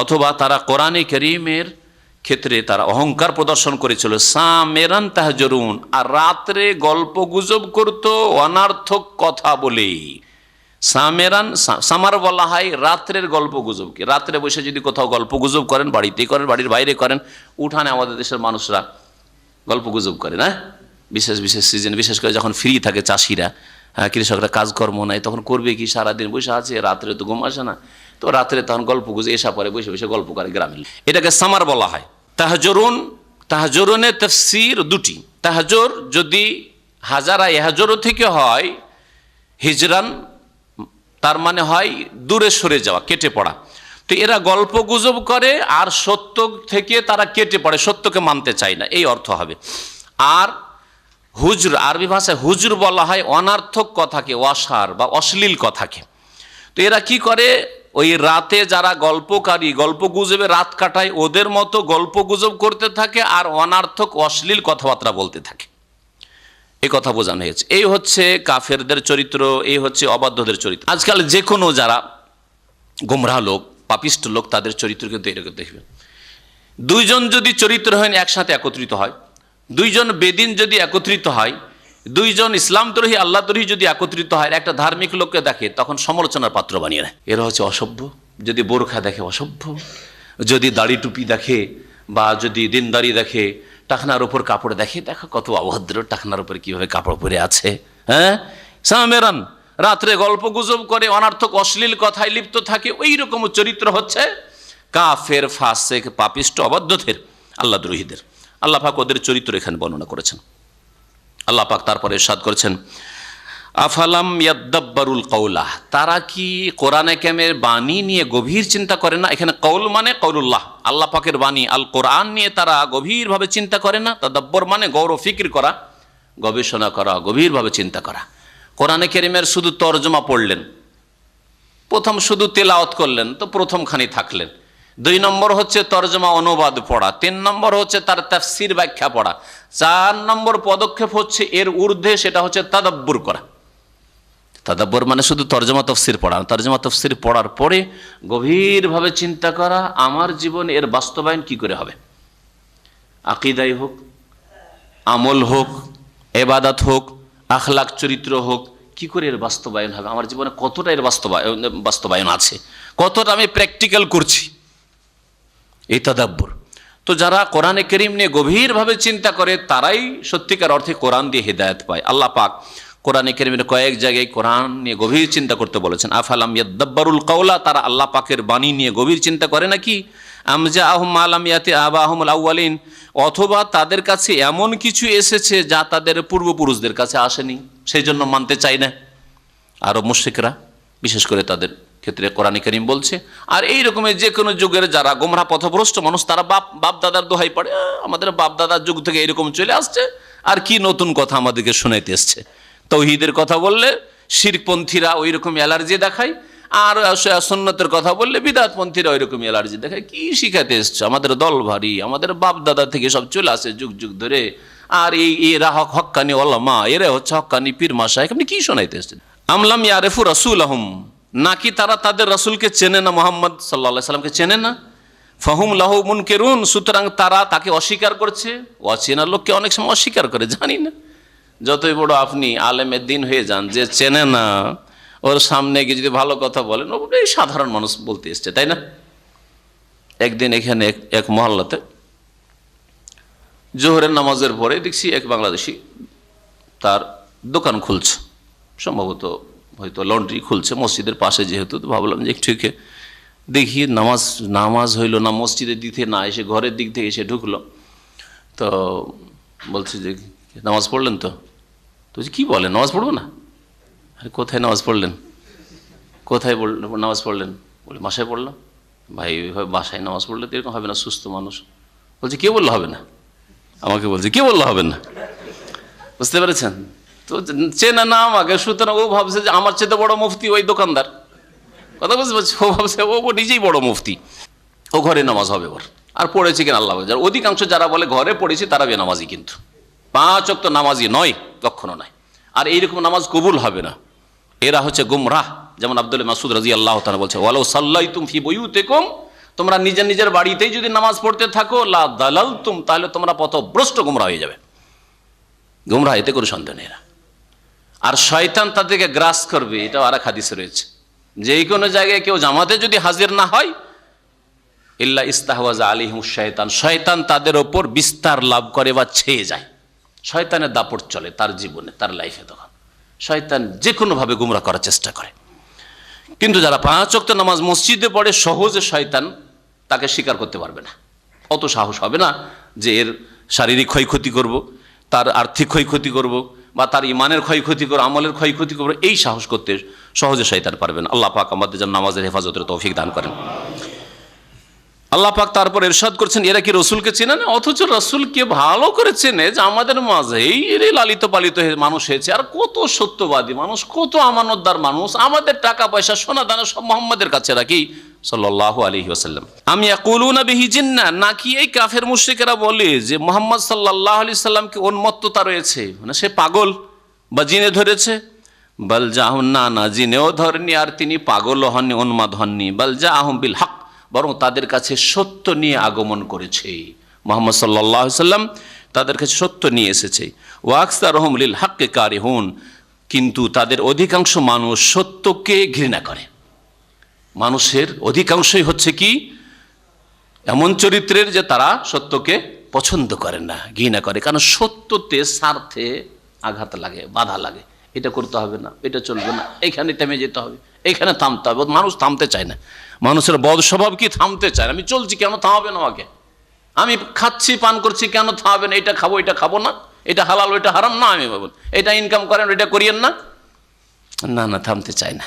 অথবা তারা কোরআনে কারীমের ক্ষেত্রে তারা অহংকার প্রদর্শন করেছিল। সামেরান তাহজরুন, আর রাত্রে গল্প গুজব করত অনার্থক কথা বলে। সামেরান, সামার বলা হয় রাত্রের গল্প গুজবকে। রাত্রে বসে যদি কোথাও গল্প গুজব করেন, বাড়িতেই করেন, বাড়ির বাইরে করেন, উঠানে আমাদের দেশের মানুষরা গল্প গুজব করে না, বিশেষ বিশেষ সিজন, বিশেষ করে যখন ফ্রি থাকে চাষিরা, কৃষকরা কাজকর্ম নাই, তখন করবে কি, সারাদিন বসে আছে, রাত্রে তো ঘুম আসে না, তো রাত্রে তখন গল্প গুজে এসা পরে বসে বসে গল্প করে গ্রামে, এটাকে সামার বলা হয়। তাহজরুন, তাহজরুনের তাফসীর দুটি। তাহজর যদি হাজারা এহাজরও থেকে হয়, হিজরান তার মানে হয় দূরে সরে যাওয়া, কেটে পড়া। তো এরা গল্প গুজব করে আর সত্য থেকে তারা কেটে পড়ে, সত্যকে মানতে চায় না, এই অর্থ হবে। আর হুজর, আরবি ভাষায় হুজর বলা হয় অনার্থক কথাকে, অসার বা অশ্লীল কথাকে। তো এরা কি করে, ওই রাতে যারা গল্পকারী, গল্প গুজবে রাত কাটায়, ওদের মতো গল্প গুজব করতে থাকে আর অনার্থক অশ্লীল কথাবার্তা বলতে থাকে। এই কথা বোঝানো হয়েছে। এই হচ্ছে কাফেরদের চরিত্র, এই হচ্ছে অবাধ্যদের চরিত্র। আজকাল যে কোনো যারা গোমরাহ লোক, পাপিষ্ট লোক, তাদের চরিত্র কিন্তু এরকম দেখবেন। দুইজন যদি চরিত্রহীন একসাথে একত্রিত হয়, দুইজন বেদিন যদি একত্রিত হয়, দুইজন ইসলামদ্রোহী আল্লাহদ্রোহী যদি একত্রিত হয়, একটা ধার্মিক লোককে দেখে তখন সমালোচনার পাত্র বানিয়ে নেয়। এরা হচ্ছে অসভ্য। যদি বোরখা দেখে অসভ্য, যদি দাড়ি টুপি দেখে বা যদি দিনদারি দেখে, টাকনার উপর কাপড় দেখে, দেখো কত অভদ্র, টাকনার উপর কিভাবে কাপড় পরে আছে। হ্যাঁ, সামেরান রাত্রে গল্প গুজব করে, অনার্থক অশ্লীল কথায় লিপ্ত থাকে। ওই রকম চরিত্র হচ্ছে কাফের, ফাসেক, পাপিষ্ট, অবাধ্যদের, আল্লাহদ্রোহীদের। আল্লাহ পাক ওদের চরিত্র এখানে বর্ণনা করেছেন। আল্লাহ পাক তারপরে ইরশাদ করেছেন, আফালাম ইয়াদ্দাব্বারুল কওলা, তারা কি কোরআনে কারিমের বাণী নিয়ে গভীর চিন্তা করে না? এখানে কওল মানে কওলুল্লাহ, আল্লাহ পাকের বাণী আল কোরআন নিয়ে তারা গভীরভাবে চিন্তা করে না? তাদাব্বর মানে গৌর ফিকির করা, গবেষণা করা, গভীরভাবে চিন্তা করা। কোরআনে কারিমের শুধু তরজমা পড়লেন, প্রথম শুধু তেলাওয়াত করলেন, তো প্রথমখানি থাকলেন। 2 নম্বর হচ্ছে তরজমা অনুবাদ পড়া, 3 নম্বর হচ্ছে তার তাফসীর ব্যাখ্যা পড়া, 4 নম্বর পদক্ষেপ হচ্ছে এর ঊর্ধ্বে, সেটা হচ্ছে তাদাব্বুর করা। তাদাব্বুর মানে শুধু তরজমা তফসির পড়া, তরজমা তফসির পড়ার পরে গভীরভাবে চিন্তা করা, আমার জীবনে এর বাস্তবায়ন কি করে হবে। আকীদাই হোক, আমল হোক, ইবাদত হোক, আখলাক চরিত্র হোক, কি করে এর বাস্তবায়ন হবে, আমার জীবনে কতটা এর বাস্তবায়ন আছে, কতটা আমি প্র্যাকটিক্যাল করছি, এই তাদাব্বুর। তো যারা কোরআনে কারীম নিয়ে গভীরভাবে চিন্তা করে তারাই সত্যিকার অর্থে কোরআন দিয়ে হিদায়াত পায়। আল্লাহ পাক কোরআনে কারীমের কয়েক জায়গায় কোরআন নিয়ে গভীর চিন্তা করতে বলেছেন। আফালাম ইয়াদ্দাব্বারুল কওলা, তারা আল্লাহ পাকের বাণী নিয়ে গভীর চিন্তা করে নাকি? আমজাআহুম মা লাম ইয়াতি আবাহুমুল আউয়ালিন, অথবা তাদের কাছে এমন কিছু এসেছে যা তাদের পূর্বপুরুষদের কাছে আসেনি, সেই জন্য মানতে চায় না। আরব মুশরিকরা বিশেষ করে তাদের ক্ষেত্রে কোরআনে কারীম বলছে। আর এই রকমের যে কোনো যুগের যারা গোমরাহ পথভ্রষ্ট মানুষ, তারা বাপ দাদার দোহাই পড়ে, আমাদের বাপ দাদার যুগ থেকে এরকম চলে আসছে, আর কি নতুন কথা আমাদেরকে শোনাইতে এসছে। তৌহিদের কথা বললে শিরকপন্থীরা ওই রকম অ্যালার্জি দেখায়, আর সুন্নতের কথা বললে বিদআতপন্থীরা ওই রকম অ্যালার্জি দেখায়। কি শিখাতে এসছে? আমাদের দল ভারী, আমাদের বাপ দাদা থেকে সব চলে আসে যুগ যুগ ধরে, আর এরা হক্কানি ওলামা, এরা হচ্ছে হক্কানি পীর মাশায়েখ, আপনি কি শোনাইতে এসছেন? আমলাম ইয়ারিফু রাসূলাহুম, নাকি তারা তাদের রাসূলকে চেনে না, মুহাম্মদ সাল্লাল্লাহু আলাইহি সাল্লামকে চেনে না? ফাহুম লাহু মুনকিরুন, সুতরাং তারা তাকে অস্বীকার করছে। অচেনা লোককে অনেক সময় অস্বীকার করে, জানি না। যতই বড় আপনি আলেমের দিন হয়ে যান, যে চেনে না ওর সামনে গিয়ে যদি ভালো কথা বলেন, ওটাই সাধারণ মানুষ বলতে এসছে, তাই না? একদিন এখানে এক মহল্লাতে জোহরের নামাজের পরে দেখছি এক বাংলাদেশি তার দোকান খুলছে, সম্ভবত হয়তো লন্ড্রি খুলছে মসজিদের পাশে, যেহেতু তো ভাবলাম যে একটু দেখি নামাজ হইল না, মসজিদের দিক থেকে না এসে ঘরের দিক থেকে এসে ঢুকলো। তো বলছে যে নামাজ পড়লেন? তো কি বলেন, নামাজ পড়বো না? আরে কোথায় নামাজ পড়লেন, কোথায় নামাজ পড়লেন? বলে বাসায় পড়লাম। ভাই ওইভাবে বাসায় নামাজ পড়লে তো এরকম হবে না, সুস্থ মানুষ। বলছে কে বললে হবে না? আমাকে বলছে কে বললে হবে না, বুঝতে পেরেছেন? তো চেনা না আমাকে, সুতরাং ও ভাবছে যে আমার চেয়ে বড় মুফতি ওই দোকানদার, কথা বুঝতে পারছি। ও ভাবছে ও নিজেই বড় মুফতি, ও ঘরে নামাজ হবে ওর। আর পড়েছে কিনা আল্লাহ, অধিকাংশ যারা বলে ঘরে পড়েছি তারা বেনামাজি, কিন্তু 5 ওয়াক্ত নামাজি নয়, কখনো নয়। আর এইরকম নামাজ কবুল হবে না, এরা হচ্ছে গুমরাহ। যেমন আব্দুল্লাহ মাসউদ রাদিয়াল্লাহু তাআলা বলছে, ওয়ালাউ সাল্লাইতুম ফি বুয়ুতিকুম, তোমরা নিজের নিজের বাড়িতেই যদি নামাজ পড়তে থাকো, লা দালালতুম, তাহলে তোমরা পথভ্রষ্ট গুমরাহ হয়ে যাবে। গুমরাহ, এতে কোনো সন্দেহ নেই। আর শয়তান তাদেরকে গ্রাস করবে, এটাও আর এক হাদিসে রয়েছে। যে কোনো জায়গায় কেউ জামাতে যদি হাজির না হয়, ইল্লা ইস্তাহওয়াজা আলাইহিমুশ শায়তান, শয়তান তাদের ওপর বিস্তার লাভ করে বা ছেয়ে যায়। শয়তানের দাপট চলে তার জীবনে, তার লাইফে। তখন শয়তান যে কোনোভাবে গুমরাহ করার চেষ্টা করে। কিন্তু যারা 5 ওয়াক্ত নামাজ মসজিদে পড়ে, সহজে শয়তান তাকে স্বীকার করতে পারবে না, অত সাহস হবে না যে এর শারীরিক ক্ষয়ক্ষতি করব, তার আর্থিক ক্ষয়ক্ষতি করব, বা তার ইমানের ক্ষয়ক্ষতি করবো, আমলের ক্ষয়ক্ষতি করবো, এই সাহস করতে সহজে শয়তান পারবেন। আল্লাহ পাক আমাদের যেন নামাজের হেফাজতের তৌফিক দান করেন। আল্লাহ পাক তারপর ইরশাদ করছেন, এরা কি রসুলকে চেনে না? অথচ রসুলকে ভালো করে চেনে, যে আমাদের মাঝে এই লালিত পালিত মানুষ হয়েছে, আর কত সত্যবাদী মানুষ, কত আমানতদার মানুষ, আমাদের টাকা পয়সা সোনা দানা সব মুহাম্মাদের কাছে রাখি সাল্লাল্লাহু আলাইহি ওয়াসাল্লাম। আমি ইয়াকুলুনা বিহি জিন্নাহ, নাকি এই কাফের মুশরিকেরা বলে যে মুহাম্মদ সাল্লাল্লাহু আলাইহি সাল্লামকে উন্মত্ততা রয়েছে, মানে সে পাগল বা জিনে ধরেছে। বাল জাহুন, না জিনেও ধরেনি আর তিনি পাগল হননি, উন্মাদ হননি। বাল জাহুম বিল হক, বরং তাদের কাছে সত্য নিয়ে আগমন করেছে। মুহাম্মদ সাল্লাল্লাহু আলাইহি সাল্লাম তাদের কাছে সত্য নিয়ে এসেছে। ওয়া আকসারুহুম লিল হাক্কি কারিহুন, কিন্তু তাদের অধিকাংশ মানুষ সত্যকে ঘৃণা করে। মানুষের অধিকাংশই হচ্ছে কি এমন চরিত্রের যে তারা সত্যকে পছন্দ করে না, ঘৃণা করে। কারণ সত্যতে স্বার্থে আঘাত লাগে, বাধা লাগে। এটা করতে হবে না, এটা চলবে না, এইখানে থেমে যেতে হবে, এইখানে থামতে হবে। মানুষ থামতে চায় না। মানুষের বদ স্বভাব কি থামতে চায় না। আমি চলছি, কেন থামাবে না আমাকে? আমি খাচ্ছি, পান করছি, কেন থামাবেন? এটা খাবো, এটা খাবো না, এটা হালাল, এটা হারাম না, আমি বলবো এটা ইনকাম করেন, এটা করিয়েন না, না না, থামতে চায় না।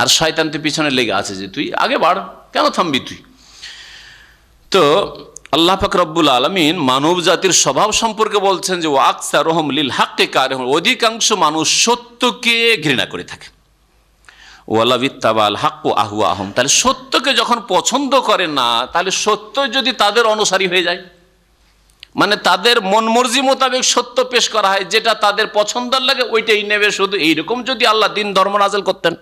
আর শয়তান তো পিছনে লেগে আছে যে তুই আগে বাড়, কেন থামবি তুই? তো আল্লাহ পাক রব্বুল আলামিন মানব জাতির স্বভাব সম্পর্কে বলছেন যে ওয়া আকসারুহুম লিল হাক্কি কারিহুন, অধিকাংশ মানুষ সত্যকে ঘৃণা করে থাকে। ওয়ালা বিত্তাবাল হাক্কু আহওয়াহুম, তাহলে সত্যকে যখন পছন্দ করে না, তাহলে সত্য যদি তাদের অনুসারী হয়ে যায়, মানে তাদের মন মর্জি মোতাবেক সত্য পেশ করা হয়, যেটা তাদের পছন্দের লাগে ওইটাই নেবে শুধু, এইরকম যদি আল্লাহ দিন ধর্ম নাযিল করতেন,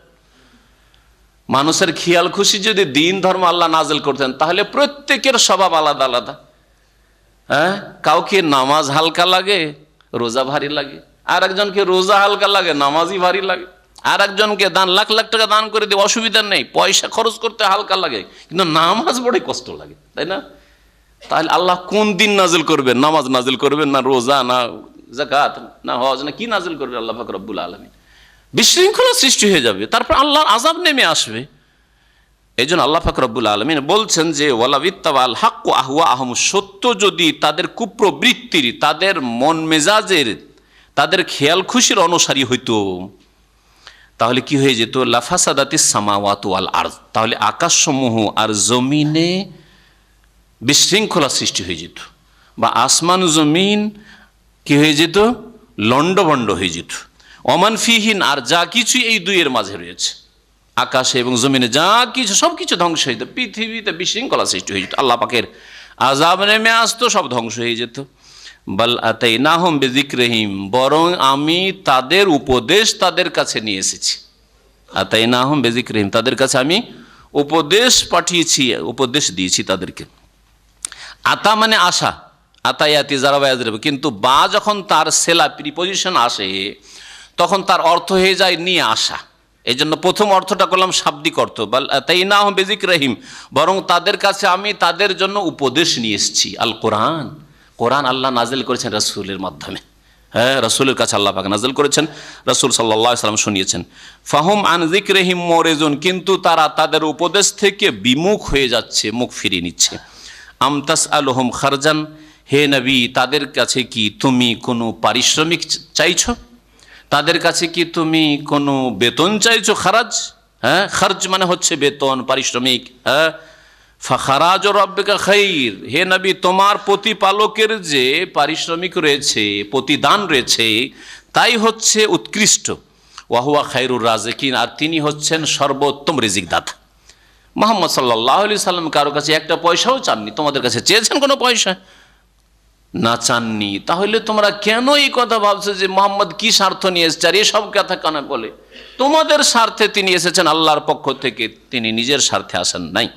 মানুষের খেয়াল খুশি যদি দিন ধর্ম আল্লাহ নাযিল করতেন, তাহলে প্রত্যেকের স্বভাব আলাদা আলাদা। হ্যাঁ, কাউকে নামাজ হালকা লাগে, রোজা ভারী লাগে, আর একজনকে রোজা হালকা লাগে, নামাজই ভারী লাগে। আর একজনকে দান লাখ লাখ টাকা দান করে দিয়ে অসুবিধা নেই, পয়সা খরচ করতে হালকা লাগে, কিন্তু নামাজ বড়ই কষ্ট লাগে, তাই না? তাহলে আল্লাহ কোন দিন নাজিল করবেন? নামাজ নাজিল করবেন না রোজা, না যাকাত, না হজ, না কি নাজিল করবেন আল্লাহ পাক রব্বুল আলামিন? বিশৃঙ্খলা সৃষ্টি হয়ে যাবে, তারপর আল্লাহর আযাব নেমে আসবে। এই জন্য আল্লাহ পাক রব্বুল আলামিন বলছেন যে ওয়ালা বিত্তাবাল হাক্কু আহওয়াহুম, সত্য যদি তাদের কুপ্রবৃত্তির, তাদের মন মেজাজের, তাদের খেয়াল খুশির অনুসারী হইতো, তাহলে কি হয়ে যেত? লাফাসাদাতিস সামাওয়াতু ওয়াল আরদ, তাহলে আকাশসমূহ আর জমিনে বিশৃঙ্খলা সৃষ্টি হয়ে যেত, বা আসমান জমিন কি হয়ে যেত? লন্ডভন্ড হয়ে যেত। ওমান ফিহিন, আর যা কিছু এই দুইয়ের মাঝে রয়েছে, আকাশে এবং জমিনে যা কিছু, সব কিছু ধ্বংস হয়ে যেত। পৃথিবীতে বিশৃঙ্খলা সৃষ্টি হয়ে যেত, আল্লাহ পাকের আযাব নেমে আসতো, সব ধ্বংস হয়ে যেত। বাল আতাইনাহুম বিযিকরিহিম, বরং আমি তাদের উপদেশ তাদের কাছে নিয়ে এসেছি। আতাইনাহুম বিযিকরিহিম, তাদের কাছে আমি উপদেশ পাঠিয়েছি, উপদেশ দিয়েছি তাদেরকে। আতা মানে আশা, আতায়াতি জারাবায়াজরাব, কিন্তু বা যখন তার সেলা প্রিপোজিশন আসে তখন তার অর্থ হয়ে যায় নিয়ে আসা। এই জন্য প্রথম অর্থটা করলাম শাব্দিক অর্থ, বাল আতাইনাহুম বিযিকরিহিম, বরং তাদের কাছে আমি তাদের জন্য উপদেশ নিয়ে এসেছি। আল কোরআন, কোরআন আল্লাহ নাজিল করেছেন রাসূলের মাধ্যমে। হ্যাঁ, রাসূলের কাছে আল্লাহ পাক নাজিল করেছেন, রাসূল সাল্লাল্লাহু আলাইহি ওয়াসাল্লাম শুনিয়েছেন। ফাহুম আন যিকরিহিম মুরিজুন, কিন্তু তারা তাদের উপদেশ থেকে বিমুখ হয়ে যাচ্ছে, মুখ ফিরিয়ে নিচ্ছে। আম তাসআলুহুম খারজান, হে নবী তাদের কাছে কি তুমি কোনো পারিশ্রমিক চাইছো? তাদের কাছে কি তুমি কোনো বেতন চাইছো? খারাজ, হ্যাঁ, খরচ মানে হচ্ছে বেতন, পারিশ্রমিক। হ্যাঁ, ফাখারাজ রব্বিকা খাইর, হে নবী তোমার প্রতিপালকের যে পারিশ্রমিক রয়েছে, প্রতিদান রয়েছে, তাই হচ্ছে উৎকৃষ্ট। ওয়াহুয়া খায়রুর রাজিকিন, আর তিনি হচ্ছেন সর্বোত্তম রিজিকদাতা। মুহাম্মদ সাল্লাল্লাহু আলাইহি সাল্লাম কারো কাছে একটা পয়সাও চাননি। তোমাদের কাছে চেয়েছেন কোনো পয়সা? না, চাননি। তাহলে তোমরা কেন এই কথা ভাবছো যে মুহাম্মদ কি স্বার্থ নিয়ে এসেছে আর এসব কথা কেন বলে? তোমাদের স্বার্থে তিনি এসেছেন, আল্লাহর পক্ষ থেকে, তিনি নিজের স্বার্থে আসেন নাই।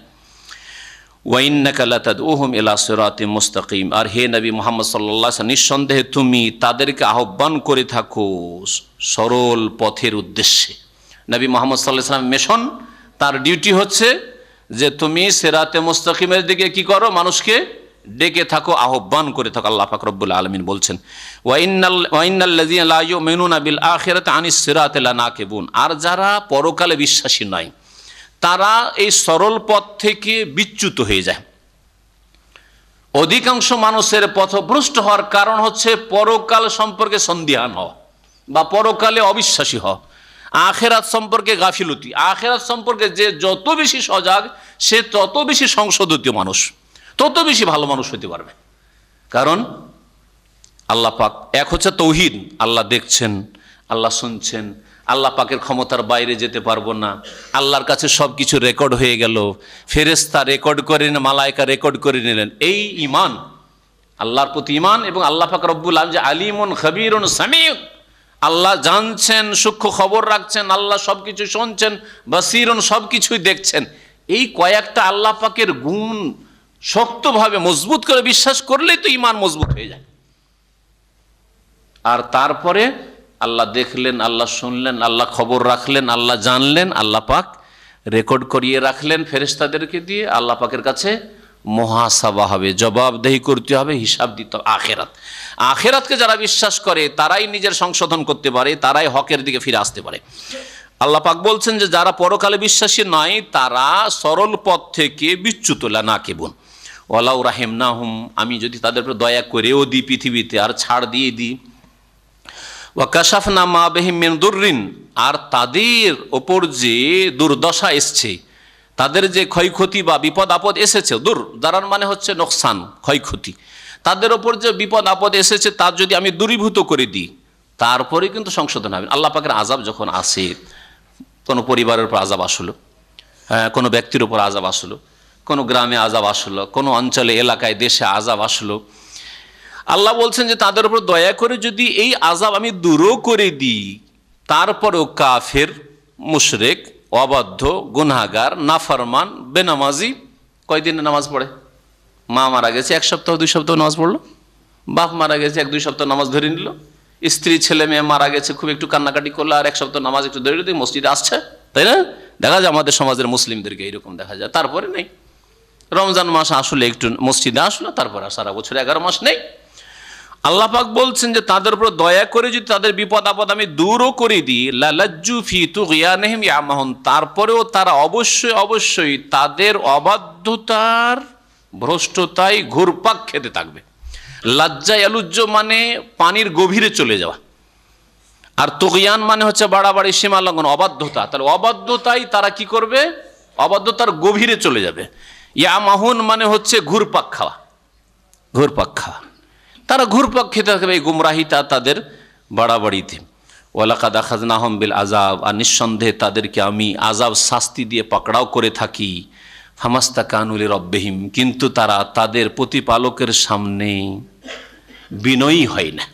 ওয়াইন্নাকা লাতাদউহুম ইলা সিরাতিম মুস্তাকিম, আর হে নবী মুহাম্মদ সাল্লাল্লাহু আলাইহি ওয়াসাল্লাম, নিঃসন্দেহে তুমি তাদেরকে আহ্বান করে থাকো সরল পথের উদ্দেশ্যে। নবী মুহাম্মদ সাল্লাল্লাহু আলাইহি ওয়াসাল্লাম মিশন, তার ডিউটি হচ্ছে যে তুমি সিরাতে মুস্তাকিমের দিকে কি করো? মানুষকে ডেকে থাকো, আহ্বান করে থাকো। আল্লাহ পাক রব্বুল আলামিন বলছেন ওয়াইন্নাল্লাযীনা লা ইউমিনুনা বিল আখিরাতি আনিস সিরাতি লানাকিবুন, আর যারা পরকালে বিশ্বাসী নয় তারা এই সরল পথ থেকে বিচ্যুত হয়ে যায়। অধিকাংশ মানুষের পথভ্রষ্ট হওয়ার কারণ হচ্ছে পরকাল সম্পর্কে সন্দিহান হওয়া বা পরকালে অবিশ্বাসী হওয়া, আখেরাত সম্পর্কে গাফিলতি। আখেরাত সম্পর্কে যে যত বেশি সজাগ, সে তত বেশি সংশোধিত মানুষ, তত বেশি ভালো মানুষ হতে পারবে। কারণ আল্লাহ পাক এক হচ্ছে তৌহিদ, আল্লাহ দেখছেন, আল্লাহ শুনছেন, আল্লাহ পাকের ক্ষমতার বাইরে যেতে পারবো না, আল্লাহর কাছে সব কিছু রেকর্ড হয়ে গেল, ফেরেশতা রেকর্ড করে নিলেন, মালায়েকা রেকর্ড করে নিলেন। এই ঈমান, আল্লাহর প্রতি ঈমান, এবং আল্লাহ পাক রব্বুল আলামিন যে আলিমুন খাবীরুন সামিউ, আল্লাহ জানছেন, সূক্ষ্ম খবর রাখছেন, আল্লাহ সব কিছু শুনছেন, বাসীরুন সব কিছুই দেখছেন, এই কয়েকটা আল্লাহ পাকের গুণ শক্তভাবে মজবুত করে বিশ্বাস করলেই তো ঈমান মজবুত হয়ে যায়। আর তারপরে আল্লাহ দেখলেন, আল্লাহ শুনলেন, আল্লাহ খবর রাখলেন, আল্লাহ জানলেন, আল্লাহ পাক রেকর্ড করিয়ে রাখলেন ফেরেশতাদেরকে দিয়ে। আল্লাহ পাকের কাছে মুহাসাবা হবে, জবাবদেহি করতে হবে, হিসাব দিতে হবে। আখেরাতকে যারা বিশ্বাস করে তারাই নিজের সংশোধন করতে পারে, তারাই হকের দিকে ফিরে আসতে পারে। আল্লাহ পাক বলছেন যে যারা পরকালে বিশ্বাসী নয় তারা সরল পথ থেকে বিচ্যুত না কেবন ওয়ালাউ রাহিমনাহুম, আমি যদি তাদের উপর দয়া করেও দিই পৃথিবীতে আর ছাড় দিয়ে দিই, ওয়া কাশাফনা মা বিহিম মিন দুররিন, আর তাদের ওপর যে দুর্দশা এসছে, তাদের যে ক্ষয়ক্ষতি বা বিপদ আপদ এসেছে, দারার মানে হচ্ছে নোকসান, ক্ষয়ক্ষতি, তাদের ওপর যে বিপদ আপদ এসেছে তার যদি আমি দূরীভূত করে দিই, তারপরে কিন্তু সংশোধন হবে। আল্লাহ পাকের আযাব যখন আসে, কোনো পরিবারের উপর আযাব আসলো, কোনো ব্যক্তির উপর আযাব আসলো, কোনো গ্রামে আযাব আসলো, কোনো অঞ্চলে এলাকায় দেশে আযাব আসলো, আল্লাহ বলছেন যে তাদের উপর দয়া করে যদি এই আযাব আমি দূরও করে দিই, তারপরেও কাফের, মুশরিক, অবাধ্য, গুনাহগার, নাফরমান, বেনামাজি কয়দিনে নামাজ পড়ে? মা মারা গেছে 1 সপ্তাহ 2 সপ্তাহ নামাজ পড়লো, বাপ মারা গেছে 1-2 সপ্তাহ নামাজ ধরে নিল, স্ত্রী ছেলে মেয়ে মারা গেছে খুব একটু কান্নাকাটি করলো আর 1 সপ্তাহ নামাজ একটু ধরে দিয়ে মসজিদে আসছে, তাই না? দেখা যায় আমাদের সমাজের মুসলিমদেরকে এইরকম দেখা যায়। তারপরে নেই, রমজান মাস আসলে একটু মসজিদে আসলো, তারপর সারা বছর 11 মাস নেই। আল্লাহ পাক বলছেন যে তাদের উপর দয়া করে যদি তাদের বিপদ আপদ আমি দূরও করে দিই, লালাজ্জু ফি তুগয়ানিহিম ইয়ামাহুন, তারপরেও তারা অবশ্যই তাদের অবাধ্যতার, ভ্রষ্টতায় ঘুরপাক খেতে থাকবে। লাজ্জা ইয়ালুজ্জ মানে পানির গভীরে চলে যাওয়া, আর তুগয়ান মানে হচ্ছে বাড়াবাড়ি, সীমা লঙ্ঘন, অবাধ্যতা। তাহলে অবাধ্যতাই তারা কি করবে? অবাধ্যতার গভীরে চলে যাবে। ইয়ামাহুন মানে হচ্ছে ঘুরপাক খাওয়া, তারা ঘুরপাক খেতে থাকবে এই গুমরাহিতা, তাদের বাড়াবাড়িতে। ওয়ালাকাদ আখাযনাহুম বিল আযাব, আর নিঃসন্দেহে তাদেরকে আমি আযাব, শাস্তি দিয়ে পাকড়াও করে থাকি। ফামাস্তাকানু লিরাব্বিহিম, কিন্তু তারা তাদের প্রতিপালকের সামনে বিনয়ী হয় না।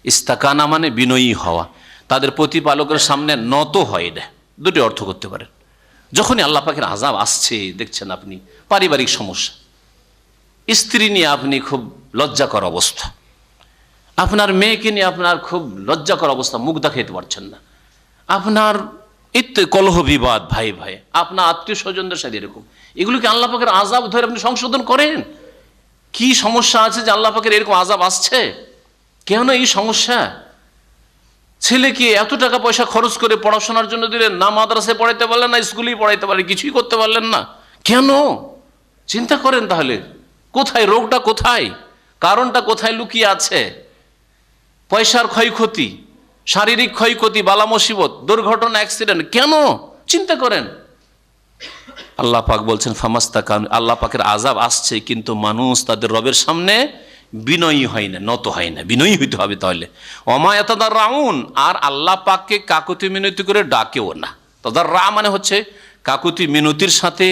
ইস্তাকানা মানে বিনয়ী হওয়া, তাদের প্রতিপালকের সামনে নত হয় না। দুটি অর্থ করতে পারেন। যখনই আল্লাহ পাকের আযাব আসছে, দেখছেন আপনি পারিবারিক সমস্যা, স্ত্রী নিয়ে আপনি খুব লজ্জাকর অবস্থা, আপনার মেয়েকে নিয়ে আপনার খুব লজ্জাকর অবস্থা, মুখ দেখাইতে পারছেন না, আপনার কলহ বিবাদ, ভাই আপনার আত্মীয় স্বজনদের সাথে এরকম, এগুলোকে আল্লাহ পাকের আযাব ধরে আপনি সংশোধন করেন? কি সমস্যা আছে যে আল্লাহ পাকের এরকম আযাব আসছে? কেন এই সমস্যা? ছেলেকে এত টাকা পয়সা খরচ করে পড়াশোনার জন্য দিলেন, না মাদ্রাসায় পড়াইতে পারলেন না, স্কুলেই পড়াইতে পারলেন, কিছুই করতে পারলেন না, কেন? চিন্তা করেন তাহলে কোথায় রোগটা, কোথায় কারণটা, কোথায় লুকিয়ে আছে? পয়সার ক্ষয়ক্ষতি, শারীরিক ক্ষয়ক্ষতি, বালা মুসিবত, দুর্ঘটনা, অ্যাক্সিডেন্ট, কেন? চিন্তা করেন। আল্লাহ পাক বলছেন ফামাস্তাকান, আল্লাহ পাকের আযাব আসছে কিন্তু মানুষ তাদের রবের সামনে বিনয়ী হয় না, নত হয় না। বিনয়ী হইতে হবে তাহলে। ওমা ইয়াতাদাররাউন, আর আল্লাহ পাককে কাকুতি মিনতি করে ডাকেও না। তাদাররা মানে হচ্ছে কাকুতি মিনতির সাথে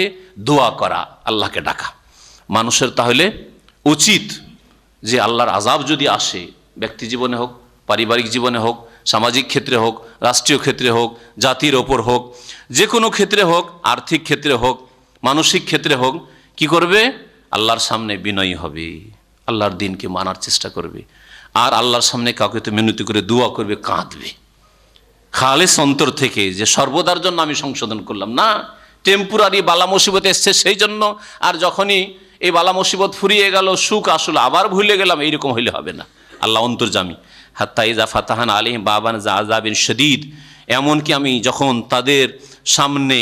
দোয়া করা, আল্লাহকে ডাকা। মানুষের তাহলে উচিত যে আল্লাহর আযাব যদি আসে, ব্যক্তি জীবনে হোক, পারিবারিক জীবনে হোক, সামাজিক ক্ষেত্রে হোক, রাষ্ট্রীয় ক্ষেত্রে হোক, জাতির ওপর হোক, যে কোনো ক্ষেত্রে হোক, আর্থিক ক্ষেত্রে হোক, মানসিক ক্ষেত্রে হোক, কি করবে? আল্লাহর সামনে বিনয়ী হবে, আল্লাহর দিনকে মানার চেষ্টা করবে, আর আল্লাহর সামনে কাউকে তো মিনতি করে দোয়া করবে, কাঁদবে খালেস অন্তর থেকে, যে সর্বদার জন্য আমি সংশোধন করলাম না, টেম্পোরারি বালা মুসিবত এসছে সেই জন্য, আর যখনই এই বালা মুসিবত ফুরিয়ে গেল, সুখ আসলো, আবার ভুলে গেলাম, এইরকম হইলে হবে না। আল্লাহ অন্তর্যামী। হাত্তা ইযা ফাতাহান আলাইহিম বাবান আযাবিন শাদীদ, এমনকি আমি যখন তাদের সামনে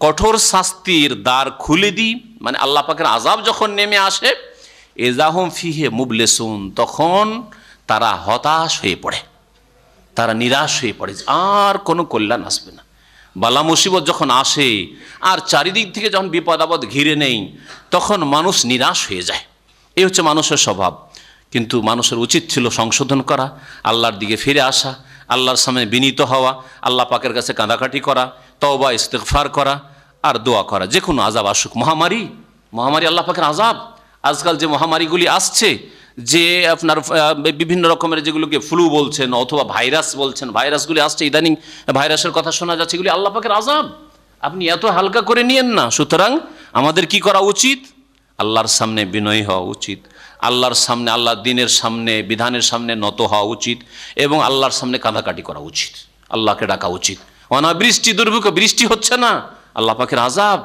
কঠোর শাস্তির দ্বার খুলে দিই, মানে আল্লাহ পাকের আযাব যখন নেমে আসে, ইযাহুম ফিহি মুবলিসুন, তখন তারা হতাশ হয়ে পড়ে, তারা নিরাশ হয়ে পড়ে, আর কোনো কল্যাণ আসবে না। বালা মুসিবত যখন আসে আর চারিদিক থেকে যখন বিপদ আপদ ঘিরে নেই, তখন মানুষ নিরাশ হয়ে যায়। এই হচ্ছে মানুষের স্বভাব। কিন্তু মানুষের উচিত ছিল সংশোধন করা, আল্লাহর দিকে ফিরে আসা, আল্লাহর সামনে বিনীত হওয়া, আল্লাহ পাকের কাছে কাঁদাকাটি করা, তওবা ইস্তিগফার করা, আর দোয়া করা। যে কোনো আযাব আসুক, মহামারী আল্লাহ পাকের আযাব। আজকাল যে মহামারীগুলি আসছে, যে আপনার বিভিন্ন রকমের যেগুলোকে ফ্লু বলছেন অথবা ভাইরাস বলছেন, ভাইরাসগুলি আসছে ইদানিং, ভাইরাসের কথা শোনা যাচ্ছে, এগুলি আল্লাহ পাকের আযাব। আপনি এত হালকা করে নিয়েন না। সুতরাং আমাদের কি করা উচিত? আল্লাহর সামনে বিনয়ী হওয়া উচিত, আল্লাহর সামনে, আল্লাহর দ্বীনের সামনে, বিধানের সামনে নত হওয়া উচিত, এবং আল্লাহর সামনে কাঁদাকাটি করা উচিত, আল্লাহকে ডাকা উচিত। অনাবৃষ্টি, দুর্ভিক্ষ, বৃষ্টি হচ্ছে না, আল্লাহ পাকের আযাব।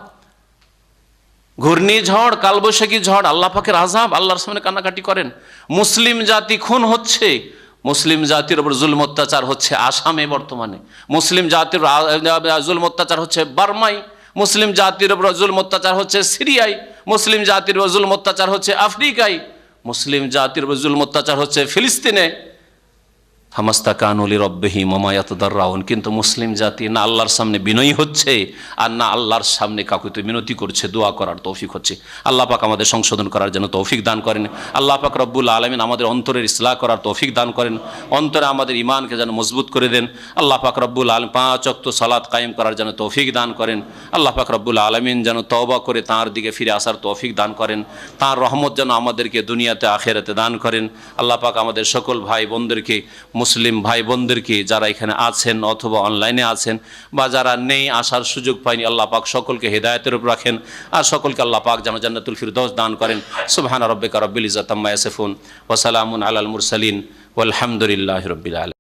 ঘূর্ণিঝড়, কালবৈশাখী ঝড়, আল্লাহ পাকের আযাব। আল্লাহর সামনে কান্নাকাটি করেন। মুসলিম জাতি খুন হচ্ছে, মুসলিম জাতির উপর জুলম অত্যাচার হচ্ছে আসামে বর্তমানে, মুসলিম জাতির জুলম অত্যাচার হচ্ছে বার্মায়, মুসলিম জাতির উপর জুলম অত্যাচার হচ্ছে সিরিয়ায়, মুসলিম জাতির উপর জুলম অত্যাচার হচ্ছে আফ্রিকায়, মুসলিম জাতির উপর জুলম অত্যাচার হচ্ছে ফিলিস্তিনে। ফামাস্তাকানুলি রব্বিহিম ওয়া ইয়াতাদাররাউন। কিন্তু মুসলিম জাতি না আল্লাহর সামনে বিনয়ী হচ্ছে, আর না আল্লাহর সামনে কাকুতি মিনতি করছে, দোয়া করার তৌফিক হচ্ছে। আল্লাহ পাক আমাদের সংশোধন করার জন্য তৌফিক দান করেন। আল্লাহ পাক রব্বুল আলামিন আমাদের অন্তরের ইসলাহ করার তৌফিক দান করেন, অন্তরে আমাদের ঈমানকে যেন মজবুত করে দেন। আল্লাহ পাক রব্বুল আলামিন 5 ওয়াক্ত সালাত কায়েম করার জন্য তৌফিক দান করেন। আল্লাহ পাক রব্বুল আলামিন যেন তওবা করে তাঁর দিকে ফিরে আসার তৌফিক দান করেন। তাঁর রহমত যেন আমাদেরকে দুনিয়াতে আখিরাতে দান করেন। আল্লাহ পাক আমাদের সকল ভাই বোনদেরকে, মুসলিম ভাই বোনদেরকে, যারা এখানে আছেন অথবা অনলাইনে আছেন বা যারা নেই, আসার সুযোগ পায়নি, আল্লাহ পাক সকলকে হেদায়েতের উপর রাখেন, আর সকলকে আল্লাহ পাক যেন জান্নাতুল ফিরদৌস দান করেন। সুবহানা রাব্বিকা রাব্বিল ইজ্জাতি আম্মা ইয়াসিফুন ওয়া সালামুন আলাল মুরসালিন ওয়ালহামদুলিল্লাহি রাব্বিল আলামিন।